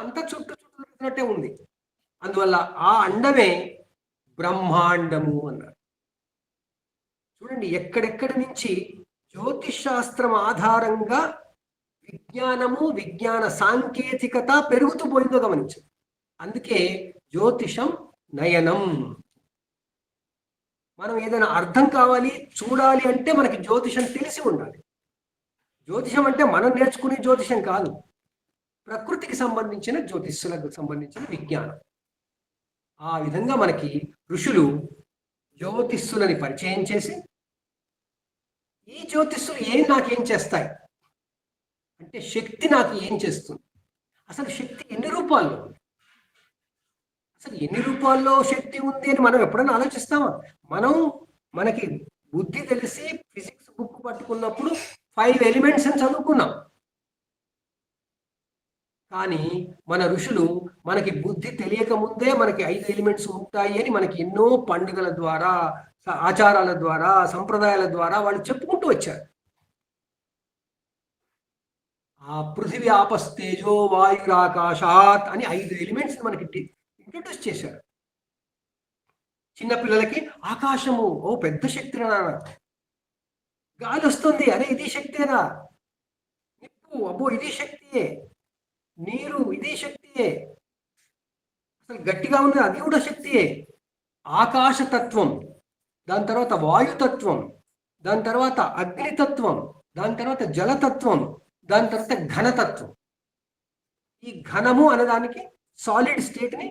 A: అంతా చుట్టూ తిరుగుతున్నట్టే ఉంది. అందువల్ల ఆ అండమే బ్రహ్మాండము అన్నారు. చూడండి ఎక్కడెక్కడి నుంచి జ్యోతిష్ శాస్త్రం ఆధారంగా విజ్ఞానము, విజ్ఞాన సాంకేతికత పెరుగుతూ పోయిందో గమనించండి. అందుకే జ్యోతిషం నయనం. మనం ఏదైనా అర్థం కావాలి, చూడాలి అంటే మనకి జ్యోతిషం తెలిసి ఉండాలి. జ్యోతిషం అంటే మనం నేర్చుకునే జ్యోతిషం కాదు, ప్రకృతికి సంబంధించిన జ్యోతిష్యులకు సంబంధించిన విజ్ఞానం. ఆ విధంగా మనకి ఋషులు జ్యోతిష్యులని పరిచయం చేసి, ఈ జ్యోతిష్యులు నాకేం చేస్తాయి అంటే శక్తి నాకు ఏం చేస్తుంది? అసలు శక్తి ఎన్ని రూపాల్లో ఉంది? అసలు ఎన్ని రూపాల్లో శక్తి ఉంది అని మనం ఎప్పుడైనా ఆలోచిస్తామా? మనకి బుద్ధి తెలిసి ఫిజిక్స్ బుక్ పట్టుకున్నప్పుడు 5 ఎలిమెంట్స్ అని చదువుకున్నాం. కానీ మన ఋషులు మనకి బుద్ధి తెలియక ముందే మనకి 5 ఎలిమెంట్స్ ఉంటాయి అని మనకి ఎన్నో పండుగల ద్వారా, ఆచారాల ద్వారా, సంప్రదాయాల ద్వారా వాళ్ళు చెప్పుకుంటూ వచ్చారు. ఆ పృథివీ, ఆపస్తేజో వాయురాకాశాత్ అని 5 ఎలిమెంట్స్ మనకి ఇంట్రడ్యూస్ చేశారు. చిన్నపిల్లలకి ఆకాశము పెద్ద శక్తి నాన్న, గాలి వస్తుంది అరే ఇది శక్తేనా, నిప్పు ఇది శక్తియే, నీరు ఇది శక్తియే, అసలు గట్టిగా ఉంది అది కూడా శక్తియే. ఆకాశతత్వం, దాని తర్వాత వాయుతత్వం, దాని తర్వాత అగ్నితత్వం, దాని తర్వాత జలతత్వం, దాని తర్వాత ఘనతత్వం. ఈ ఘనము అనేదానికి సాలిడ్ స్టేట్ ని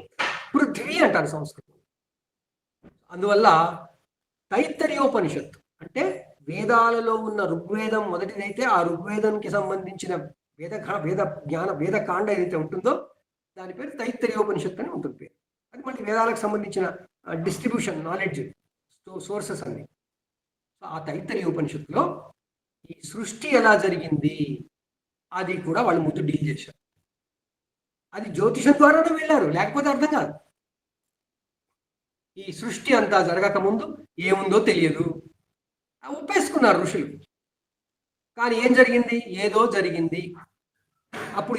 A: పృథ్వీ అంటారు సంస్కృతం. అందువల్ల తైత్తరీయోపనిషత్తు అంటే వేదాలలో ఉన్న ఋగ్వేదం మొదటిదైతే ఆ ఋగ్వేదానికి సంబంధించిన వేద కాండ ఏదైతే ఉంటుందో దాని పేరు తైత్తరీయోపనిషత్తు అని ఉంటుంది పేరు. అది మళ్ళీ వేదాలకు సంబంధించిన డిస్ట్రిబ్యూషన్ నాలెడ్జ్ సోర్సెస్ అన్ని. ఆ తైత్తరీయోపనిషత్తులో ఈ సృష్టి ఎలా జరిగింది అది కూడా వాళ్ళు ముందు డీల్ చేశారు. అది జ్యోతిషం ద్వారానే వెళ్ళారు, లేకపోతే అర్థం కాదు. ఈ సృష్టి అంతా జరగక ముందు ఏముందో తెలియదు. ఒప్పేసుకున్నారు ఋషులు. కానీ ఏం జరిగింది? ఏదో జరిగింది. అప్పుడు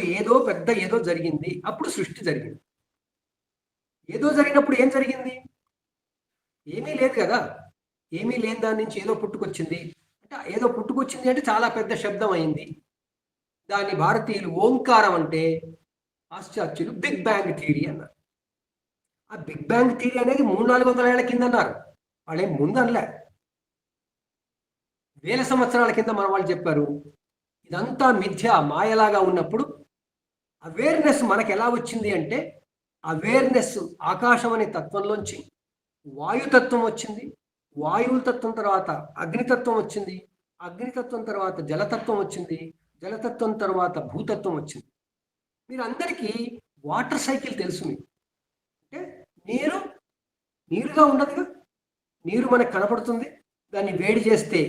A: ఏదో జరిగింది. అప్పుడు సృష్టి జరిగింది. ఏదో జరిగినప్పుడు ఏం జరిగింది? ఏమీ లేదు కదా. ఏమీ లేని దాని నుంచి ఏదో పుట్టుకొచ్చింది. అంటే ఏదో పుట్టుకొచ్చింది అంటే చాలా పెద్ద శబ్దం అయింది. దాన్ని భారతీయులు ఓంకారం అంటే, పాశ్చాత్యులు బిగ్ బ్యాంగ్ థియరీ అన్నారు. ఆ బిగ్ బ్యాంగ్ థియరీ అనేది 300-400 ఏళ్ల కింద అన్నారు. వాళ్ళేం ముందనలే. వేల సంవత్సరాల కింద మన వాళ్ళు చెప్పారు. ఇదంతా మిథ్య, మాయలాగా ఉన్నప్పుడు అవేర్నెస్ మనకు ఎలా వచ్చింది అంటే, అవేర్నెస్ ఆకాశం అనే తత్వంలోంచి వాయుతత్వం వచ్చింది. వాయువు తత్వం తర్వాత అగ్నితత్వం వచ్చింది. అగ్నితత్వం తర్వాత జలతత్వం వచ్చింది. జలతత్వం తర్వాత భూతత్వం వచ్చింది. మీరందరికీ వాటర్ సైకిల్ తెలుసు. మీకు అంటే నీరుగా ఉండదుగా. నీరు మనకు కనపడుతుంది. దాన్ని వేడి చేస్తే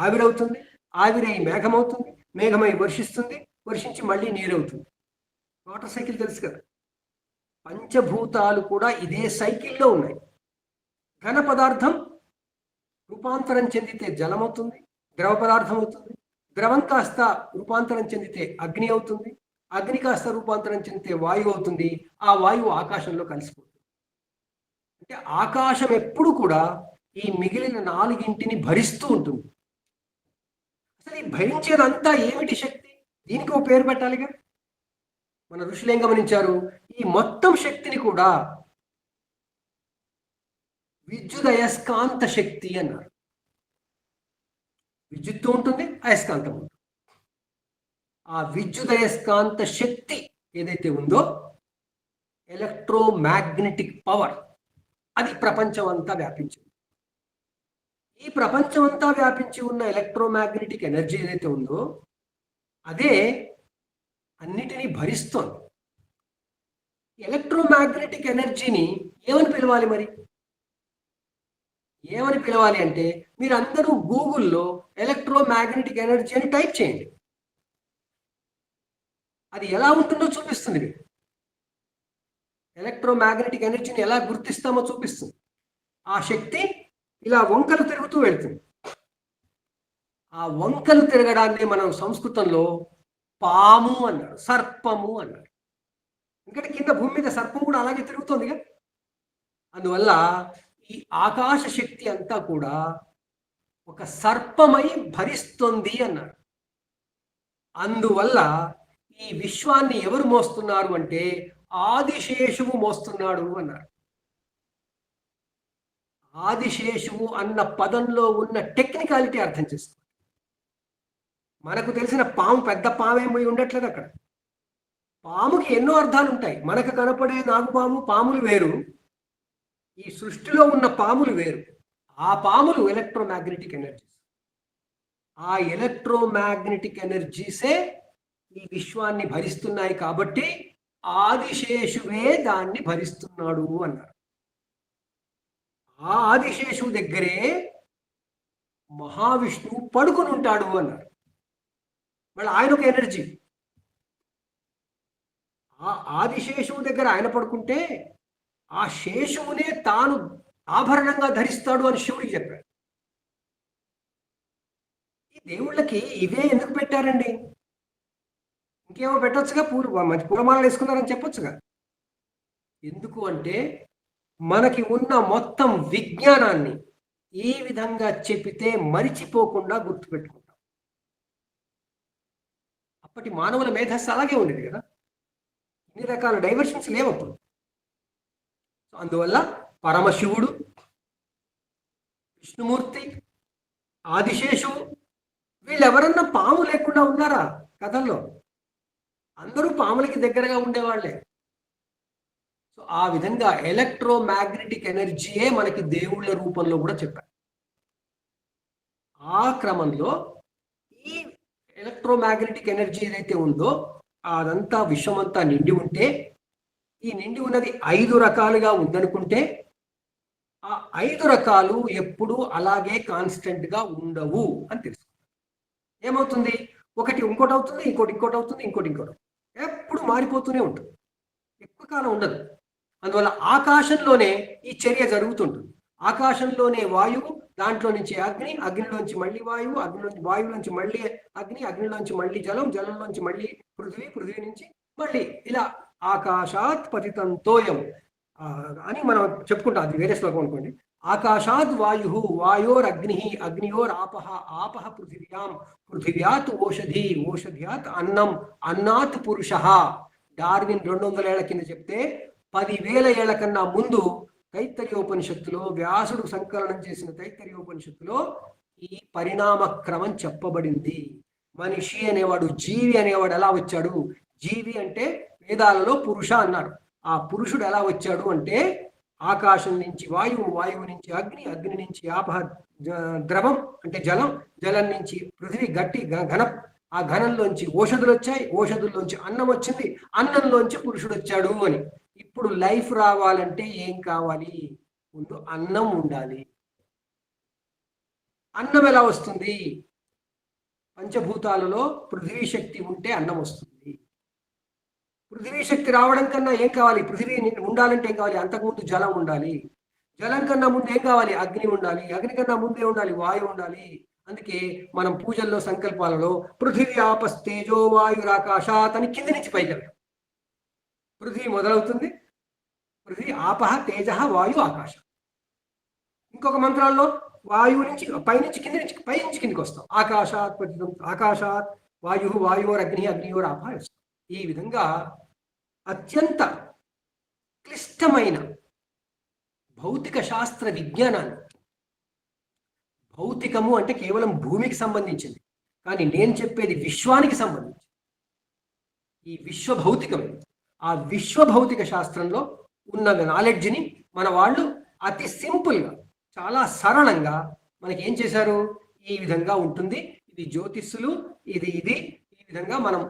A: ఆవిరవుతుంది. ఆవిరై మేఘమవుతుంది. మేఘమై వర్షిస్తుంది. వర్షించి మళ్ళీ నీరవుతుంది. వాటర్ సైకిల్ తెలుసు కదా. పంచభూతాలు కూడా ఇదే సైకిల్లో ఉన్నాయి. ఘన పదార్థం రూపాంతరం చెందితే జలమవుతుంది, ద్రవ పదార్థం అవుతుంది. ద్రవం కాస్త రూపాంతరం చెందితే అగ్ని అవుతుంది. అగ్ని కాస్త రూపాంతరం చెందితే వాయువు అవుతుంది. ఆ వాయువు ఆకాశంలో కలిసిపోతుంది. అంటే ఆకాశం ఎప్పుడు కూడా ఈ మిగిలిన 4గింటిని భరిస్తూ ఉంటుంది. అసలు ఈ భరించేదంతా ఏమిటి శక్తి? దీనికి ఒక పేరు పెట్టాలిగా. మన ఋషులు ఏం గమనించారు? ఈ మొత్తం శక్తిని కూడా విద్యుదయస్కాంత శక్తి అన్నారు. విద్యుత్తు ఉంటుంది, అయస్కాంతం ఉంటుంది. ఆ విద్యుదయస్కాంత శక్తి ఏదైతే ఉందో, ఎలక్ట్రోమాగ్నెటిక్ పవర్, అది ప్రపంచం అంతా వ్యాపించింది. ఈ ప్రపంచం అంతా వ్యాపించి ఉన్న ఎలక్ట్రోమాగ్నెటిక్ ఎనర్జీ ఏదైతే ఉందో, అదే అన్నిటినీ భరిస్తోంది. ఎలక్ట్రోమాగ్నెటిక్ ఎనర్జీని ఏమని పిలవాలి మరి? ఏమని పిలవాలి అంటే, మీరందరూ గూగుల్లో ఎలక్ట్రోమాగ్నెటిక్ ఎనర్జీ అని టైప్ చేయండి. అది ఎలా ఉంటుందో చూపిస్తుంది. మీకు ఎలక్ట్రోమాగ్నెటిక్ ఎనర్జీని ఎలా గుర్తిస్తామో చూపిస్తుంది. ఆ శక్తి ఇలా వంకలు తిరుగుతూ వెళ్తుంది. ఆ వంకలు తిరగడాన్ని మనం సంస్కృతంలో పాము అన్నారు, సర్పము అన్నారు. ఎందుకంటే కింద భూమి మీద సర్పం కూడా అలాగే తిరుగుతుందిగా. అందువల్ల ఈ ఆకాశ శక్తి అంతా కూడా ఒక సర్పమై భరిస్తుంది అన్నారు. అందువల్ల ఈ విశ్వాన్ని ఎవరు మోస్తున్నారు అంటే, ఆదిశేషువు మోస్తున్నాడు అన్నారు. ఆదిశేషువు అన్న పదంలో ఉన్న టెక్నికాలిటీ అర్థం చేసుకోండి. మనకు తెలిసిన పాము పెద్ద పామేమీ ఉండట్లేదు అక్కడ. పాముకి ఎన్నో అర్థాలు ఉంటాయి. మనకు కనపడే నాగుపాము, పాములు వేరు. ఈ సృష్టిలో ఉన్న పాములు వేరు. ఆ పాములు ఎలక్ట్రోమాగ్నెటిక్ ఎనర్జీస్. ఆ ఎలక్ట్రోమాగ్నెటిక్ ఎనర్జీసే ఈ విశ్వాన్ని భరిస్తున్నాయి. కాబట్టి ఆదిశేషువే దాన్ని భరిస్తున్నాడు అన్నారు. ఆ ఆదిశేషువు దగ్గరే మహావిష్ణువు పడుకుని ఉంటాడు అన్నారు. మళ్ళీ ఆయన ఒక ఎనర్జీ. ఆ ఆదిశేషువు దగ్గర ఆయన పడుకుంటే ఆ శేషువునే తాను ఆభరణంగా ధరిస్తాడు అని శివుడికి చెప్పాడు. ఈ దేవుళ్ళకి ఇవే ఎందుకు పెట్టారండి? ఇంకేమో పెట్టొచ్చుగా, మంచి పూలమాలలు వేసుకున్నారని చెప్పొచ్చుగా. ఎందుకు అంటే, మనకి ఉన్న మొత్తం విజ్ఞానాన్ని ఈ విధంగా చెప్పితే మరిచిపోకుండా గుర్తుపెట్టుకుంటాం. అప్పటి మానవుల మేధస్సు అలాగే ఉండేది కదా. ఇన్ని రకాల డైవర్షన్స్ లేవప్పుడు. అందువల్ల పరమశివుడు, విష్ణుమూర్తి, ఆదిశేషువు వీళ్ళెవరన్నా పాము లేకుండా ఉన్నారా కథల్లో? అందరూ పాములకి దగ్గరగా ఉండేవాళ్లే. సో ఆ విధంగా ఎలక్ట్రోమాగ్నెటిక్ ఎనర్జీయే మనకి దేవుళ్ళ రూపంలో కూడా చెప్పారు. ఆ క్రమంలో ఈ ఎలక్ట్రోమాగ్నెటిక్ ఎనర్జీ ఏదైతే ఉందో అదంతా విశ్వమంతా నిండి ఉంటే, ఈ నిండి ఉన్నది 5 రకాలుగా ఉందనుకుంటే, ఆ 5 రకాలు ఎప్పుడు అలాగే కాన్స్టెంట్ గా ఉండవు అని తెలుసుకుంటాం. ఏమవుతుంది? ఒకటి ఇంకోటి అవుతుంది, ఇంకోటి అవుతుంది, ఇంకోటి ఎప్పుడు మారిపోతూనే ఉంటుంది. ఎక్కువ కాలం ఉండదు. అందువల్ల ఆకాశంలోనే ఈ చర్య జరుగుతుంటుంది. ఆకాశంలోనే వాయువు, దాంట్లో నుంచి అగ్ని, అగ్నిలోంచి మళ్ళీ వాయువు, అగ్నిలోంచి వాయువులోంచి మళ్ళీ అగ్ని, అగ్నిలోంచి మళ్ళీ జలం, జలంలోంచి మళ్ళీ పృథ్వీ, పృథ్వీ నుంచి మళ్ళీ ఇలా ఆకాశాత్ పతితం తోయం అని మనం చెప్పుకుంటాం. అది వేరే శ్లోకం అనుకోండి. ఆకాశాద్ వాయు, వాయోరగ్ని, అగ్నియోర్ ఆపహ, ఆపహ పృథివ్యాం, పృథివ్యాత్ ఓషధి, ఓషధ్యాత్ అన్నం, అన్నాత్ పురుష. డార్విన్ 200 ఏళ్ల కింద చెప్తే 10,000 ఏళ్ల కన్నా ముందు తైత్తరీయోపనిషత్తులో వ్యాసుడు సంకలనం చేసిన తైత్తరీయోపనిషత్తులో ఈ పరిణామ క్రమం చెప్పబడింది. మనిషి అనేవాడు, జీవి అనేవాడు ఎలా వచ్చాడు? జీవి అంటే వేదాలలో పురుష అన్నారు. ఆ పురుషుడు ఎలా వచ్చాడు అంటే ఆకాశం నుంచి వాయువు, వాయువు నుంచి అగ్ని, అగ్ని నుంచి ఆపహ ద్రవం అంటే జలం, జలం నుంచి పృథివీ గట్టి ఘనం, ఆ ఘనంలోంచి ఓషధులు వచ్చాయి, ఓషధుల్లోంచి అన్నం వచ్చింది, అన్నంలోంచి పురుషుడు వచ్చాడు అని. ఇప్పుడు లైఫ్ రావాలంటే ఏం కావాలి? ముందు అన్నం ఉండాలి. అన్నం ఎలా వస్తుంది? పంచభూతాలలో పృథివీ శక్తి ఉంటే అన్నం వస్తుంది. పృథివీ శక్తి రావడం కన్నా ఏం కావాలి? పృథివీ ఉండాలంటే ఏం కావాలి? అంతకుముందు జలం ఉండాలి. జలం కన్నా ముందు ఏం కావాలి? అగ్ని ఉండాలి. అగ్ని కన్నా ముందే ఉండాలి వాయువు ఉండాలి. అందుకే మనం పూజల్లో సంకల్పాలలో పృథివీ ఆపస్తేజో వాయురాకాశాత్ అని కింది నుంచి పైకి వెళ్తాం. పృథివీ మొదలవుతుంది, పృథివీ ఆపహ తేజ వాయు ఆకాశం. ఇంకొక మంత్రాల్లో వాయువు నుంచి పైనుంచి కింది నుంచి, పై నుంచి కిందికి వస్తాం. ఆకాశాత్ పతితం, ఆకాశాత్ వాయు, వాయువోర్ అగ్ని, అగ్నియోర్ ఆపహ వస్తాం. ఈ విధంగా అత్యంత క్లిష్టమైన భౌతిక శాస్త్ర విజ్ఞానాన్ని, భౌతికము అంటే కేవలం భూమికి సంబంధించింది, కానీ నేను చెప్పేది విశ్వానికి సంబంధించి ఈ విశ్వ భౌతికం. ఆ విశ్వ భౌతిక శాస్త్రంలో ఉన్న నాలెడ్జ్ని మన వాళ్ళు అతి సింపుల్గా, చాలా సరళంగా మనకి ఏం చేశారు? ఈ విధంగా ఉంటుంది, ఇది జ్యోతిష్సులు, ఇది ఇది ఈ విధంగా మనం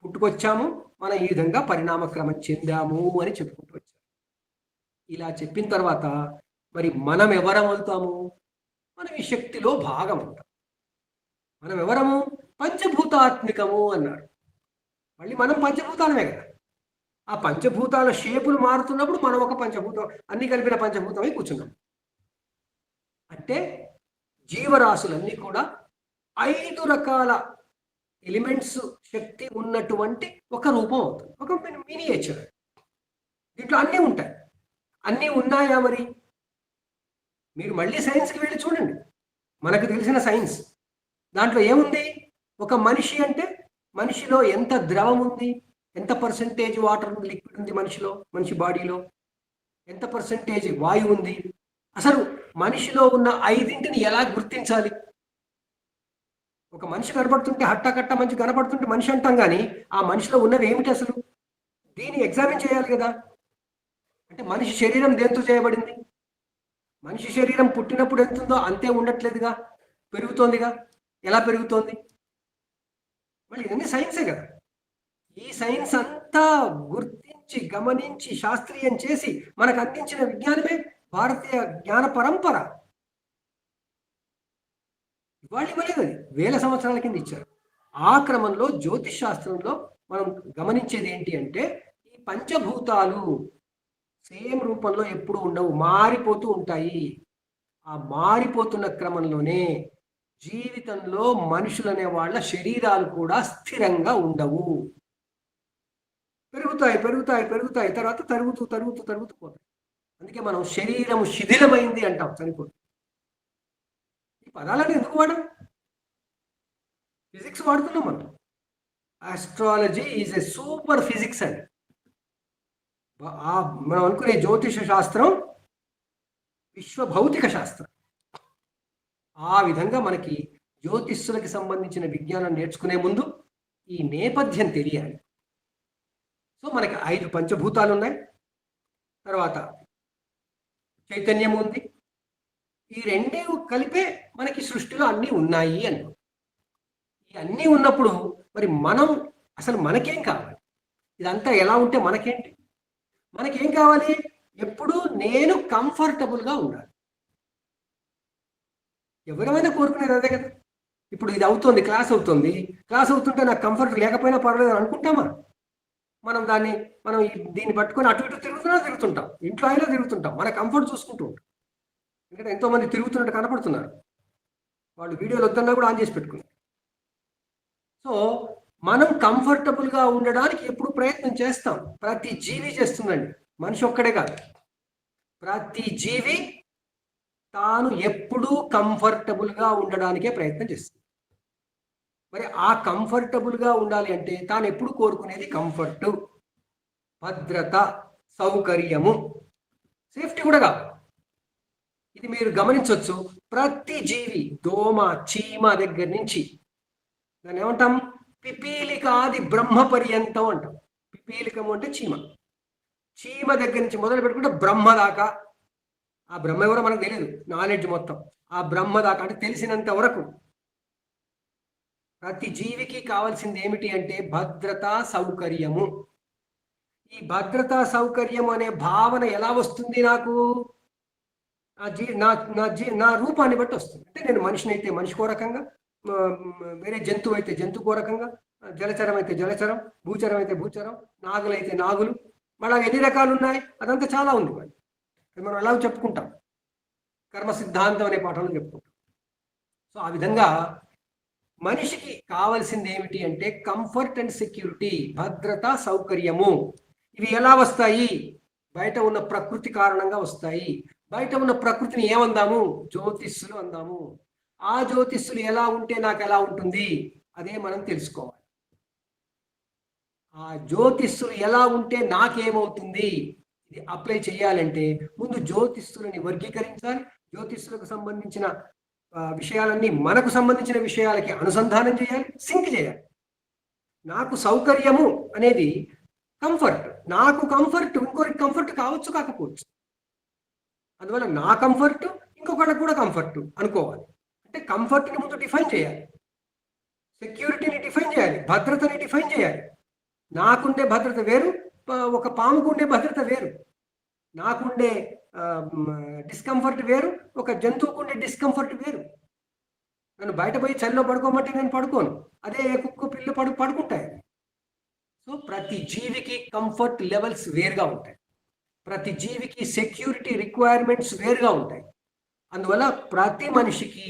A: పుట్టుకొచ్చాము, మనం ఈ విధంగా పరిణామ క్రమం చెందాము అని చెప్పుకుంటూ వచ్చాము. ఇలా చెప్పిన తర్వాత మరి మనం ఎవరం అవుతాము? మనం ఈ శక్తిలో భాగం అవుతాం. మనం ఎవరము? పంచభూతాత్మికము అన్నారు. మళ్ళీ మనం పంచభూతాలమే కదా. ఆ పంచభూతాల షేపులు మారుతున్నప్పుడు మనం ఒక పంచభూతం, అన్ని కలిపిన పంచభూతమై కూర్చున్నాం. అంటే జీవరాశులన్నీ కూడా 5 రకాల ఎలిమెంట్స్ శక్తి ఉన్నటువంటి ఒక రూపం అవుతుంది, ఒక మినియేచర్. దీంట్లో అన్నీ ఉంటాయి. అన్నీ ఉన్నాయా? మరి మీరు మళ్ళీ సైన్స్కి వెళ్ళి చూడండి. మనకు తెలిసిన సైన్స్ దాంట్లో ఏముంది? ఒక మనిషి అంటే మనిషిలో ఎంత ద్రవం ఉంది, ఎంత పర్సెంటేజ్ వాటర్ ఉంది, లిక్విడ్ ఉంది మనిషిలో, మనిషి బాడీలో ఎంత పర్సెంటేజ్ వాయువు ఉంది. అసలు మనిషిలో ఉన్న 5ంటిని ఎలా గుర్తించాలి? ఒక మనిషి కనపడుతుంటే హట్టకట్ట మంచి కనపడుతుంటే మనిషి అంటాం, కానీ ఆ మనిషిలో ఉన్నది ఏమిటి అసలు? దీన్ని ఎగ్జామిన్ చేయాలి కదా. అంటే మనిషి శరీరం దేంతో చేయబడింది? మనిషి శరీరం పుట్టినప్పుడు ఎంతుందో అంతే ఉండట్లేదుగా, పెరుగుతోందిగా. ఎలా పెరుగుతోంది? మళ్ళీ ఇవన్నీ సైన్సే కదా. ఈ సైన్స్ అంతా గుర్తించి, గమనించి, శాస్త్రీయం చేసి మనకు అందించిన విజ్ఞానమే భారతీయ జ్ఞాన పరంపర. ఇవాళ ఇవ్వలేదు, అది వేల సంవత్సరాల కింద ఇచ్చారు. ఆ క్రమంలో జ్యోతిష్ శాస్త్రంలో మనం గమనించేది ఏంటి అంటే, ఈ పంచభూతాలు సేమ్ రూపంలో ఎప్పుడు ఉండవు, మారిపోతూ ఉంటాయి. ఆ మారిపోతున్న క్రమంలోనే జీవితంలో మనుషులనే వాళ్ళ శరీరాలు కూడా స్థిరంగా ఉండవు. పెరుగుతాయి పెరుగుతాయి పెరుగుతాయి, తర్వాత తరుగుతూ తరుగుతూ తరుగుతూ పోతాయి. అందుకే మనం శరీరం శిథిలమైంది అంటాం, చనిపోతుంది. ఈ పదాలను ఎందుకు వాడం? ఫిజిక్స్ వాడుతున్నాం మనం. Astrology is a super physics అండి. మనం అనుకునే జ్యోతిష శాస్త్రం విశ్వ భౌతిక శాస్త్రం. ఆ విధంగా మనకి జ్యోతిష్యులకి సంబంధించిన విజ్ఞానం నేర్చుకునే ముందు ఈ నేపథ్యం తెలియాలి. సో మనకి 5 పంచభూతాలు ఉన్నాయి, తర్వాత చైతన్యం ఉంది. ఈ రెండే కలిపే మనకి సృష్టిలో అన్నీ ఉన్నాయి అని. ఈ అన్నీ ఉన్నప్పుడు మరి మనం అసలు మనకేం కావాలి? ఇదంతా ఎలా ఉంటే మనకేంటి? మనకేం కావాలి? ఎప్పుడు నేను కంఫర్టబుల్గా ఉండాలి. ఎవరైనా కోరుకునేది అదే కదా. ఇప్పుడు ఇది అవుతుంది, క్లాస్ అవుతుంది, క్లాస్ అవుతుంటే నాకు కంఫర్ట్ లేకపోయినా పర్వాలేదు అని అనుకుంటామా? మనం దీన్ని పట్టుకొని అటు ఇటు తిరుగుతుంటాం, ఇంట్లో అయినా తిరుగుతుంటాం, మన కంఫర్ట్ చూసుకుంటూ ఉంటాం. ఎందుకంటే ఎంతోమంది తిరుగుతున్నట్టు కనపడుతున్నారు, వాళ్ళు వీడియోలు వద్దన్నా కూడా ఆన్ చేసి పెట్టుకున్నారు. సో మనం కంఫర్టబుల్గా ఉండడానికి ఎప్పుడు ప్రయత్నం చేస్తాం. ప్రతి జీవి చేస్తుందండి, మనిషి ఒక్కడే కాదు. ప్రతి జీవి తాను ఎప్పుడూ కంఫర్టబుల్గా ఉండడానికే ప్రయత్నం చేస్తుంది. మరి ఆ కంఫర్టబుల్గా ఉండాలి అంటే తాను ఎప్పుడు కోరుకునేది కంఫర్టు, భద్రత, సౌకర్యము, సేఫ్టీ కూడా కాదు. ఇది మీరు గమనించవచ్చు. ప్రతి జీవి, దోమ, చీమ దగ్గర నుంచి, దాన్ని ఏమంటాం, పిపీలికాది బ్రహ్మ పర్యంతం అంటాం. పిపీలికము అంటే చీమ. చీమ దగ్గర నుంచి మొదలు పెట్టుకుంటే బ్రహ్మ దాకా. ఆ బ్రహ్మ ఎవరో మనకు తెలియదు, నాలెడ్జ్ మొత్తం ఆ బ్రహ్మ దాకా, అంటే తెలిసినంత వరకు ప్రతి జీవికి కావాల్సింది ఏమిటి అంటే భద్రతా సౌకర్యము. ఈ భద్రతా సౌకర్యం అనే భావన ఎలా వస్తుంది నాకు? నా రూపాన్ని బట్టి వస్తుంది. అంటే నేను మనిషిని అయితే మనిషికో రకంగా, వేరే జంతువు అయితే జంతువుకో రకంగా, జలచరం అయితే జలచరం, భూచరం అయితే భూచరం, నాగులు అయితే నాగులు, మళ్ళీ ఎన్ని రకాలు ఉన్నాయి, అదంతా చాలా ఉంది. మనం ఎలా చెప్పుకుంటాం, కర్మ సిద్ధాంతం అనే పాఠంలో చెప్పుకుంటాం. సో ఆ విధంగా మనిషికి కావాల్సింది ఏమిటి అంటే కంఫర్ట్ అండ్ సెక్యూరిటీ, భద్రత, సౌకర్యము. ఇవి ఎలా వస్తాయి? బయట ఉన్న ప్రకృతి కారణంగా వస్తాయి. బయట ఉన్న ప్రకృతిని ఏమందాము? జ్యోతిష్సులు అందాము. ఆ జ్యోతిష్సులు ఎలా ఉంటే నాకు ఎలా ఉంటుంది, అదే మనం తెలుసుకోవాలి. ఆ జ్యోతిష్సులు ఎలా ఉంటే నాకేమవుతుంది, ఇది అప్లై చేయాలంటే ముందు జ్యోతిష్సులని వర్గీకరించాలి. జ్యోతిష్సులకు సంబంధించిన విషయాలన్నీ మనకు సంబంధించిన విషయాలకి అనుసంధానం చేయాలి, సింక్ చేయాలి. నాకు సౌకర్యము అనేది కంఫర్ట్, నాకు కంఫర్ట్ ఇంకొకరికి కంఫర్ట్ కావచ్చు కాకపోవచ్చు. అందువల్ల నా కంఫర్ట్ ఇంకొకరికి కూడా కంఫర్ట్ అనుకోవాలి. అంటే కంఫర్ట్ని ముందు డిఫైన్ చేయాలి, సెక్యూరిటీని డిఫైన్ చేయాలి, భద్రతని డిఫైన్ చేయాలి. నాకుండే భద్రత వేరు, ఒక పాముకు ఉండే భద్రత వేరు. నాకుండే డిస్కంఫర్ట్ వేరు, ఒక జంతువుకు ఉండే డిస్కంఫర్ట్ వేరు. నన్ను బయట పోయి చలిలో పడుకోమంటే నేను పడుకోను, అదే కుక్క పిల్ల పడుకుంటాయి. సో ప్రతి జీవికి కంఫర్ట్ లెవెల్స్ వేరుగా ఉంటాయి, ప్రతి జీవికి సెక్యూరిటీ రిక్వైర్మెంట్స్ వేరుగా ఉంటాయి. అందువల్ల ప్రతి మనిషికి,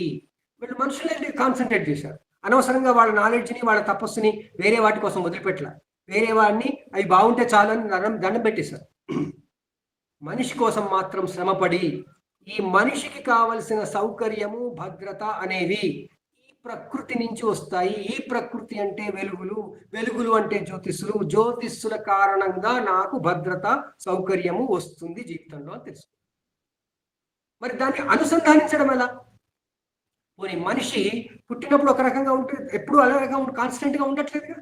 A: వీళ్ళు మనుషులే కాన్సన్ట్రేట్ చేశారు, అనవసరంగా వాళ్ళ నాలెడ్జ్ని, వాళ్ళ తపస్సుని వేరే వాటి కోసం వదిలిపెట్టలే. వేరే వాడిని అవి బాగుంటే చాలని దండం పెట్టేశారు. మనిషి కోసం మాత్రం శ్రమపడి ఈ మనిషికి కావలసిన సౌకర్యము, భద్రత అనేవి ఈ ప్రకృతి నుంచి వస్తాయి. ఈ ప్రకృతి అంటే వెలుగులు, వెలుగులు అంటే జ్యోతిష్సులు, జ్యోతిష్సుల కారణంగా నాకు భద్రత, సౌకర్యము వస్తుంది జీవితంలో అని తెలుసు. మరి దాన్ని అనుసంధానించడం ఎలా? పోనీ మనిషి పుట్టినప్పుడు ఒక రకంగా ఉంటే ఎప్పుడు అలా రకంగా కాన్స్టెంట్గా ఉండట్లేదుగా.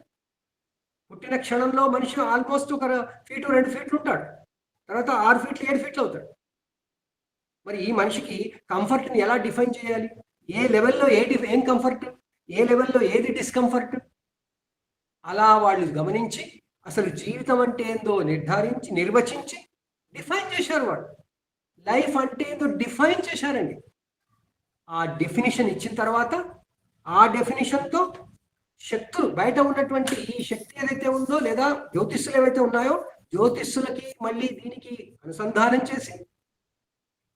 A: పుట్టిన క్షణంలో మనిషి ఆల్మోస్ట్ 1 ఫీటు 2 ఫీట్లు ఉంటాడు, తర్వాత 6 ఫీట్లు 7 ఫీట్లు అవుతాడు. మరి ఈ మనిషికి కంఫర్ట్ని ఎలా డిఫైన్ చేయాలి? ఏ లెవెల్లో ఏం కంఫర్ట్, ఏ లెవెల్లో ఏది డిస్కంఫర్ట్, అలా వాళ్ళు గమనించి అసలు జీవితం అంటే ఏందో నిర్ధారించి, నిర్వచించి డిఫైన్ చేశారు. వాళ్ళు లైఫ్ అంటే ఏందో డిఫైన్ చేశారండి. ఆ డెఫినిషన్ ఇచ్చిన తర్వాత ఆ డెఫినిషన్తో శక్తులు, బయట ఉన్నటువంటి ఈ శక్తి ఏదైతే ఉందో, లేదా జ్యోతిష్సులు ఏవైతే ఉన్నాయో, జ్యోతిష్సులకి మళ్ళీ దీనికి అనుసంధానం చేసి,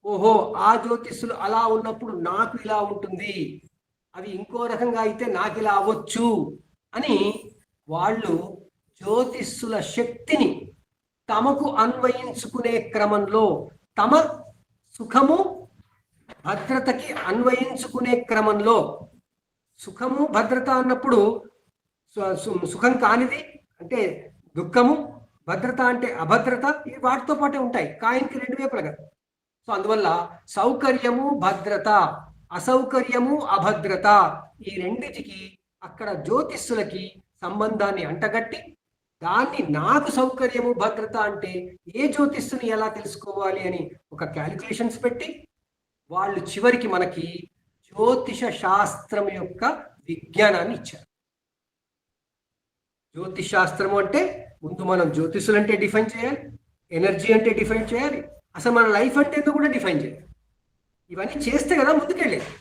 A: ఓహో ఆ జ్యోతిష్సులు అలా ఉన్నప్పుడు నాకు ఇలా ఉంటుంది, అవి ఇంకో రకంగా అయితే నాకు ఇలా అవ్వచ్చు అని వాళ్ళు జ్యోతిష్సుల శక్తిని తమకు అన్వయించుకునే క్రమంలో, తమ సుఖము భద్రతకి అన్వయించుకునే క్రమంలో, సుఖము భద్రత అన్నప్పుడు సుఖం కానిది అంటే దుఃఖము, భద్రత అంటే అభద్రత, ఇవి వాటితో పాటే ఉంటాయి, కాయిన్కి 2 వైపులుగా. సో అందువల్ల సౌకర్యము భద్రత, అసౌకర్యము అభద్రత, ఈ రెండిటికి అక్కడ జ్యోతిష్సులకి సంబంధాన్ని అంటగట్టి, దాన్ని నాకు సౌకర్యము భద్రత అంటే ఏ జ్యోతిష్సుని ఎలా తెలుసుకోవాలి అని ఒక క్యాలిక్యులేషన్స్ పెట్టి వాళ్ళు చివరికి మనకి జ్యోతిష శాస్త్రం యొక్క విజ్ఞానాన్ని ఇచ్చారు. జ్యోతిష్ శాస్త్రము అంటే ముందు మనం జ్యోతిష్యులు అంటే డిఫైన్ చేయాలి, ఎనర్జీ అంటే డిఫైన్ చేయాలి, అసలు మన లైఫ్ అంటే ఏందో కూడా డిఫైన్ చేయాలి. ఇవన్నీ చేస్తే కదా ముందుకెళ్ళేది.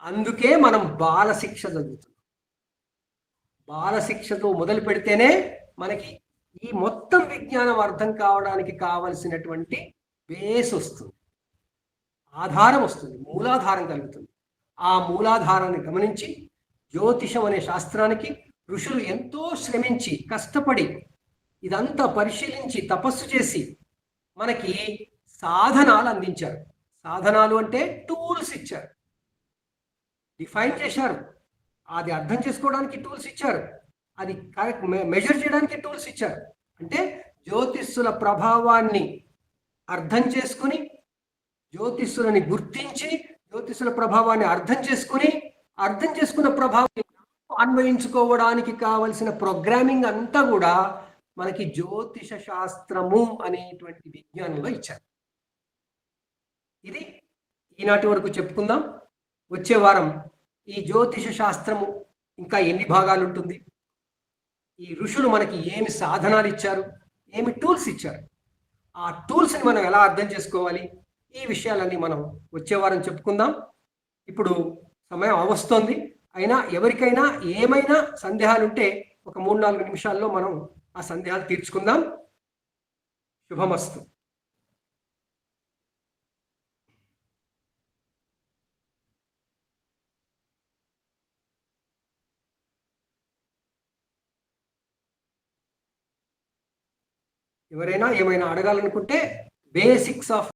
A: అందుకే మనం బాలశిక్ష చదువుతున్నాం. బాలశిక్షతో మొదలు పెడితేనే మనకి ఈ మొత్తం విజ్ఞానం అర్థం కావడానికి కావలసినటువంటి బేస్ వస్తుంది, ఆధారం వస్తుంది, మూలాధారం కలుగుతుంది. ఆ మూలాధారాన్ని గమనించి జ్యోతిషం అనే శాస్త్రానికి ఋషులు ఎంతో శ్రమించి కష్టపడి ఇదంతా పరిశీలించి తపస్సు చేసి మనకి సాధనాలు అందించారు. సాధనాలు అంటే టూల్స్ ఇచ్చారు, డిఫైన్ చేశారు. అది అర్థం చేసుకోవడానికి టూల్స్ ఇచ్చారు, అది కరెక్ట్ మెజర్ చేయడానికి టూల్స్ ఇచ్చారు. అంటే జ్యోతిష్యుల ప్రభావాన్ని అర్థం చేసుకుని, జ్యోతిష్యులని గుర్తించి, జ్యోతిష్యుల ప్రభావాన్ని అర్థం చేసుకున్న ప్రభావాన్ని అన్వయించుకోవడానికి కావలసిన ప్రోగ్రామింగ్ అంతా కూడా మనకి జ్యోతిష శాస్త్రము అనేటువంటి విజ్ఞానంలో ఇచ్చారు. ఇది ఈనాటి వరకు చెప్పుకుందాం. వచ్చే వారం ఈ జ్యోతిష శాస్త్రము ఇంకా ఎన్ని భాగాలు ఉంటుంది, ఈ ఋషులు మనకి ఏమి సాధనాలు ఇచ్చారు, ఏమి టూల్స్ ఇచ్చారు, ఆ టూల్స్ని మనం ఎలా అర్థం చేసుకోవాలి, ఈ విషయాలన్నీ మనం వచ్చే వారం చెప్పుకుందాం. ఇప్పుడు సమయం అవస్తోంది. అయినా ఎవరికైనా ఏమైనా సందేహాలు ఉంటే ఒక 3-4 నిమిషాల్లో మనం ఆ సందేహాలు తీర్చుకుందాం. శుభమస్తు. ఎవరైనా ఏమైనా అడగాలనుకుంటే బేసిక్స్ ఆఫ్